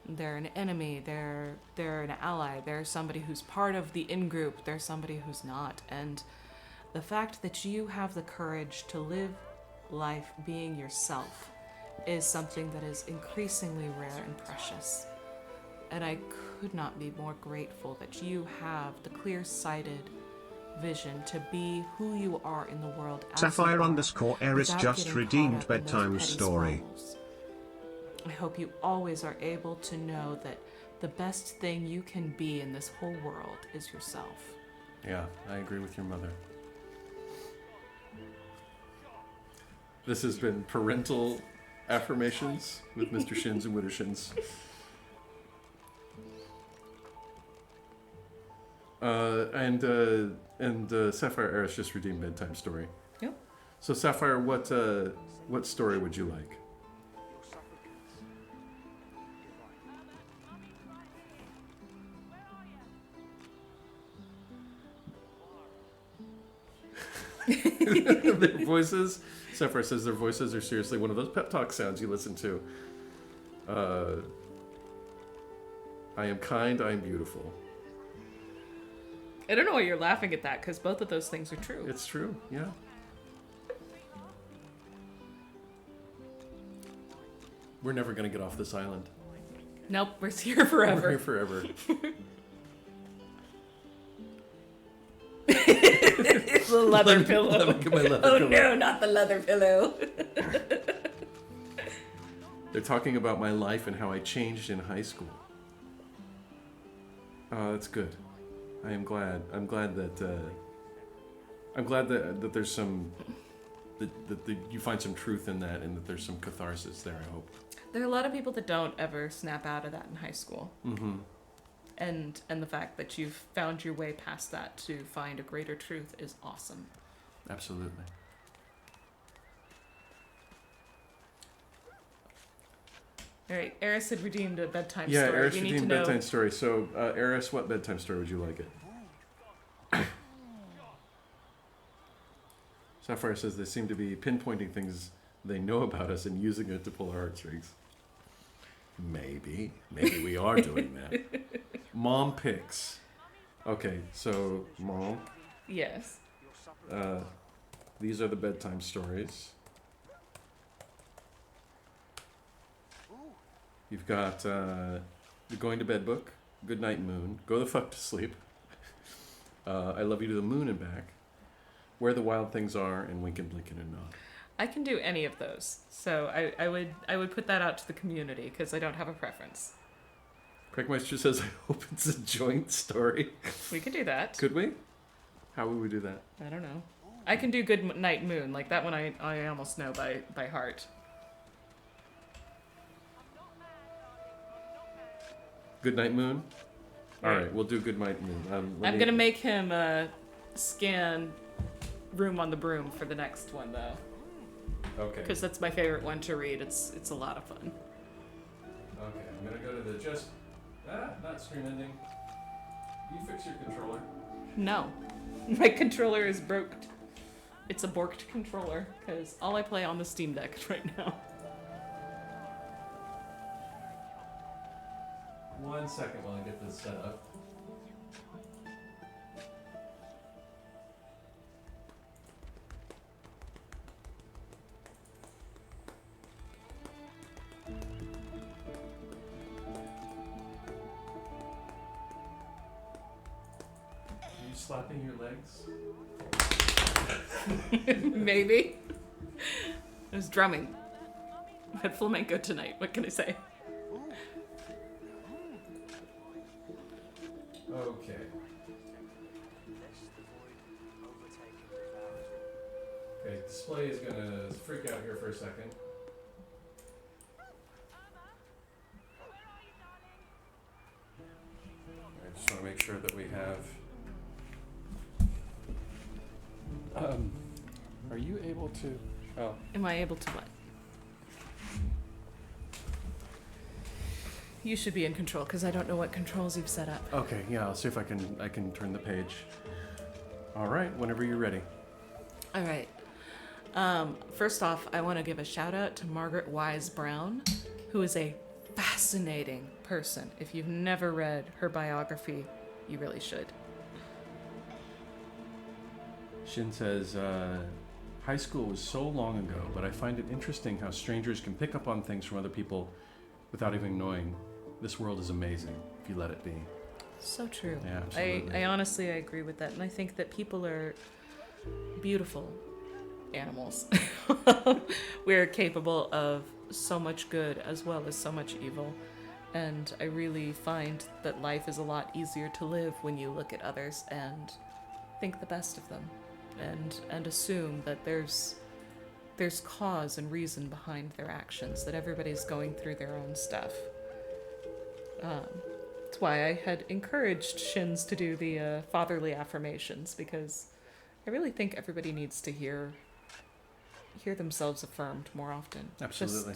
They're an enemy, they're an ally, they're somebody who's part of the in-group, they're somebody who's not. And the fact that you have the courage to live life being yourself is something that is increasingly rare and precious. And I could not be more grateful that you have the clear-sighted vision to be who you are in the world as Sapphire you are, _ Eris without just getting redeemed caught up in those bedtime petty story. squabbles. I hope you always are able to know that the best thing you can be in this whole world is yourself. Yeah, I agree with your mother. This has been Parental Affirmations with Mr. Shins and Wittershins. And Sapphire Eris just redeemed bedtime story. Yep. So Sapphire, what story would you like? Their voices, Sapphire says their voices are seriously one of those pep talk sounds you listen to. I am kind, I am beautiful. I don't know why you're laughing at that, because both of those things are true. It's true, yeah. We're never going to get off this island. Nope, we're here forever. We're here forever. The leather pillow. Let me get my leather oh pillow. no, not the leather pillow. They're talking about my life and how I changed in high school. Oh, that's good. I am glad. I'm glad that there's some that you find some truth in that, and that there's some catharsis there. I hope. There are a lot of people that don't ever snap out of that in high school. Mm-hmm. And the fact that you've found your way past that to find a greater truth is awesome. Absolutely. All right, Eris had redeemed a bedtime Yeah, story. Eris You need redeemed to know... bedtime story. So, Eris, what bedtime story would you like it? Sapphire says they seem to be pinpointing things they know about us and using it to pull our heartstrings. Maybe we are doing that. Mom picks. Okay, so Mom. Yes. These are the bedtime stories. You've got the Going to Bed book, Good Night Moon, Go the Fuck to Sleep, I Love You to the Moon and Back, Where the Wild Things Are, and Wink and Blink and Nod. I can do any of those, so I would put that out to the community because I don't have a preference. Craigmeister says, I hope it's a joint story. We could do that. Could we? How would we do that? I don't know. I can do Good Night Moon, like that one I almost know by heart. Good Night Moon? Right. Alright, we'll do Good Night Moon. I'm gonna make him scan Room on the Broom for the next one, though. Okay. Because that's my favorite one to read. It's a lot of fun. Okay, I'm gonna go to the not stream ending. You fix your controller. No. My controller is broked. It's a borked controller, because all I play on the Steam Deck right now. 1 second while I get this set up. Are you slapping your legs? Maybe. I was drumming. I had flamenco tonight. What can I say? Okay. Okay, display is gonna freak out here for a second. I just want to make sure that we have. Are you able to? Oh. Am I able to what? You should be in control, because I don't know what controls you've set up. Okay, yeah, I'll see if I can turn the page. All right, whenever you're ready. All right. First off, I want to give a shout out to Margaret Wise Brown, who is a fascinating person. If you've never read her biography, you really should. Shin says, high school was so long ago, but I find it interesting how strangers can pick up on things from other people without even knowing. This world is amazing if you let it be. So true. Yeah, absolutely. I honestly, I agree with that. And I think that people are beautiful animals. We're capable of so much good as well as so much evil. And I really find that life is a lot easier to live when you look at others and think the best of them, and assume that there's cause and reason behind their actions, that everybody's going through their own stuff. That's why I had encouraged Shins to do the fatherly affirmations, because I really think everybody needs to hear themselves affirmed more often. Absolutely.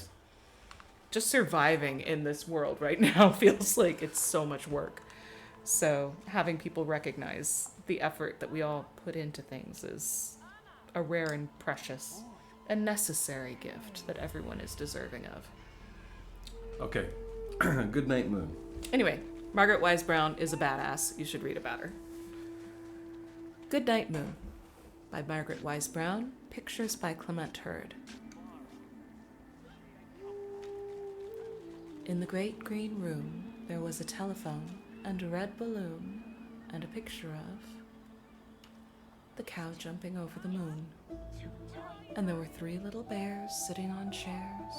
Just surviving in this world right now feels like it's so much work. So having people recognize the effort that we all put into things is a rare and precious and necessary gift that everyone is deserving of. Okay. Good night, Moon. Anyway, Margaret Wise Brown is a badass. You should read about her. Good Night Moon by Margaret Wise Brown. Pictures by Clement Hurd. In the great green room, there was a telephone and a red balloon and a picture of the cow jumping over the moon. And there were 3 little bears sitting on chairs,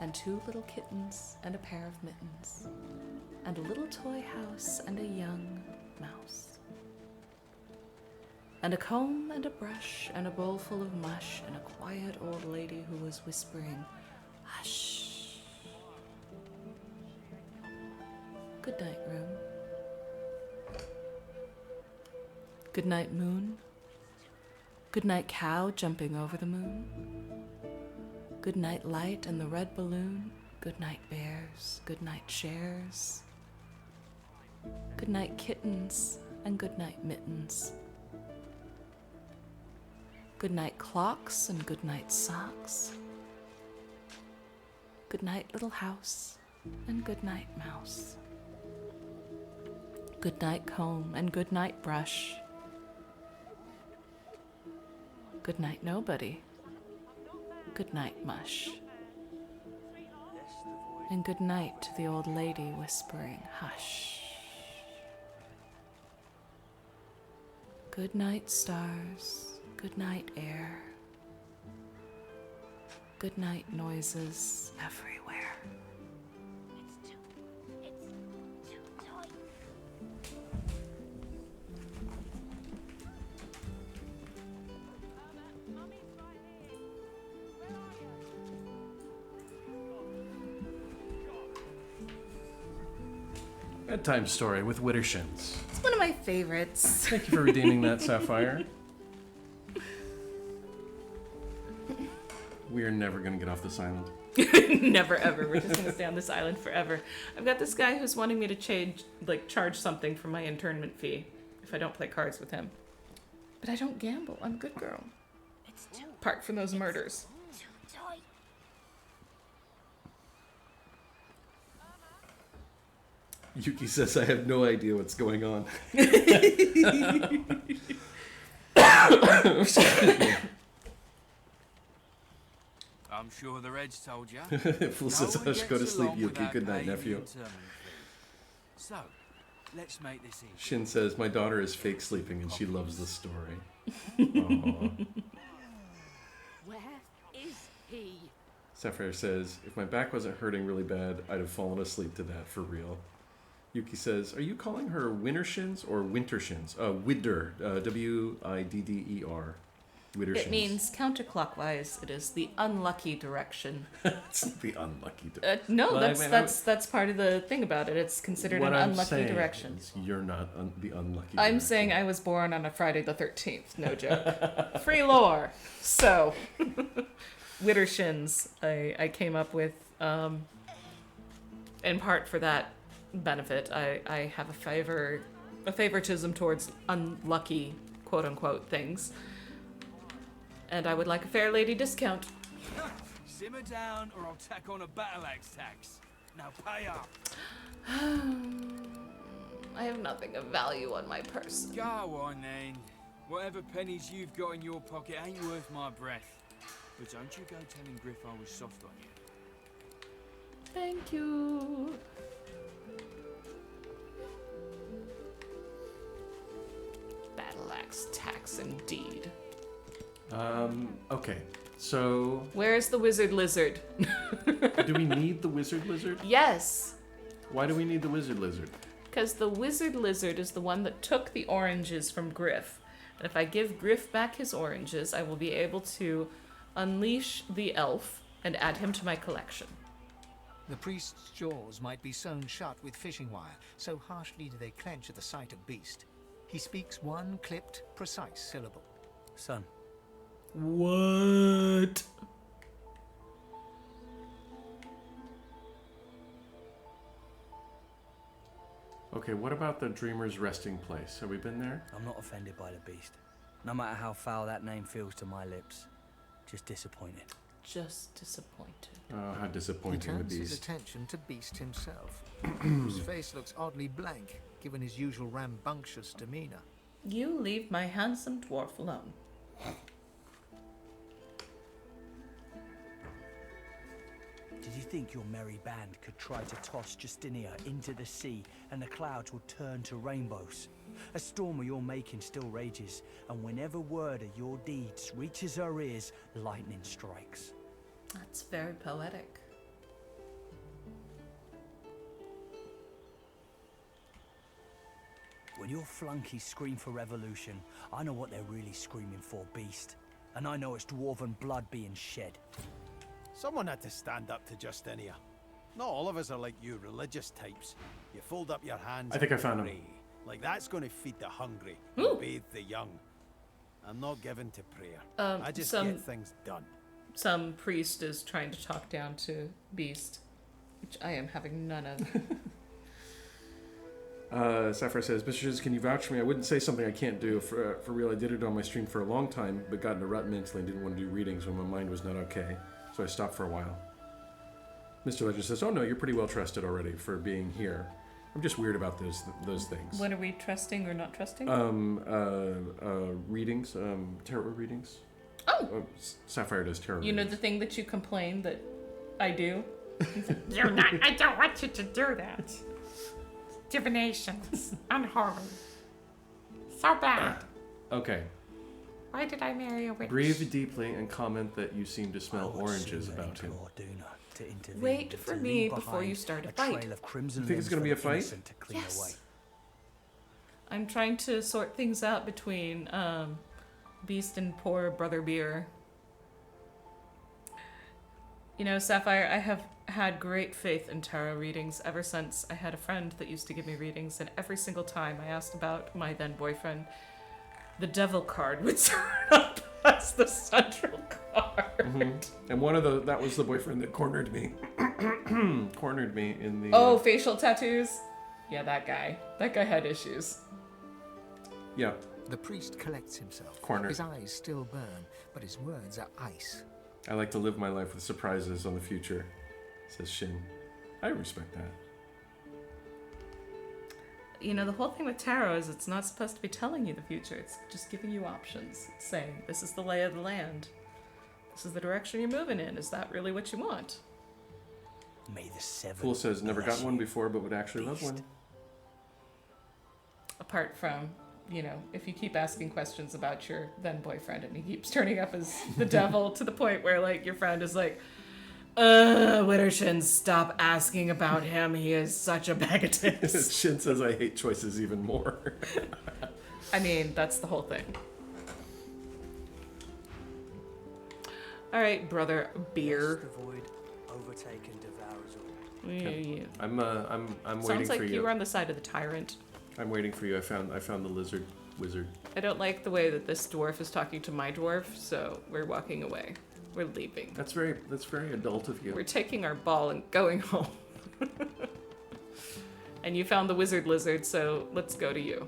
and 2 little kittens and a pair of mittens, and a little toy house and a young mouse, and a comb and a brush and a bowl full of mush, and a quiet old lady who was whispering, "Hush." Good night, room. Good night, moon. Good night, cow jumping over the moon. Good night, light and the red balloon. Good night, bears. Good night, chairs. Good night, kittens, and good night, mittens. Good night, clocks, and good night, socks. Good night, little house, and good night, mouse. Good night, comb, and good night, brush. Good night, nobody. Good night, mush. And good night to the old lady whispering, hush. Good night, stars. Good night, air. Good night, noises everywhere. Bedtime story with Wittershins. It's one of my favorites. Thank you for redeeming that, Sapphire. We are never going to get off this island. Never ever. We're just going to stay on this island forever. I've got this guy who's wanting me to charge something for my internment fee if I don't play cards with him. But I don't gamble. I'm a good girl. Apart from those murders. Yuki says, I have no idea what's going on. I'm sure the Reds told you. Fool says, hush, go to sleep, Yuki. Good night, nephew. So, let's make this easy. Shin says, my daughter is fake sleeping and she loves the story. Aww. Where is he? Sapphire says, if my back wasn't hurting really bad, I'd have fallen asleep to that for real. Yuki says, are you calling her Wintershins or Wintershins? Widder, W-I-D-D-E-R. Widdershins. It means counterclockwise. It is the unlucky direction. It's the unlucky direction. No, Well, that's part of the thing about it. It's considered an unlucky direction. Is you're not the unlucky I'm direction. saying I was born on a Friday the 13th. No joke. Free lore. So, Widdershins, I came up with, in part for that benefit. I have a favoritism towards unlucky, quote unquote, things. And I would like a fair lady discount. Simmer down or I'll tack on a battle axe tax. Now pay up. I have nothing of value on my person. Go on then. Whatever pennies you've got in your pocket ain't worth my breath. But don't you go telling Griff I was soft on you. Thank you. tax indeed. Okay. So... Where's the wizard lizard? Do we need the wizard lizard? Yes. Why do we need the wizard lizard? Because the wizard lizard is the one that took the oranges from Griff. And if I give Griff back his oranges, I will be able to unleash the elf and add him to my collection. The priest's jaws might be sewn shut with fishing wire, so harshly do they clench at the sight of beast. He speaks one clipped, precise syllable. Son. What? Okay, what about the dreamer's resting place? Have we been there? I'm not offended by the beast. No matter how foul that name feels to my lips. Just disappointed. Just disappointed. Oh, how He disappointing the turns his beast. attention to Beast himself, whose face looks oddly blank, given his usual rambunctious demeanor. You leave my handsome dwarf alone. Did you think your merry band could try to toss Justinia into the sea and the clouds would turn to rainbows? A storm of your making still rages, and whenever word of your deeds reaches her ears, lightning strikes. That's very poetic. When your flunkies scream for revolution, I know what they're really screaming for, beast. And I know it's dwarven blood being shed. Someone had to stand up to Justinia. Not all of us are like you religious types. You fold up your hands I think I and found him. pray. Like that's going to feed the hungry, Ooh. and bathe the young. I'm not given to prayer. I just some- get things done. Some priest is trying to talk down to Beast, which I am having none of. Sapphire says, Mr. Shiz, can you vouch for me? I wouldn't say something I can't do. For real, I did it on my stream for a long time, but got in a rut mentally and didn't want to do readings when my mind was not okay. So I stopped for a while. Mr. Ledger says, oh no, you're pretty well trusted already for being here. I'm just weird about those things. What are we trusting or not trusting? Readings, tarot readings. Oh! Sapphire does tarot You know readings. the thing that you complain that I do? You're not. I don't want you to do that. Divinations. Unholy. So bad. Okay. Why did I marry a witch? Breathe deeply and comment that you seem to smell oranges about him. Wait for me before you start a fight. You think it's going to be a fight? Yes. I'm trying to sort things out between Beast and poor Brother Beer. You know, Sapphire, I have had great faith in tarot readings ever since I had a friend that used to give me readings, and every single time I asked about my then boyfriend, the devil card would turn up as the central card. Mm-hmm. And that was the boyfriend that cornered me. Cornered me in the... Oh, facial tattoos? Yeah, that guy. That guy had issues. Yeah. The priest collects himself. Cornered. His eyes still burn, but his words are ice. I like to live my life with surprises on the future, says Shin. I respect that. You know, the whole thing with tarot is it's not supposed to be telling you the future. It's just giving you options. It's saying, this is the lay of the land. This is the direction you're moving in. Is that really what you want? May the seventh. Fool says, never got one before, but would actually love one. Apart from, you know, if you keep asking questions about your then boyfriend and he keeps turning up as the devil to the point where, like, your friend is like, Wittershins, stop asking about him. He is such a bag of dicks. Shin says, I hate choices even more. I mean, that's the whole thing. All right, Brother Beer. The void, overtake and devour us all. Yeah. I'm waiting Sounds like for you. you were on the side of the tyrant. I'm waiting for you. I found the lizard wizard. I don't like the way that this dwarf is talking to my dwarf, so we're walking away. We're leaving. That's very adult of you. We're taking our ball and going home. And you found the wizard lizard, so let's go to you.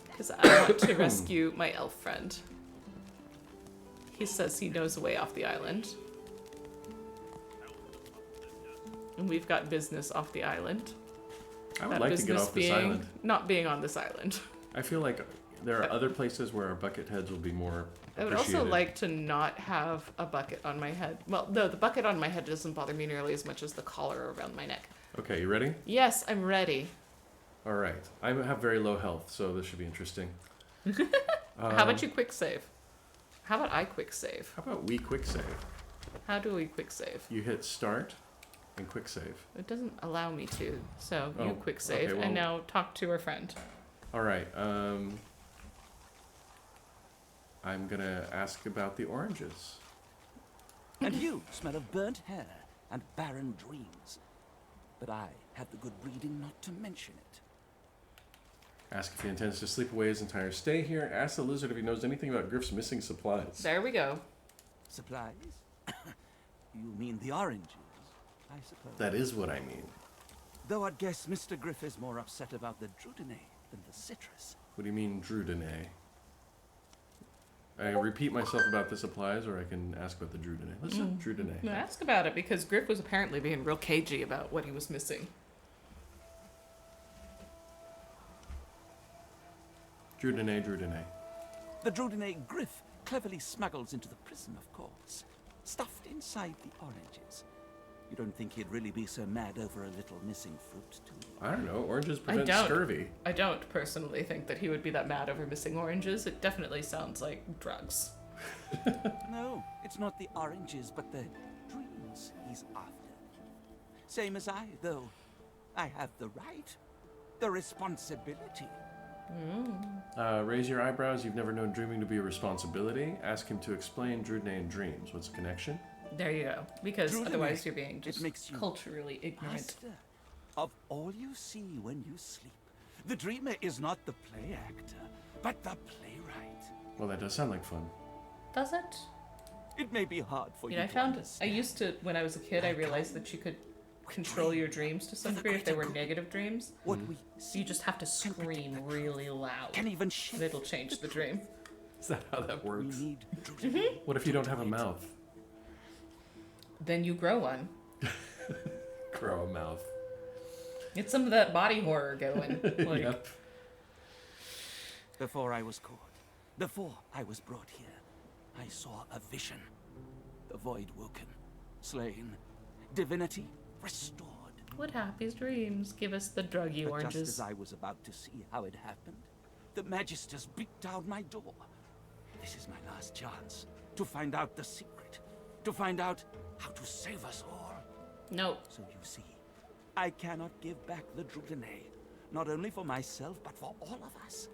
Because I want to rescue my elf friend. He says he knows a way off the island. And we've got business off the island. I would That like to get business off this island. Not being on this island. I feel like there are other places where our bucket heads will be more I would also like to not have a bucket on my head. Well, no, the bucket on my head doesn't bother me nearly as much as the collar around my neck. Okay, you ready? Yes, I'm ready. All right. I have very low health, so this should be interesting. How about you quick save? How about I quick save? How about we quick save? How do we quick save? You hit start and quick save. It doesn't allow me to, so you Oh, quick save okay, well- and now talk to our friend. All right. I'm gonna ask about the oranges. And you smell of burnt hair and barren dreams. But I have the good breeding not to mention it. Ask if he intends to sleep away his entire stay here. Ask the lizard if he knows anything about Griff's missing supplies. There we go. Supplies? You mean the oranges, I suppose. That is what I mean. Though I'd guess Mr. Griff is more upset about the Drudene than the citrus. What do you mean, Drudene? I repeat myself about the supplies, or I can ask about the Drudene. Let's do Drudene. No, ask about it, because Griff was apparently being real cagey about what he was missing. Drudene, Drudene. The Drudene Griff cleverly smuggles into the prison, of course, stuffed inside the oranges. You don't think he'd really be so mad over a little missing fruit, do you? I don't know. Oranges prevent scurvy. I don't personally think that he would be that mad over missing oranges. It definitely sounds like drugs. No, it's not the oranges, but the dreams he's after. Same as I, though. I have the right, the responsibility. Raise your eyebrows. You've never known dreaming to be a responsibility. Ask him to explain Drudene and dreams. What's the connection? There you go. Because Drudene, otherwise you're being just makes you culturally ignorant. master of all you see when you sleep. The dreamer is not the play actor, but the playwright. Well, that does sound like fun. Does it? It may be hard for You you know, I to found understand. I used to, when I was a kid, I realized that you could control your dreams to some degree if they were negative dreams. What we You just have to scream really loud. Can even and it'll change the dream. Is that how that works? We need What if you don't have a mouth? Then you grow one. Grow a mouth. Get some of that body horror going. Like, Yep. Before I was caught, before I was brought here, I saw a vision. The void woken, slain, divinity restored. what happy dreams? Give us the druggy But oranges. just as I was about to see how it happened, the Magisters beat down my door. This is my last chance to find out the secret, to find out how to save us all. No. So you see, I cannot give back the Drudene, not only for myself, but for all of us.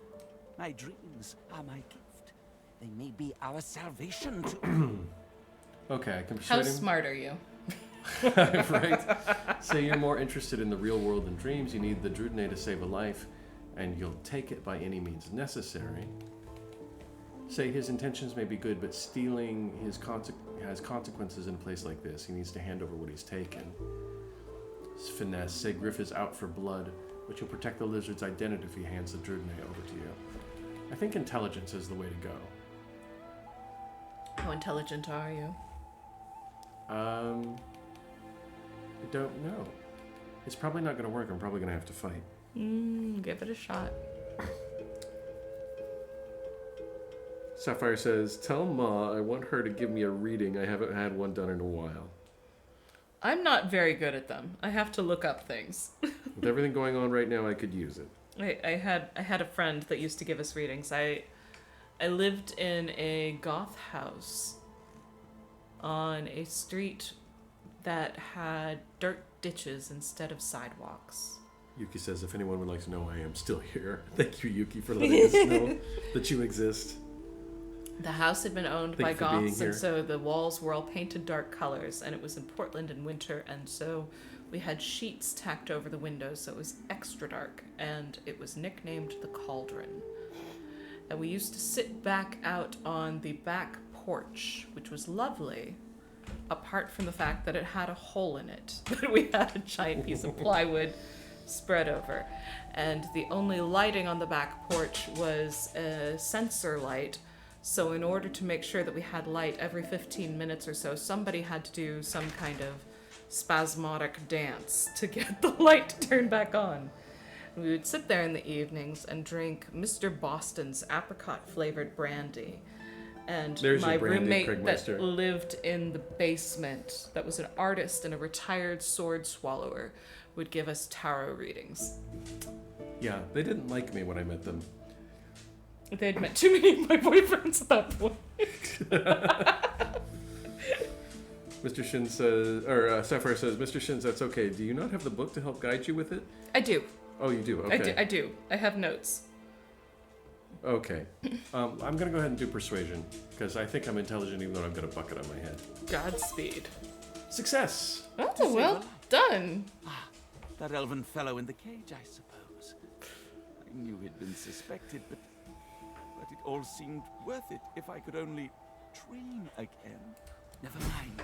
My dreams are my gift. They may be our salvation too. Okay, I can How persuade him. smart are you? Right? Say you're more interested in the real world than dreams. You need the Drudene to save a life, and you'll take it by any means necessary. Say his intentions may be good, but stealing has consequences in a place like this. He needs to hand over what he's taken. Finesse. Say Griff is out for blood, but you'll protect the lizard's identity if he hands the Drudene over to you. I think intelligence is the way to go. How intelligent are you? I don't know. It's probably not going to work. I'm probably going to have to fight. Give it a shot. Sapphire says, "Tell Ma I want her to give me a reading. I haven't had one done in a while." I'm not very good at them. I have to look up things. With everything going on right now, I could use it. I had a friend that used to give us readings. I lived in a goth house on a street that had dirt ditches instead of sidewalks. Yuki says, "If anyone would like to know, I am still here." Thank you, Yuki, for letting us know that you exist. The house had been owned Thank by you for being goths, and here. so the walls were all painted dark colors, and it was in Portland in winter, and so we had sheets tacked over the windows, so it was extra dark, and it was nicknamed the Cauldron. And we used to sit back out on the back porch, which was lovely, apart from the fact that it had a hole in it that we had a giant piece of plywood spread over. And the only lighting on the back porch was a sensor light. So in order to make sure that we had light every 15 minutes or so, somebody had to do some kind of spasmodic dance to get the light to turn back on. We would sit there in the evenings and drink Mr. Boston's apricot-flavored brandy. And There's my your brandy, roommate Craig that Meister. lived in the basement, that was an artist and a retired sword swallower, would give us tarot readings. Yeah, they didn't like me when I met them. They'd met too many of my boyfriends at that point. Mr. Shin says, or Sapphire says, Mr. Shins, that's okay. Do you not have the book to help guide you with it? I do. Oh, you do? Okay. I do. I have notes. Okay. I'm going to go ahead and do persuasion, because I think I'm intelligent even though I've got a bucket on my head. Godspeed. Success! Oh, well done. That elven fellow in the cage, I suppose. I knew he'd been suspected, but it all seemed worth it if I could only dream again. Never mind.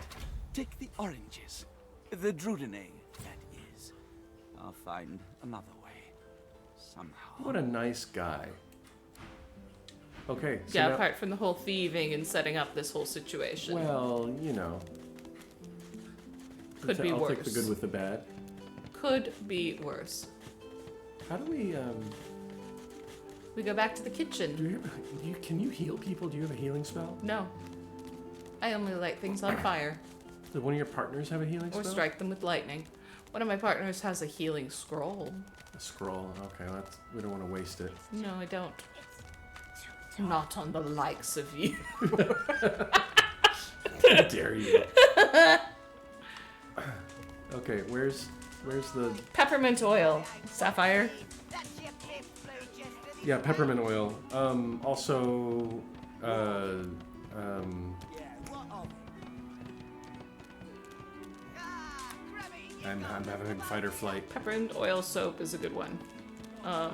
Take the oranges. The Drudene, that is. I'll find another way. Somehow. What a nice guy. Okay. So yeah, now, apart from the whole thieving and setting up this whole situation. well, you know. Could be I'll worse. take the good with the bad. Could be worse. How do we, We go back to the kitchen. Can you heal people? Do you have a healing spell? No. I only light things on fire. Does one of your partners have a healing spell? Or strike them with lightning. One of my partners has a healing scroll. A scroll. Okay, we don't want to waste it. No, I don't. Not on the likes of you. How dare you? Okay, where's the... Peppermint oil. Sapphire. Yeah, peppermint oil. Also, I'm having fight or flight. Peppermint oil soap is a good one. Are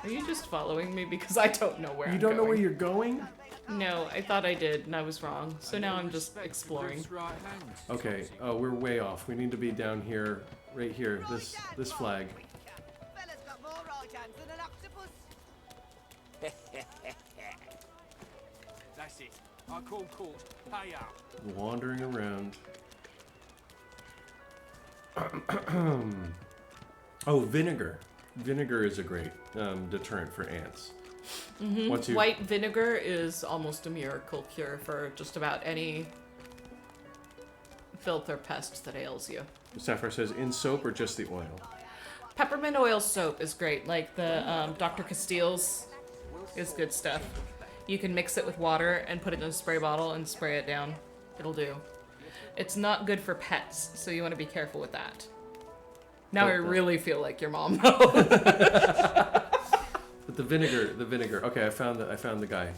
you just following me? Because I don't know where You I'm don't know going. where you're going? No, I thought I did, and I was wrong. So now I'm just exploring. Okay, we're way off. We need to be down here, right here, this flag. That's it. I call court. Pay up. Wandering around. Oh, vinegar. Vinegar is a great deterrent for ants. Mm-hmm. White vinegar is almost a miracle cure for just about any filth or pest that ails you. Sapphire says, in soap or just the oil? Peppermint oil soap is great. Like the Dr. Castile's is good stuff. You can mix it with water and put it in a spray bottle and spray it down. It'll do. It's not good for pets, so you want to be careful with that. Now I really feel like your mom, though. But the vinegar. Okay, I found the guy.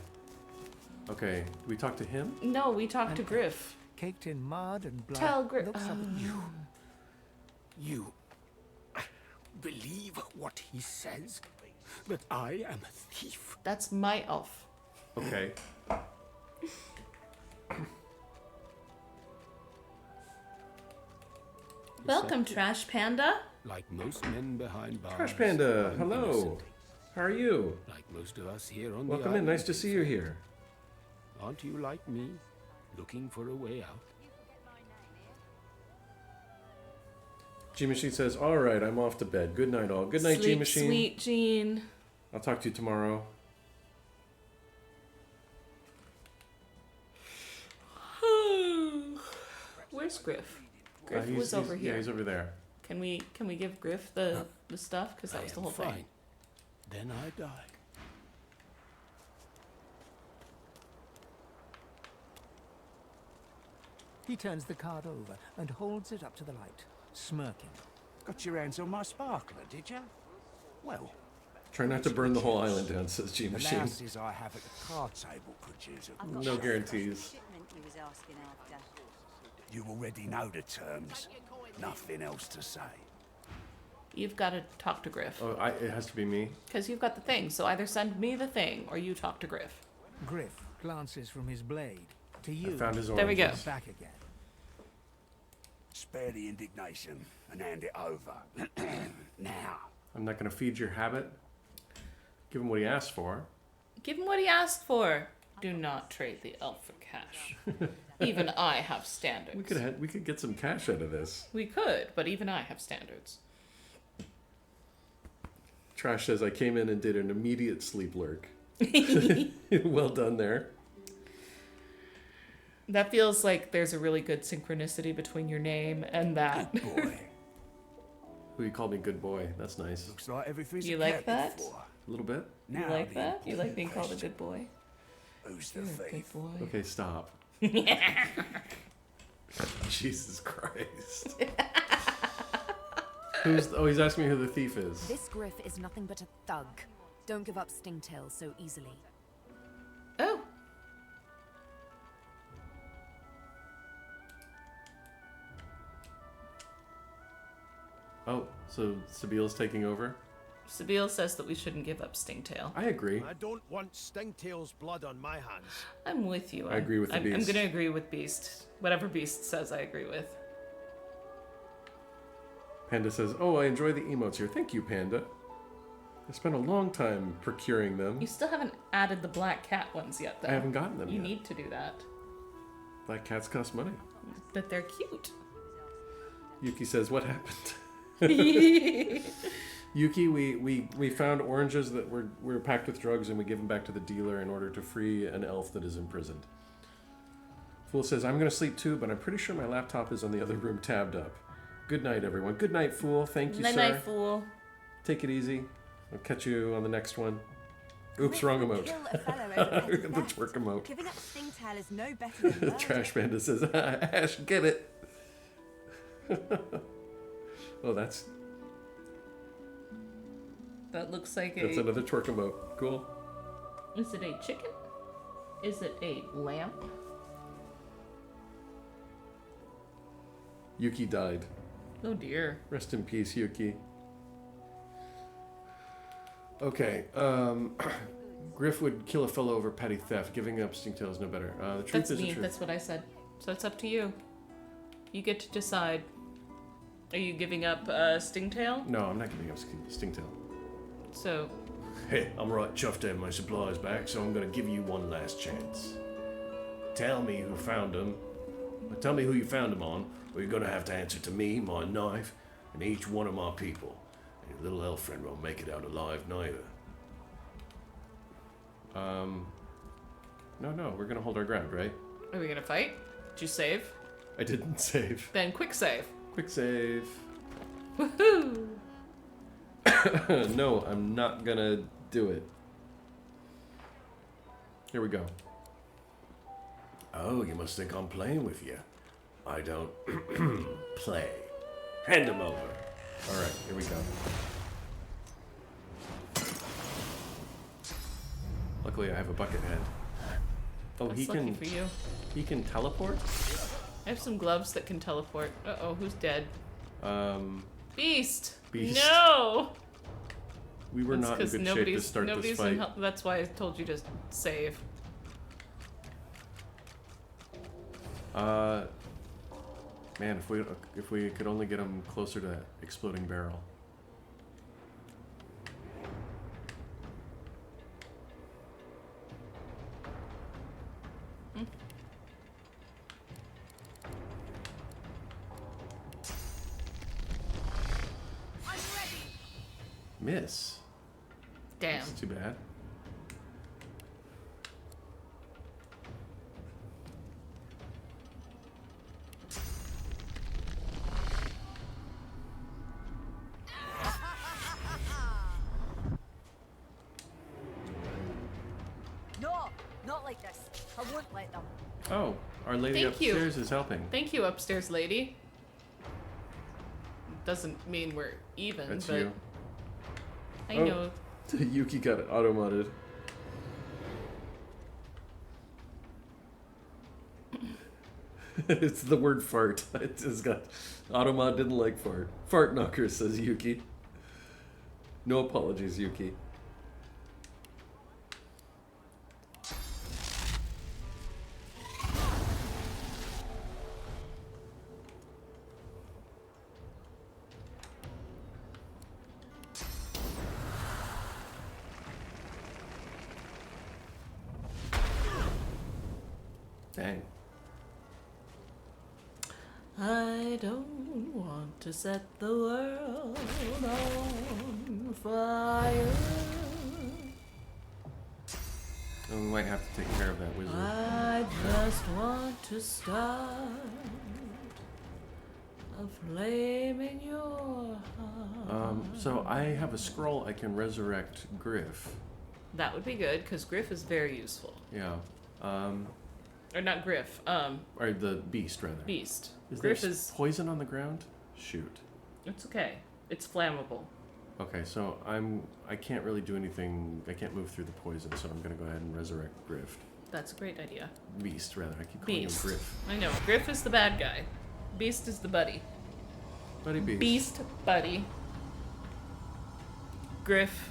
Okay, do we talk to him? No, we talked to Griff. Caked in mud and blood. Tell Griff. Looks like You believe what he says? That I am a thief? That's my elf. Okay. Welcome, Trash Panda. Like most men behind bars. Trash Panda, I'm hello. innocent. How are you? Like most of us here on the Welcome in. island. Nice to see you here. Aren't you like me, looking for a way out? G-Machine says, all right, I'm off to bed. Good night, all. Good night, Sleep, G-Machine. sweet Jean. I'll talk to you tomorrow. Where's Griff? Griff He's- was over he's- here. Yeah, he's over there. Can we give Griff the stuff? Because that was the whole Fine. thing. Then I die. He turns the card over and holds it up to the light, smirking. Got your hands on my sparkler, did you? Well, Try not to burn the whole island down, says the G-Machine. louses I have at the card table could use a No guarantees. You already know the terms. Nothing else to say. You've got to talk to Griff. Oh, it has to be me? Because you've got the thing. So either send me the thing or you talk to Griff. Griff glances from his blade to you. found his There we go. Back again. Spare the indignation and hand it over. Now. I'm not going to feed your habit. Give him what he asked for. Give him what he asked for. Do not trade the elf for cash. Even I have standards. We could get some cash out of this. We could, but even I have standards. Trash says, I came in and did an immediate sleep lurk. Well done there. That feels like there's a really good synchronicity between your name and that. Good boy. Who you called me good boy. That's nice. Looks like everything's You like that? A little bit. You like that? You like being called a good boy? Who's the You're a thief? good boy. Okay, stop. Jesus Christ. He's asking me who the thief is. This Griff is nothing but a thug. Don't give up Stingtail so easily. Oh. Oh, so Sabile's taking over? Sabile says that we shouldn't give up Stingtail. I agree. I don't want Stingtail's blood on my hands. I'm with you. I agree with the Beast. I'm gonna agree with Beast. Whatever Beast says, I agree with. Panda says, oh, I enjoy the emotes here. Thank you, Panda. I spent a long time procuring them. You still haven't added the black cat ones yet, though. I haven't gotten them You yet. need to do that. Black cats cost money. But they're cute. Yuki says, what happened? Yuki, we found oranges that were packed with drugs, and we give them back to the dealer in order to free an elf that is imprisoned. Fool says, I'm going to sleep too, but I'm pretty sure my laptop is on the other room tabbed up. Good night, everyone. Good night, Fool. Thank you, sir. Night, Fool. Take it easy. I'll catch you on the next one. Oops, wrong emote. The twerk emote. Giving up Stingtail is no better than murder. Trash Panda says, Ash, get it. Oh, that's That looks like that's another twerk emote. Cool. Is it a chicken? Is it a lamp? Yuki died. Oh dear. Rest in peace, Yuki. Okay, Griff would kill a fellow over petty theft. Giving up Stingtail is no better. The truth That's is me. the truth. That's what I said. So it's up to you. You get to decide. Are you giving up Stingtail? No, I'm not giving up Stingtail. So. Hey, I'm right chuffed to have my supplies back, so I'm gonna give you one last chance. Tell me who found them. Tell me who you found them on, or you're gonna have to answer to me, my knife, and each one of my people. And your little elf friend won't make it out alive neither. No, we're gonna hold our ground, right? Are we gonna fight? Did you save? I didn't save. Then quick save. Quick save. Woohoo! No, I'm not gonna do it. Here we go. Oh, you must think I'm playing with you. I don't play. Hand him over. All right, here we go. Luckily, I have a bucket head. Oh, That's he lucky can. for you. He can teleport. I have some gloves that can teleport. Uh-oh, who's dead? Beast! Beast. No! We were That's not in 'cause good shape to start this nobody's fight. That's why I told you to save. Man, if we could only get him closer to that exploding barrel. Miss. Damn. That's too bad. No, not like this. I won't let them. Oh, our lady Thank you. upstairs is helping. Thank you, upstairs lady. Doesn't mean we're even, That's but you. I Oh, know. Yuki got it auto-modded. It's the word fart. It's just got automod didn't like fart. Fart knocker, says Yuki. No apologies, Yuki. Dang. I don't want to set the world on fire. we might have to take care of that wizard. I just want to start a flame in your heart. So I have a scroll I can resurrect Griff. That would be good, because Griff is very useful. Yeah. Or not Griff, Or the beast, rather. Beast. Is Griff there is... poison on the ground? Shoot. It's okay. It's flammable. Okay, so I can't really do anything. I can't move through the poison, so I'm gonna go ahead and resurrect Griff. That's a great idea. Beast, rather. I keep calling Beast. him Griff. I know. Griff is the bad guy. Beast is the buddy. Buddy Beast. Beast, buddy. Griff.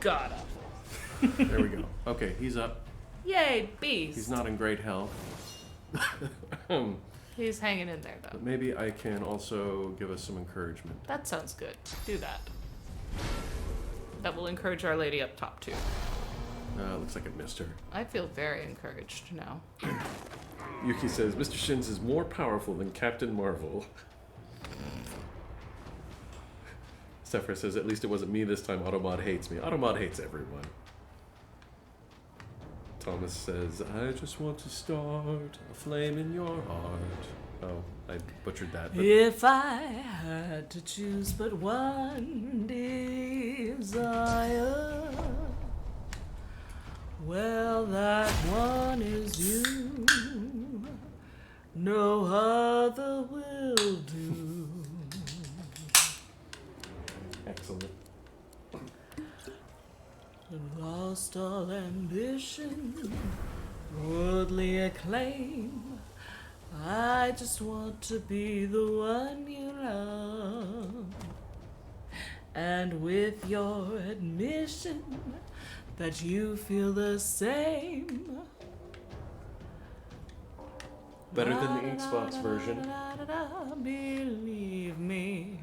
God awful. There we go. Okay, he's up. Yay, Beast. He's not in great health. He's hanging in there, though. But maybe I can also give us some encouragement. That sounds good. Do that. That will encourage Our Lady up top, too. Looks like it missed her. I feel very encouraged now. Yuki says, Mr. Shins is more powerful than Captain Marvel. Sapphire says, at least it wasn't me this time. Automod hates me. Automod hates everyone. Thomas says, I just want to start a flame in your heart. Oh, I butchered that. But... If I had to choose but one desire, well, that one is you. No other will do. Excellent. Lost all ambition, worldly acclaim. I just want to be the one you love. And with your admission that you feel the same. Better than the Ink Spots version. Believe me.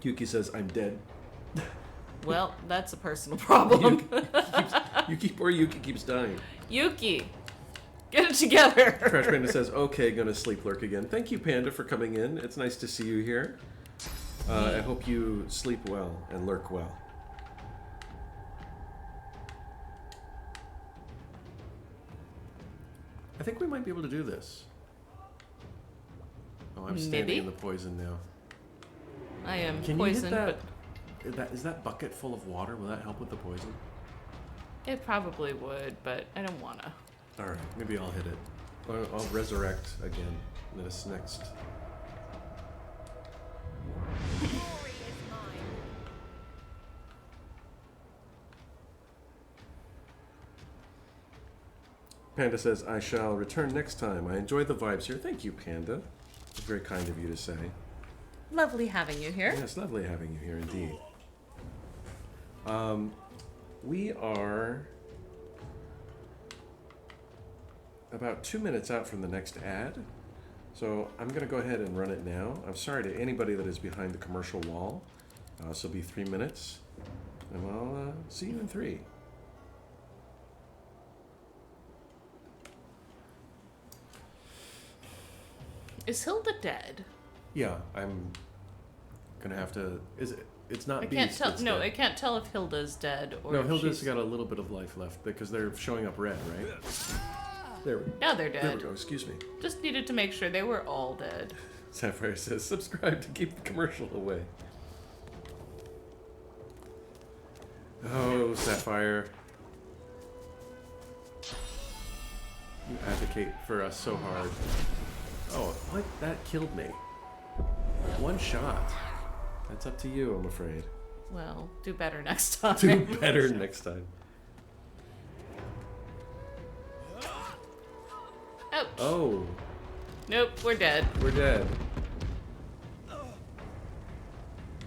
Yuki says, I'm dead. Well, that's a personal problem. Yuki keeps dying. Yuki, get it together. Trash Panda says, okay, gonna sleep lurk again. Thank you, Panda, for coming in. It's nice to see you here. I hope you sleep well and lurk well. I think we might be able to do this. Oh, I'm standing Maybe. in the poison now. I am Can poisoned, you hit that? Is that bucket full of water? Will that help with the poison? but it probably would, but I don't wanna. Alright, maybe I'll hit it. I'll resurrect again. This next. Panda says, I shall return next time. I enjoy the vibes here. Thank you, Panda. It's very kind of you to say. Lovely having you here. Yes, lovely having you here indeed. We are about 2 minutes out from the next ad. So I'm going to go ahead and run it now. I'm sorry to anybody that is behind the commercial wall. So it'll be 3 minutes. And I'll see you in 3. Is Hilda dead? Yeah, I'm gonna have to. Is it? It's not. I can't Beast, tell. it's No, dead. I can't tell if Hilda's dead or. No, if Hilda's she's... got a little bit of life left because they're showing up red, right? There we go. Now they're dead. There we go. Excuse me. Just needed to make sure they were all dead. Sapphire says, "Subscribe to keep the commercial away." Oh, Sapphire, you advocate for us so hard. Oh, what? That killed me. One shot. That's up to you, I'm afraid. Well, do better next time. Do better next time. Ouch. Oh. Nope, we're dead. We're dead.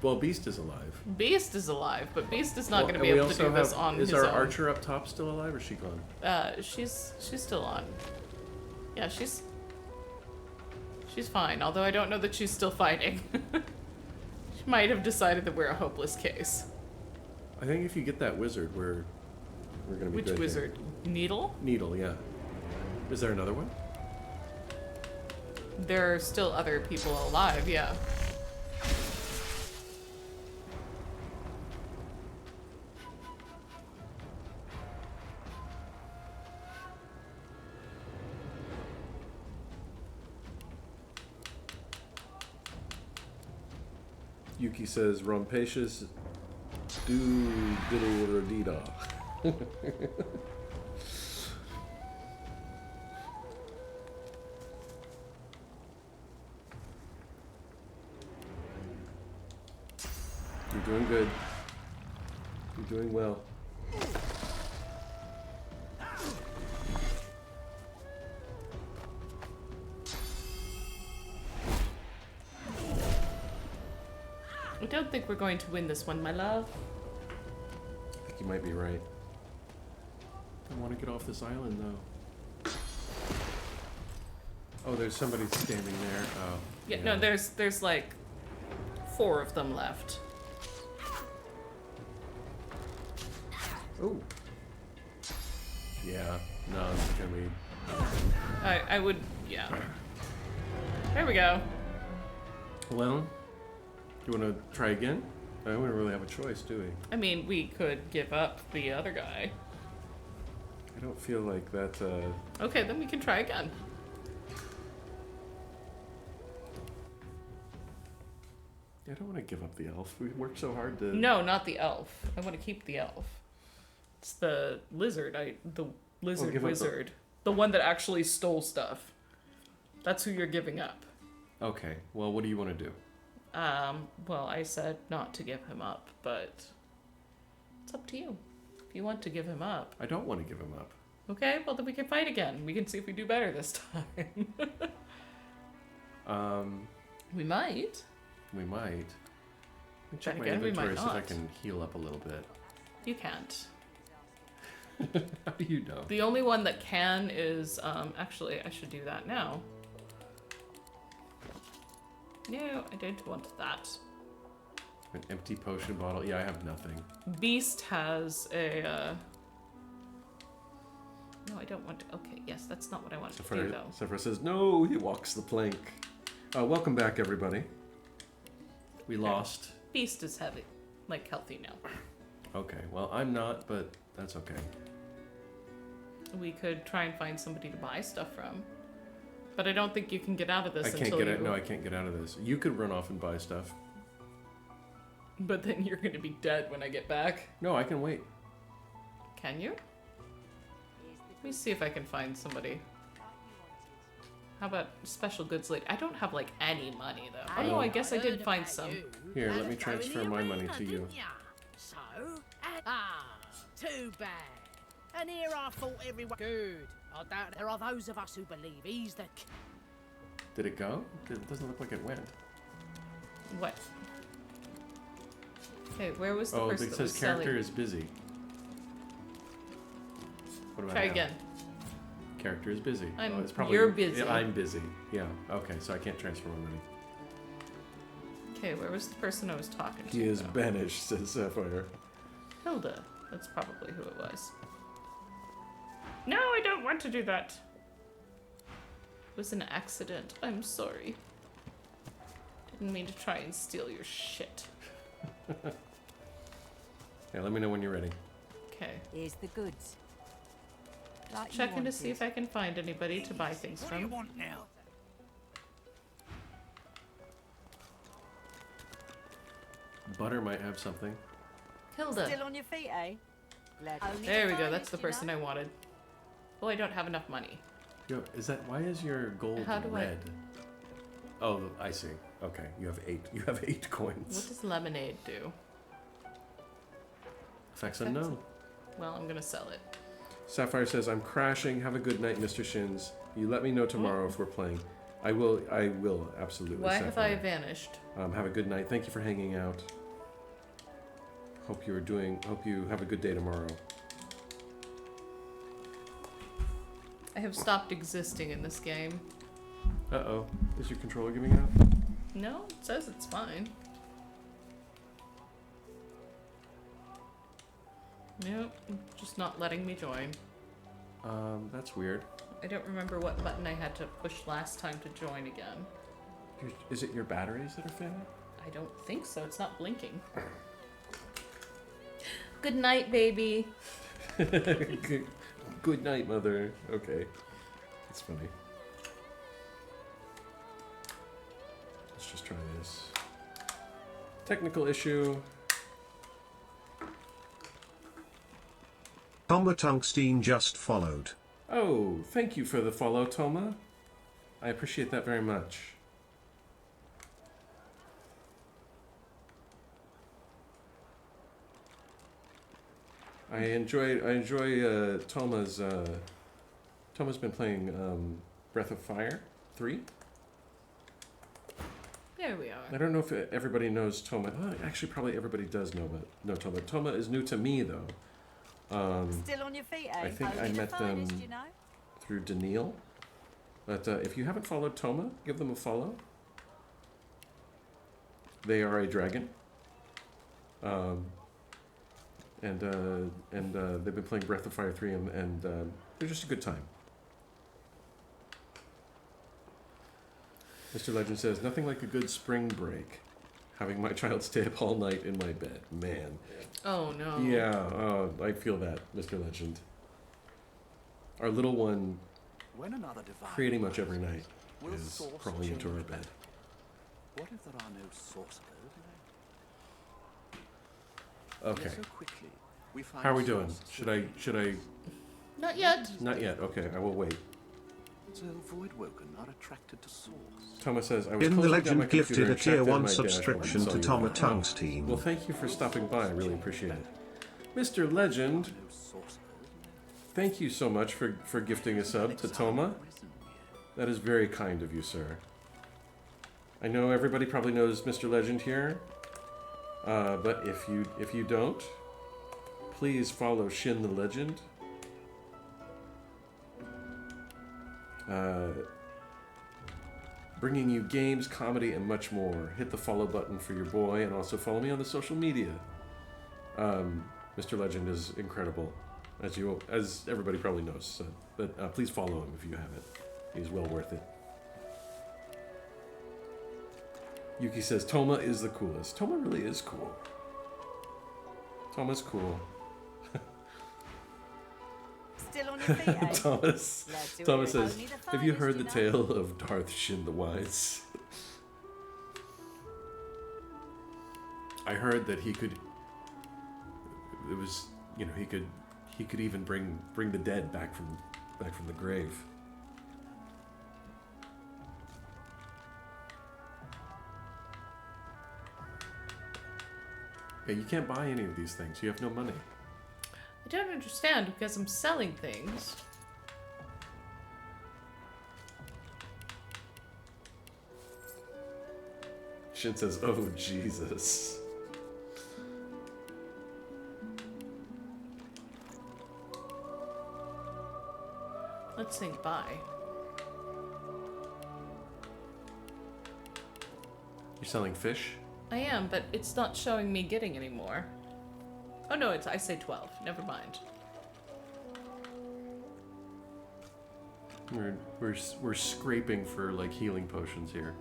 Well, Beast is alive. Beast is alive, but Beast is not going to be and we able to do also this have- on his Is our own. archer up top still alive, or is she gone? She's still on. Yeah, she's fine. Although I don't know that she's still fighting. She might have decided that we're a hopeless case. I think if you get that wizard, we're gonna be Which good here. wizard? Needle? Needle, yeah. Is there another one? There are still other people alive. Yeah. Yuki says, Rumpacious do diddle dee da. You're doing good. You're doing well. I don't think we're going to win this one, my love. I think you might be right. I want to get off this island, though. Oh, there's somebody standing there. Oh. Yeah, no, there's like 4 of them left. Oh. Yeah. No, it's gonna be. I would, yeah. There we go. Well, you want to try again? I don't really have a choice, do we? I mean, we could give up the other guy. I don't feel like that. Okay, then we can try again. I don't want to give up the elf. We worked so hard to. No, not the elf. I want to keep the elf. It's the lizard. The lizard give up wizard. The one that actually stole stuff. That's who you're giving up. Okay. Well, what do you want to do? Well, I said not to give him up, but it's up to you. If you want to give him up. I don't want to give him up. Okay, well then we can fight again. We can see if we do better this time. We might. We might. Let me check my again, we inventory, might see if I not. can heal up a little bit. You can't. How do you know? The only one that can is, actually, I should do that now. No, I don't want that. An empty potion bottle. Yeah, I have nothing. Beast has a, No, I don't want to. Okay, yes, that's not what I wanted to do, though. Sephiroth says, no, he walks the plank. Welcome back, everybody. We lost. Beast is heavy. Like, healthy now. Okay, well, I'm not, but that's okay. We could try and find somebody to buy stuff from. But I don't think you can get out of this I can't get it. No, I can't get out of this. You could run off and buy stuff. But then you're going to be dead when I get back. No, I can wait. Can you? Let me see if I can find somebody. How about special goods lady? I don't have, like, any money, though. Oh, no, I guess I did find some. Here, let me transfer my money to you. So, too bad. And here I thought everyone good. I doubt there are those of us who believe he's the. Did it go? It doesn't look like it went. What? Okay, where was the person it that was says character selling? is busy. What do I Try have? again. Character is busy. It's you're busy. Yeah, I'm busy. Yeah. Okay, so I can't transfer my money. Okay, where was the person I was talking to? He is though? banished, says Sapphire. Hilda. That's probably who it was. No, I don't want to do that. It was an accident. I'm sorry. Didn't mean to try and steal your shit. Yeah, let me know when you're ready. Okay. Here's the goods. Like you Checking to see wanted. if I can find anybody to buy things from. want now? Butter might have something. Hilda. Still on your feet, eh? Glad There we go. That's the person I wanted. Well, I don't have enough money. Yo, why is your gold How do red? Oh, I see. Okay, you have 8. You have 8 coins. What does lemonade do? Effects unknown. Well, I'm gonna sell it. Sapphire says, "I'm crashing. Have a good night, Mr. Shins. You let me know tomorrow if we're playing. I will absolutely." Why have I Sapphire. vanished? Have a good night. Thank you for hanging out. Hope you have a good day tomorrow. I have stopped existing in this game. Uh-oh. Is your controller giving out? No, it says it's fine. Nope, just not letting me join. That's weird. I don't remember what button I had to push last time to join again. Is it your batteries that are failing? I don't think so. It's not blinking. Good night, baby. Good night, mother. Okay. That's funny. Let's just try this. Technical issue. Toma Tungsten just followed. Oh, thank you for the follow, Toma. I appreciate that very much. I enjoy Toma's Toma's been playing Breath of Fire 3. There we are. I don't know if everybody knows Toma. Oh, actually, probably everybody does know Toma. Toma is new to me, though. Still on your feet, eh? I think Only I the met them finest, you know? through Daniil. But if you haven't followed Toma, give them a follow. They are a dragon. And they've been playing Breath of Fire 3, and they're just a good time. Mr. Legend says, nothing like a good spring break. Having my child stay up all night in my bed. Man. Oh, no. Yeah, I feel that, Mr. Legend. Our little one, pretty much every night, is crawling into our bed. What if there are no sorcerers? Okay. So quickly, we find How are we doing? Should I? Not yet. Not yet. Okay, I will wait. So Voidwoken are attracted to source. Thomas says, I was In the closing down my Legend computer gifted a and tier checked in 1 my dash when I subscription saw to you. Toma Oh, Tungsten. well, thank you for stopping by. I really appreciate it. Mr. Legend, thank you so much for gifting a sub to Toma. That is very kind of you, sir. I know everybody probably knows Mr. Legend here, but if you don't, please follow Shin the Legend. Bringing you games, comedy, and much more. Hit the follow button for your boy, and also follow me on the social media. Mr. Legend is incredible, as everybody probably knows. So, but please follow him if you haven't. He's well worth it. Yuki says Toma is the coolest. Toma really is cool. Toma's cool. Still on your feet, eh? Thomas says, have you heard the tale of Darth Shin the Wise? I heard that he could. It was, he could even bring the dead back from the grave. Yeah, you can't buy any of these things. You have no money. I don't understand because I'm selling things. Shin says, oh, Jesus. Let's think buy. You're selling fish? I am, but it's not showing me getting any more. Oh no, I say 12. Never mind. We're scraping for like healing potions here.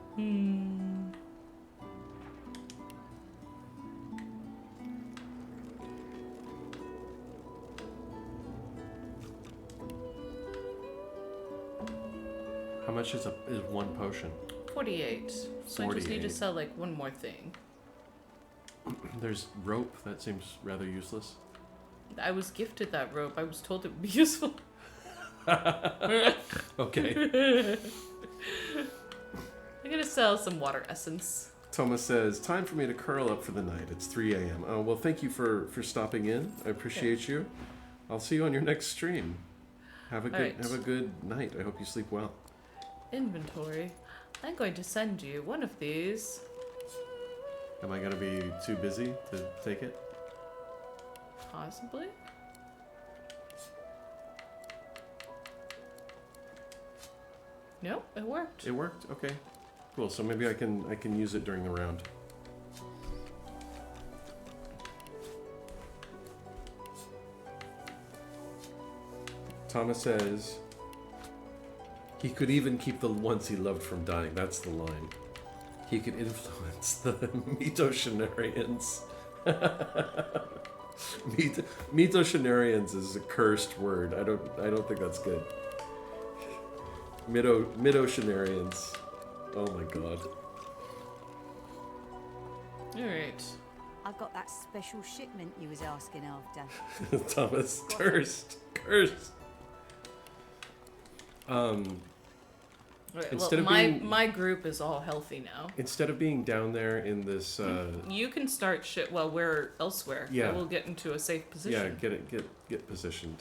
How much is one potion? 48. So I just need to sell like one more thing. There's rope. That seems rather useless. I was gifted that rope. I was told it would be useful. Okay. I'm gonna sell some water essence. Thomas says, time for me to curl up for the night. It's 3 a.m. Oh, well, thank you for stopping in. I appreciate you. I'll see you on your next stream. Have a good night. I hope you sleep well. Inventory. I'm going to send you one of these. Am I going to be too busy to take it? Possibly. No, it worked. It worked? Okay. Cool. So maybe I can use it during the round. Thomas says he could even keep the ones he loved from dying. That's the line. He could influence the Mitoshinarians. Mitoshinarians is a cursed word. I don't think that's good. Midoshinarians. Oh my god. Alright. I got that special shipment you was asking after. Thomas, cursed. Right, Instead well, of being my group is all healthy now. instead of being down there in this You can start shit while we're elsewhere. Yeah. I will get into a safe position. yeah, get positioned.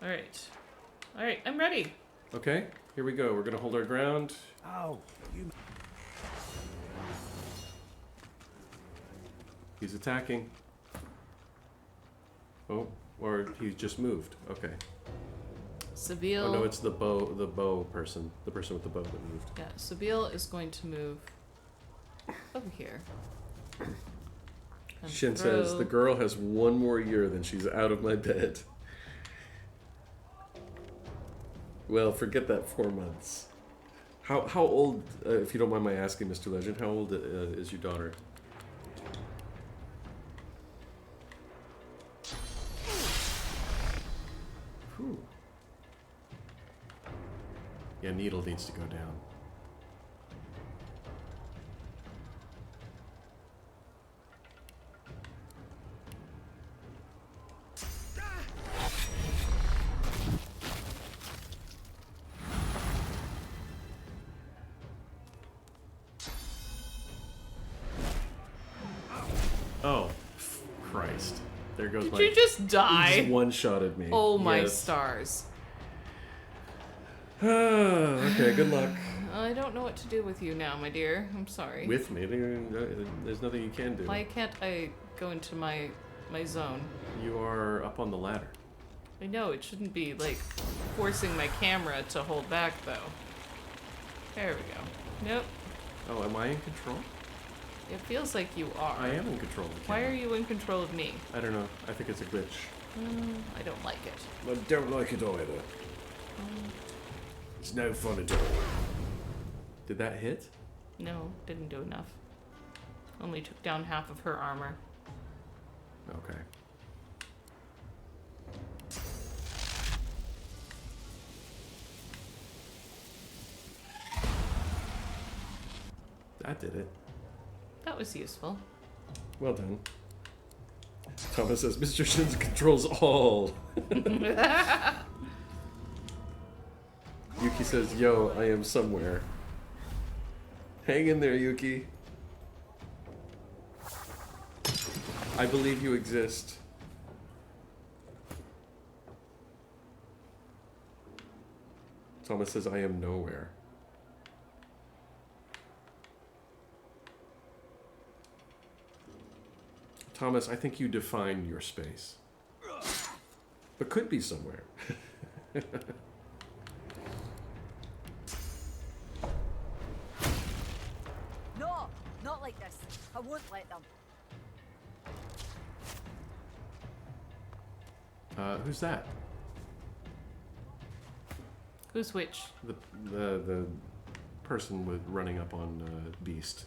Alright. Alright, I'm ready. Okay, here we go. We're gonna hold our ground. Oh, you. He's attacking. Oh, or he just moved. Okay. Sabine. Oh no, it's the bow person. The person with the bow that moved. Yeah, Sabine is going to move over here. And Shin says, throw- the girl has one more year than she's out of my bed. Well, forget that 4 months. How old, if you don't mind my asking, Mr. Legend, how old is your daughter? Whew. Yeah, needle needs to go down. Oh, Christ. There goes Did my... you just die? He just one-shotted me. Oh my Yes. stars. Okay, good luck. I don't know what to do with you now, my dear. I'm sorry. With me, there's nothing you can do. Why can't I go into my zone? You are up on the ladder. I know, it shouldn't be, like, forcing my camera to hold back, though. There we go. Nope. Oh, am I in control? It feels like you are. I am in control of the Why camera. are you in control of me? I don't know. I think it's a glitch. I don't like it. I don't like it either. It's no fun at all. Did that hit? No, didn't do enough. Only took down half of her armor. Okay. That did it. That was useful. Well done. Thomas says, Mr. Shins controls all. Yuki says, yo, I am somewhere. Hang in there, Yuki. I believe you exist. Thomas says, I am nowhere. Thomas, I think you defined your space. But could be somewhere. No, not like this. I won't let them. Who's that? Who's which? The person with running up on Beast.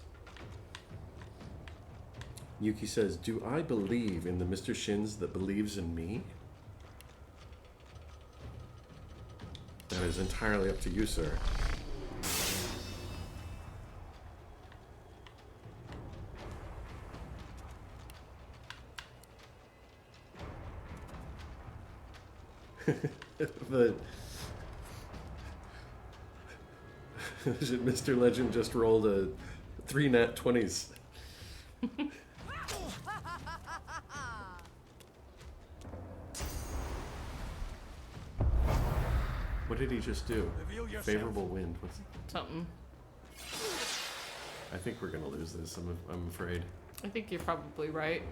Yuki says, do I believe in the Mr. Shins that believes in me? That is entirely up to you, sir. But Mr. Legend just rolled a 3 nat 20s. What did he just do? Favorable wind. What's Something. I think we're gonna lose this. I'm afraid. I think you're probably right.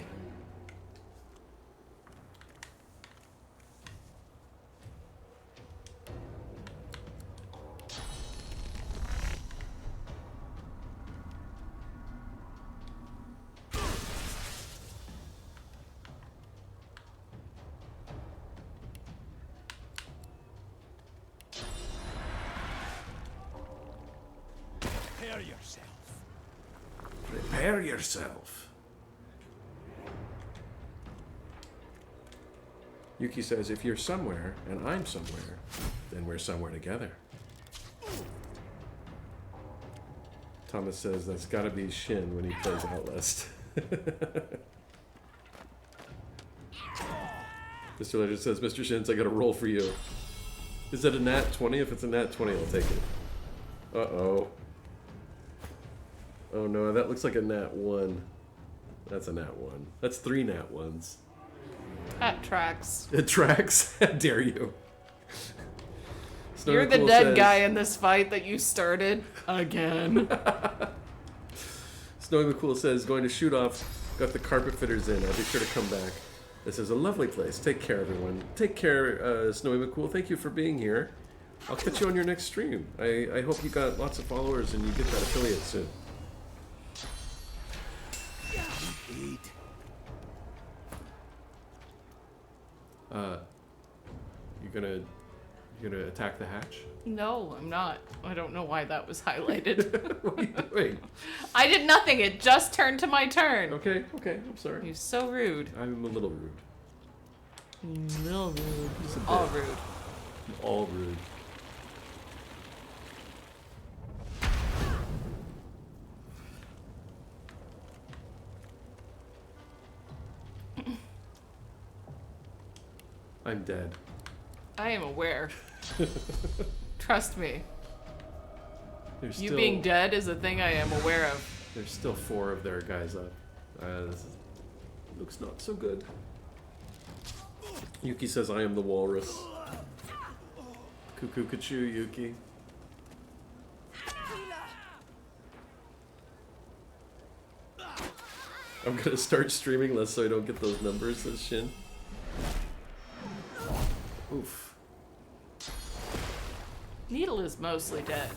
Prepare yourself. Prepare yourself. Yuki says, if you're somewhere and I'm somewhere, then we're somewhere together. Thomas says that's got to be Shin when he plays Outlast. Mr. Legend says, Mr. Shins, I got a roll for you. Is that a nat 20? If it's a nat 20, I'll take it. Uh-oh. Oh no, that looks like a nat 1. That's a nat 1. That's 3 nat 1s. That tracks. It tracks? How dare you? You're the dead guy in this fight that you started again. Snowy McCool says, going to shoot off, got the carpet fitters in. I'll be sure to come back. This is a lovely place. Take care, everyone. Take care, Snowy McCool. Thank you for being here. I'll catch you on your next stream. I hope you got lots of followers and you get that affiliate soon. You gonna attack the hatch? No, I'm not. I don't know why that was highlighted. What are you doing? I did nothing. It just turned to my turn. Okay, I'm sorry. You're so rude. I'm a little rude. Little rude. Just a bit. All rude. All rude. I'm dead. I am aware. Trust me. There's You still, being dead is a thing I am aware of. There's still 4 of their guys up. This looks not so good. Yuki says, I am the walrus. Cuckoo Kachu, Yuki. I'm gonna start streaming less so I don't get those numbers, says Shin. Oof. Needle is mostly dead.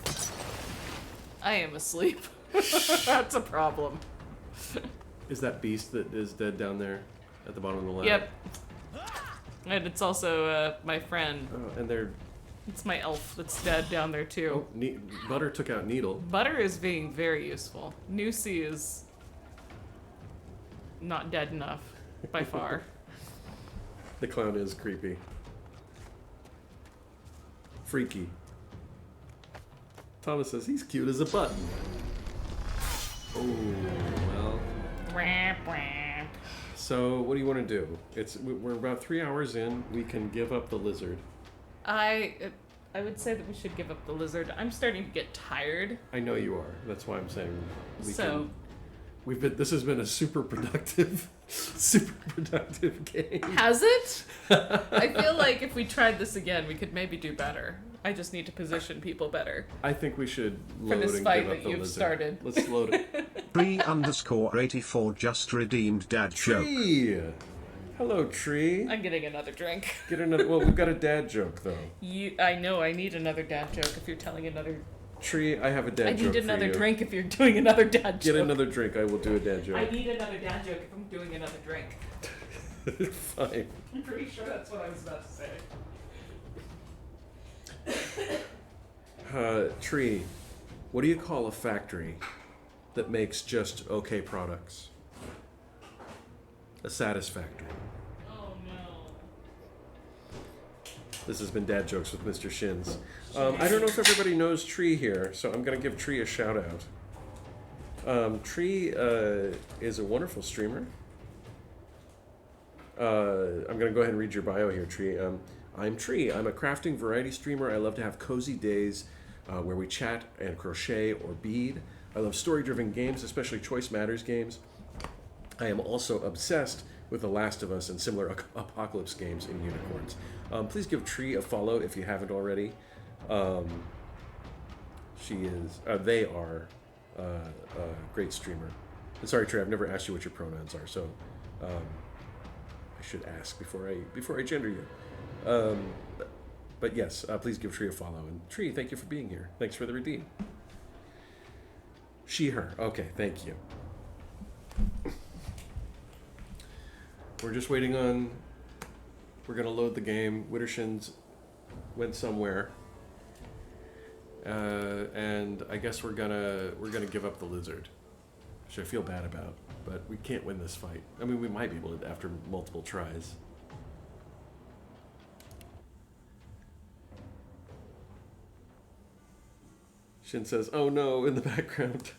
I am asleep. That's a problem. Is that beast that is dead down there at the bottom of the lab? Yep. And it's also my friend. Oh, and they're... It's my elf that's dead down there too. Oh, Butter took out Needle. Butter is being very useful. Nusi is not dead enough, by far. The clown is creepy. Freaky. Thomas says he's cute as a button. Oh, well. So, what do you want to do? We're about 3 hours in. We can give up the lizard. I would say that we should give up the lizard. I'm starting to get tired. I know you are. That's why I'm saying we So, can. This has been a super productive game. has it? I feel like if we tried this again, we could maybe do better. I just need to position people better. I think we should For load this and fight give up that the you've lizard. started. Let's load it. _84 just redeemed dad joke. Tree! Hello, Tree. I'm getting another drink. Get another. Well, we've got a dad joke though. I know I need another dad joke if you're telling another. Tree, I have a dad I joke need for another you. drink if you're doing another dad joke. Get another drink. I will do a dad joke. I need another dad joke if I'm doing another drink. Fine. I'm pretty sure that's what I was about to say. Tree, what do you call a factory that makes just okay products? A satisfactory. Oh no. This has been Dad Jokes with Mr. Shins. I don't know if everybody knows Tree here, so I'm going to give Tree a shout out. Tree is a wonderful streamer. I'm going to go ahead and read your bio here, Tree. I'm Tree. I'm a crafting variety streamer. I love to have cozy days where we chat and crochet or bead. I love story-driven games, especially Choice Matters games. I am also obsessed with The Last of Us and similar apocalypse games in unicorns. Please give Tree a follow if you haven't already. They are a great streamer. And sorry, Trey, I've never asked you what your pronouns are, so I should ask before I gender you. But yes, please give Tree a follow. And Tree, thank you for being here. Thanks for the redeem. She, her. Okay, thank you. We're just waiting on... We're going to load the game. Wittershins went somewhere. And I guess we're gonna give up the lizard, which I feel bad about, but we can't win this fight. I mean, we might be able to after multiple tries. Shin says, "Oh no," in the background.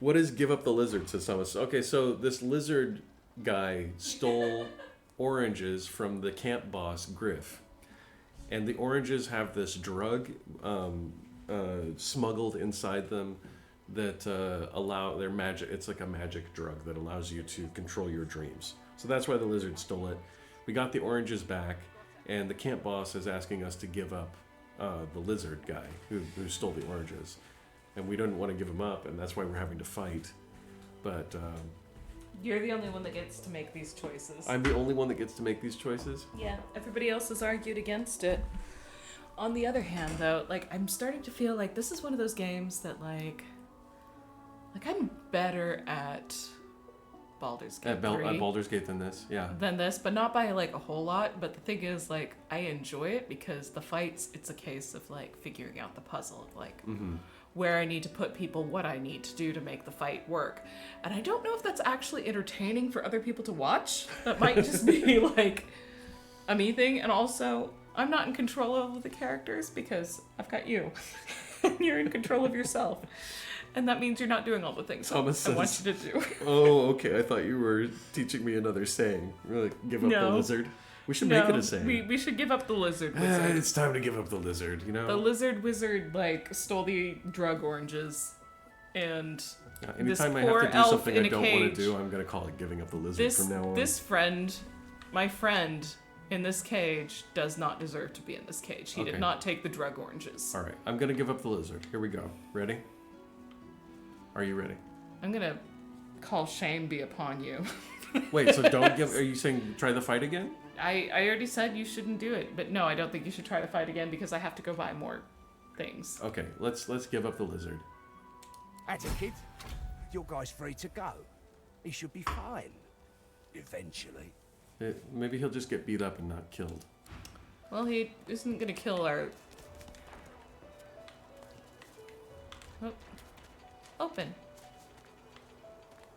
What is give up the lizard, says Thomas? Okay, so this lizard guy stole oranges from the camp boss, Griff. And the oranges have this drug smuggled inside them that allow their magic. It's like a magic drug that allows you to control your dreams. So that's why the lizard stole it. We got the oranges back, and the camp boss is asking us to give up the lizard guy who stole the oranges. And we didn't want to give him up, and that's why we're having to fight. But You're the only one that gets to make these choices. I'm the only one that gets to make these choices? Yeah, everybody else has argued against it. On the other hand, though, like, I'm starting to feel like this is one of those games that, like I'm better at Baldur's Gate At Baldur's Gate than this, yeah. than this, but not by, like, a whole lot. But the thing is, like, I enjoy it because the fights, it's a case of, like, figuring out the puzzle of, like, where I need to put people, what I need to do to make the fight work. And I don't know if that's actually entertaining for other people to watch. That might just be, like, a me thing. And also, I'm not in control of the characters because I've got you. And you're in control of yourself. And that means you're not doing all the things Thomas I want you to do. Oh, okay. I thought you were teaching me another saying. Really, give up the lizard. We should make it a saying. We should give up the lizard wizard. It's time to give up the lizard, you know? The lizard wizard, like, stole the drug oranges. And anytime I have to do something I don't want to do, I'm going to call it giving up the lizard from now on. This friend, my friend in this cage, does not deserve to be in this cage. He did not take the drug oranges. All right. I'm going to give up the lizard. Here we go. Ready? Are you ready? I'm going to call shame be upon you. Wait, so don't give... Are you saying try the fight again? I already said you shouldn't do it, but no, I don't think you should try to fight again because I have to go buy more things. Okay, let's give up the lizard. That's it, kid. Your guy's free to go. He should be fine. Eventually. Maybe he'll just get beat up and not killed. Well, he isn't gonna kill our... Oh. Open.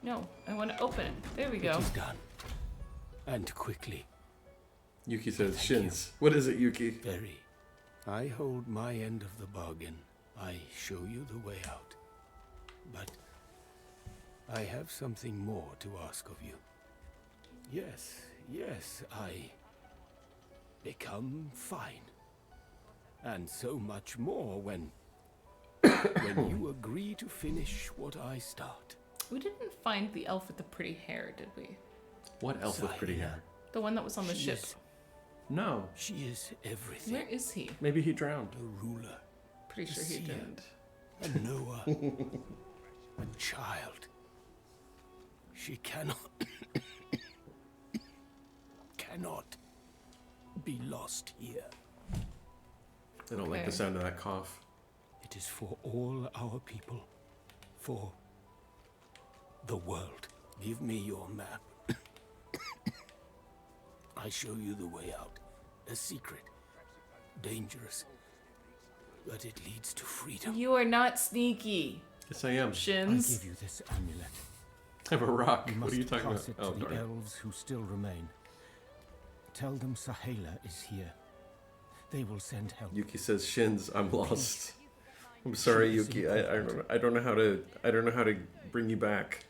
No, I want to open it. There we go. It is done. And quickly. Yuki says, Shins. What is it, Yuki? Very. I hold my end of the bargain. I show you the way out. But I have something more to ask of you. Yes, I become fine. And so much more when you agree to finish what I start. We didn't find the elf with the pretty hair, did we? What elf with pretty hair? The one that was on the ship. No. She is everything. Where is he? Maybe he drowned. A ruler. Pretty sure he didn't. A knower. A child. She cannot be lost here. I don't like the sound of that cough. It is for all our people. For the world. Give me your map. I show you the way out. A secret. Dangerous. But it leads to freedom. You are not sneaky. Yes, I am. Shins. I give you this amulet. I'm a rock. You What are you talking about? pass it Oh, to the darn. elves who still remain. Tell them Sahela is here. They will send help. Yuki says, Shins, I'm lost. I'm sorry, Yuki. I don't know how to bring you back.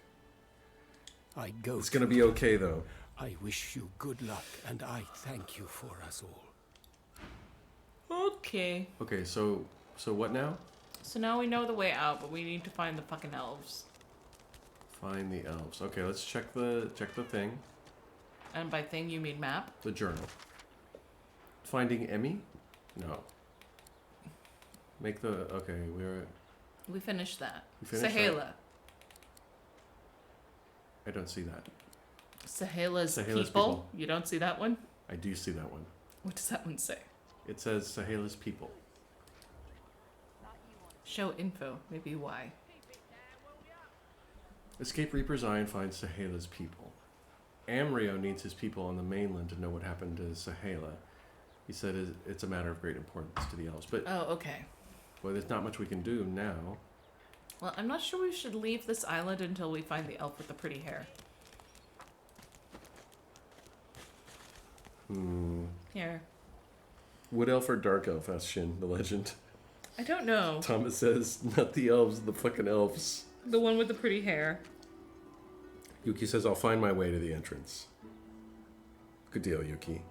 I go. It's gonna be okay though. I wish you good luck, and I thank you for us all. Okay. Okay, so what now? So now we know the way out, but we need to find the fucking elves. Find the elves. Okay, let's check the thing. And by thing, you mean map? The journal. Finding Emmy? No. Make the... Okay, We finished that. We finished Sahela. that? I don't see that. Sahela's people. You don't see that one? I do see that one. What does that one say? It says Sahela's people. Show info. Maybe why. Escape Reaper's Eye and finds Sahela's people. Amrio needs his people on the mainland to know what happened to Sahela. He said it's a matter of great importance to the elves. But oh, okay. Well, there's not much we can do now. Well, I'm not sure we should leave this island until we find the elf with the pretty hair. Here. Wood elf or dark elf? Asks Shin, the legend. I don't know. Thomas says, not the elves, the fucking elves. The one with the pretty hair. Yuki says, I'll find my way to the entrance. Good deal, Yuki.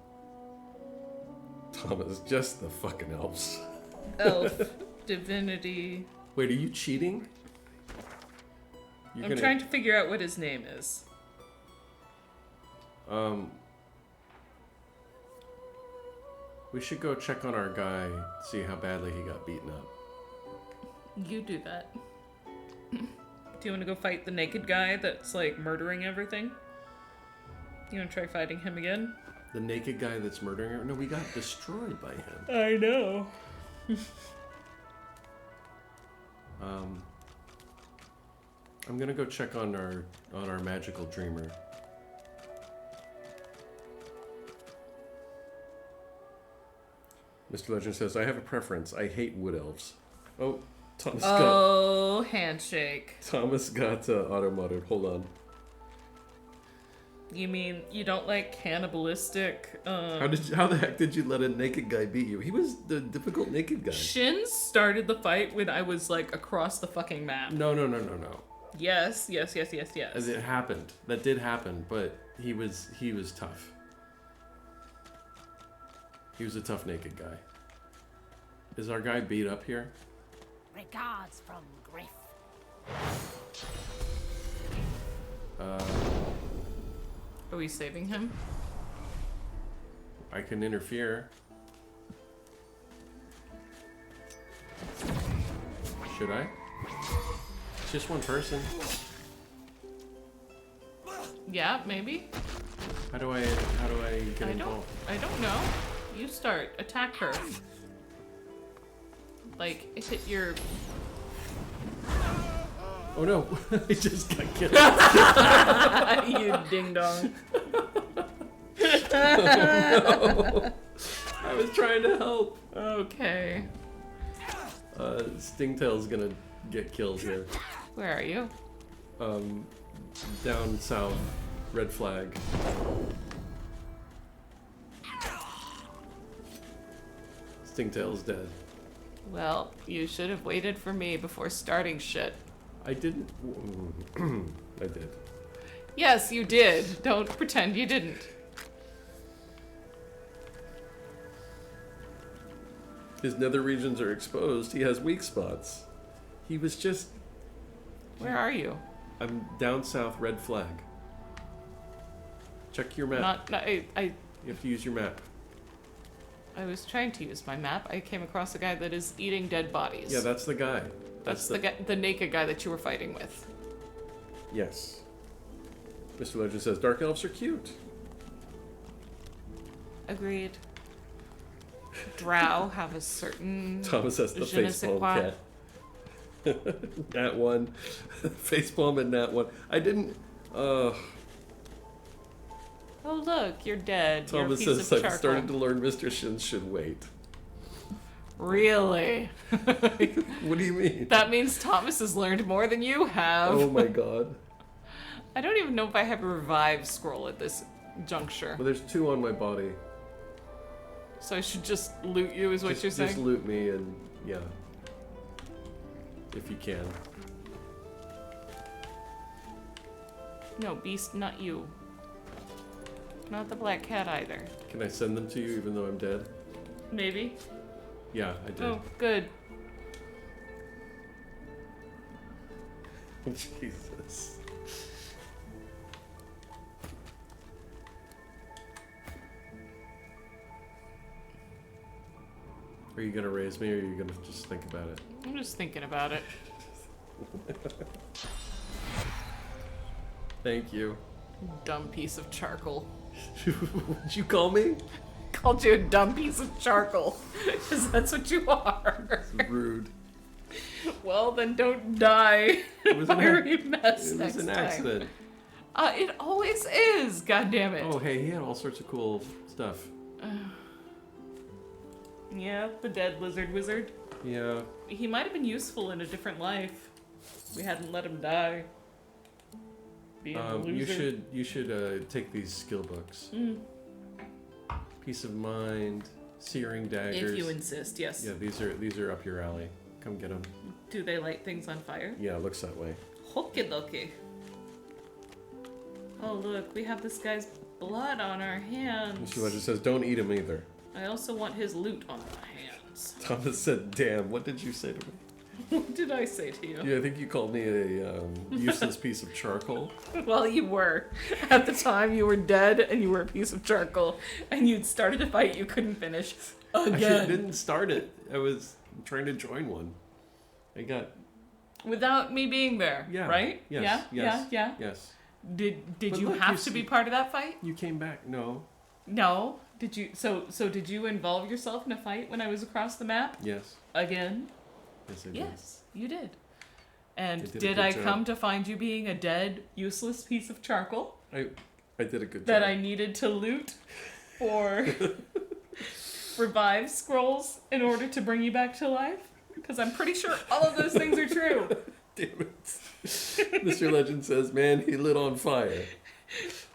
Thomas, just the fucking elves. Elf. Divinity. Wait, are you cheating? I'm trying to figure out what his name is. We should go check on our guy, see how badly he got beaten up. You do that. Do you want to go fight the naked guy that's like murdering everything? You want to try fighting him again? The naked guy that's murdering her? No, we got destroyed by him. I know. I'm gonna go check on our magical dreamer. Mr. Legend says, I have a preference. I hate wood elves. Oh, Thomas got... handshake. Thomas got auto-modded. Hold on. You mean you don't like cannibalistic? How the heck did you let a naked guy beat you? He was the difficult naked guy. Shins started the fight when I was like across the fucking map. No. Yes. As it happened. That did happen, but he was tough. He was a tough naked guy. Is our guy beat up here? Regards from Griff. Are we saving him? I can interfere. Should I? It's just one person. Yeah, maybe. How do I get involved? I don't know. You start. Attack her. Like, hit your... Oh no, I just got killed. You ding dong. Oh no. I was trying to help. Okay. Stingtail's gonna get killed here. Where are you? Down south. Red flag. Stingtail's dead. Well, you should have waited for me before starting shit. I didn't. I did. Yes, you did. Don't pretend you didn't. His nether regions are exposed. He has weak spots. He was just... Where are you? I'm down south, red flag. Check your map. I You have to use your map. I was trying to use my map. I came across a guy that is eating dead bodies. Yeah, that's the guy. That's the guy, the naked guy that you were fighting with. Yes. Mr. Legend says, dark elves are cute. Agreed. Drow have a certain... Thomas has the facepalm cat. Nat 1. Facepalm and Nat 1. I didn't... Oh look, you're dead. Thomas you're a piece says, of I've charcoal. started to learn Mr. Shins should wait. Really? What do you mean? That means Thomas has learned more than you have. Oh my god. I don't even know if I have a revive scroll at this juncture. Well, there's 2 on my body. So I should just loot you, is what you're saying? Just loot me and, yeah. If you can. No, beast, not you. Not the black cat either. Can I send them to you even though I'm dead? Maybe. Yeah, I did. Oh, good. Jesus. Are you gonna raise me or are you gonna just think about it? I'm just thinking about it. Thank you. Dumb piece of charcoal. What'd you call me? Called you a dumb piece of charcoal. Because that's what you are. Rude. Well, then don't die. It was Fiery mess it was an accident. It always is. God damn it. Oh, hey, he had all sorts of cool stuff. Yeah, the dead lizard wizard. Yeah. He might have been useful in a different life. We hadn't let him die. Being a loser. You should take these skill books. Peace of mind, searing daggers. If you insist, yes. Yeah, these are up your alley. Come get them. Do they light things on fire? Yeah, it looks that way. Okie dokie. Oh look, we have this guy's blood on our hands. Mr. Legend says, don't eat him either. I also want his loot on my hands. Thomas said, damn, what did you say to me? What did I say to you? Yeah, I think you called me a useless piece of charcoal. Well, you were. At the time, you were dead and you were a piece of charcoal. And you'd started a fight you couldn't finish. Again. Actually, I didn't start it. I was trying to join one. I got... Without me being there, Yeah. right? Yes. Yeah, Yes. yeah, yeah. Yes. Did But you look, have you to see- be part of that fight? You came back. No. No. Did you? So did you involve yourself in a fight when I was across the map? Yes. Again? Again? Yes, I did. Yes, you did. And I did a did good I job. come to find you being a dead, useless piece of charcoal I did a good that job. I needed to loot for revive scrolls in order to bring you back to life? Because I'm pretty sure all of those things are true. Damn it. Mr. Legend says, man, he lit on fire.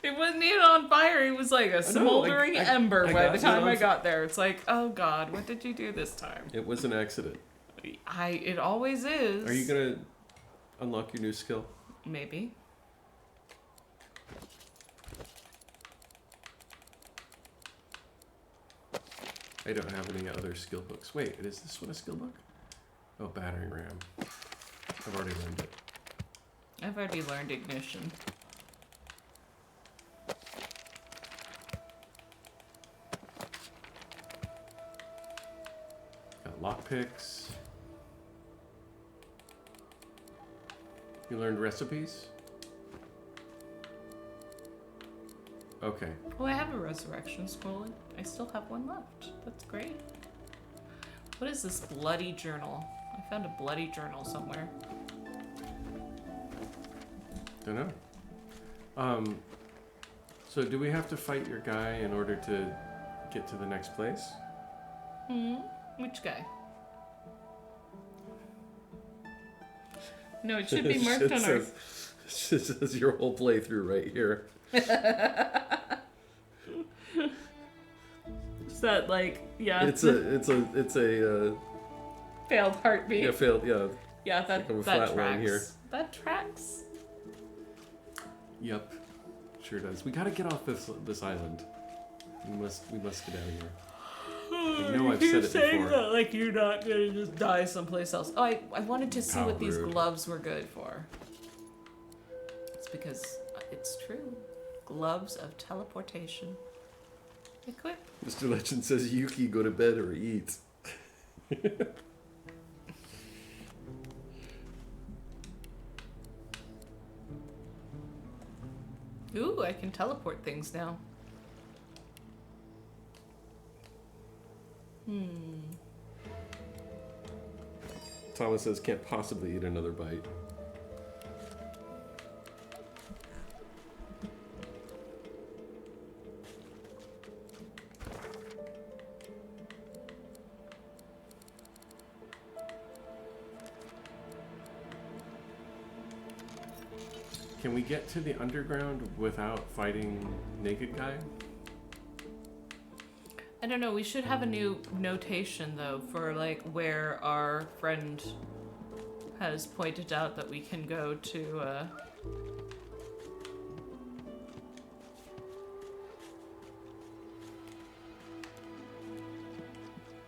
It wasn't even on fire. It was like a smoldering ember I by got the it time on I fi- got there. It's like, oh God, what did you do this time? It was an accident. It always is. Are you going to unlock your new skill? Maybe. I don't have any other skill books. Wait, is this one a skill book? Oh, battering ram. I've already learned it. I've already learned ignition. Got lockpicks. You learned recipes? Okay. Oh, I have a resurrection scroll. I still have one left. That's great. What is this bloody journal? I found a bloody journal somewhere. Don't know. So do we have to fight your guy in order to get to the next place? Which guy? No, it should be marked It on our... says your whole playthrough right here. Is that like, yeah. It's a failed heartbeat. yeah, failed, yeah. Yeah, that, Like a that flat line tracks. here. That tracks. Yep. Sure does. We gotta get off this island. We must get out of here. I know I've You're said it saying before. that like you're not gonna just die someplace else. Oh, I wanted to see How what these rude. gloves were good for. It's because it's true. Gloves of teleportation. Equip. Mr. Legend says Yuki go to bed or eat. Ooh, I can teleport things now. Thomas says can't possibly eat another bite. Can we get to the underground without fighting Naked Guy? I don't know, we should have a new notation though for like where our friend has pointed out that we can go to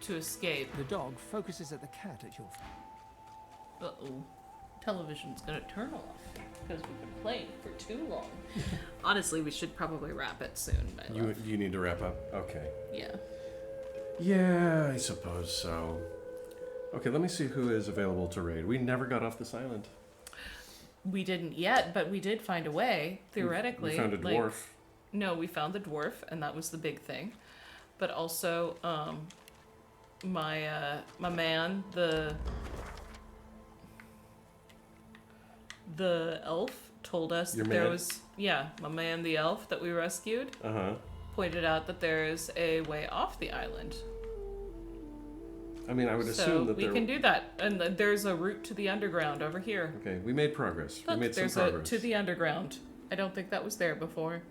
escape. The dog focuses at the cat at your Uh-oh. Television's gonna turn off because we've been playing for too long. Honestly, we should probably wrap it soon. my love. You need to wrap up? Okay. Yeah. Yeah, I suppose so. Okay, let me see who is available to raid. We never got off this island. We didn't yet, but we did find a way, theoretically. We found a like- dwarf. no, we found the dwarf, and that was the big thing. But also, my man, the elf, told us Your that there man? was, my man, the elf that we rescued, Uh-huh. pointed out that there is a way off the island. I mean, I would So assume that we there... can do that, and there's a route to the underground over here. Okay, we made progress. Look, we made some there's progress. a to the underground. I don't think that was there before.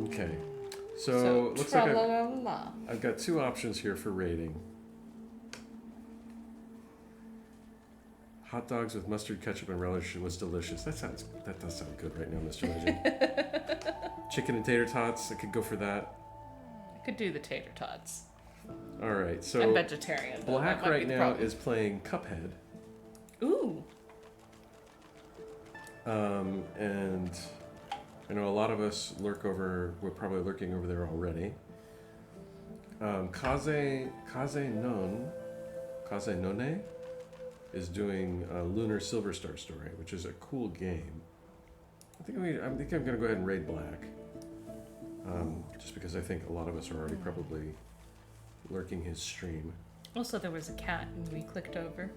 Okay. So, looks like tra-la-la-la. I've got two options here for raiding. Hot dogs with mustard, ketchup, and relish was delicious. That does sound good right now, Mr. Legend. Chicken and tater tots. I could go for that. I could do the tater tots. All right, so I'm vegetarian. Black right now is playing Cuphead. Ooh. And I know a lot of us we're probably lurking over there already. Kaze None is doing Lunar Silver Star Story, which is a cool game. I think I'm gonna go ahead and raid Black, just because I think a lot of us are already probably lurking his stream. Also, there was a cat and we clicked over.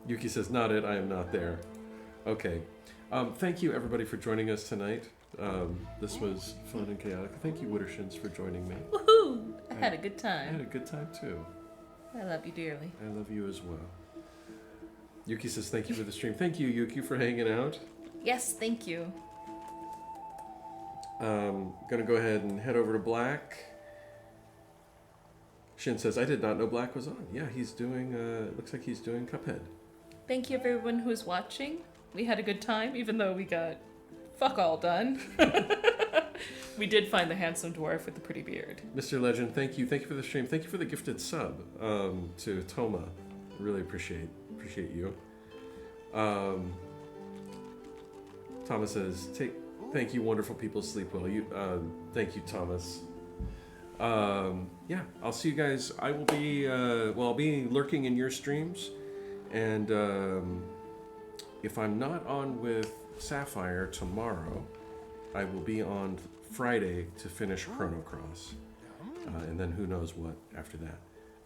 Yuki says, "Not it. I am not there." Okay. Thank you everybody for joining us tonight. This was fun and chaotic. Thank you, Wittershins, for joining me. Woohoo! I had a good time. I had a good time too. I love you dearly. I love you as well. Yuki says, "Thank you for the stream." Thank you, Yuki, for hanging out. Yes, thank you. Gonna go ahead and head over to Black. Shin says, "I did not know Black was on." Yeah, he's doing, looks like he's doing Cuphead. Thank you everyone who's watching. We had a good time, even though we got fuck all done. We did find the handsome dwarf with the pretty beard. Mr. Legend, thank you. Thank you for the stream. Thank you for the gifted sub to Toma. Really appreciate you. Thomas says, thank you, wonderful people. Sleep well. Thank you, Thomas. Yeah, I'll see you guys. I will be, I'll be lurking in your streams. And if I'm not on with Sapphire tomorrow, I will be on Friday to finish Chrono Cross. And then who knows what after that.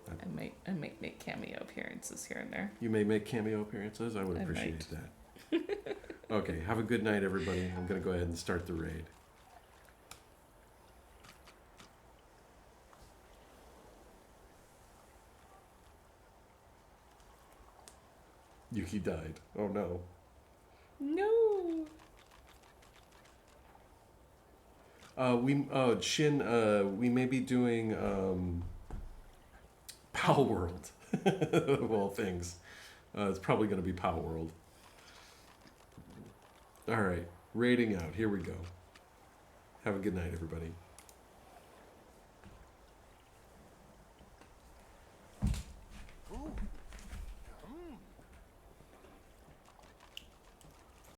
I might make cameo appearances here and there. You may make cameo appearances? I would appreciate that. Okay, have a good night, everybody. I'm going to go ahead and start the raid. Yuki died. Oh no. No. We may be doing Pow World of all things. It's probably going to be Pow World. All right, raiding out. Here we go. Have a good night, everybody.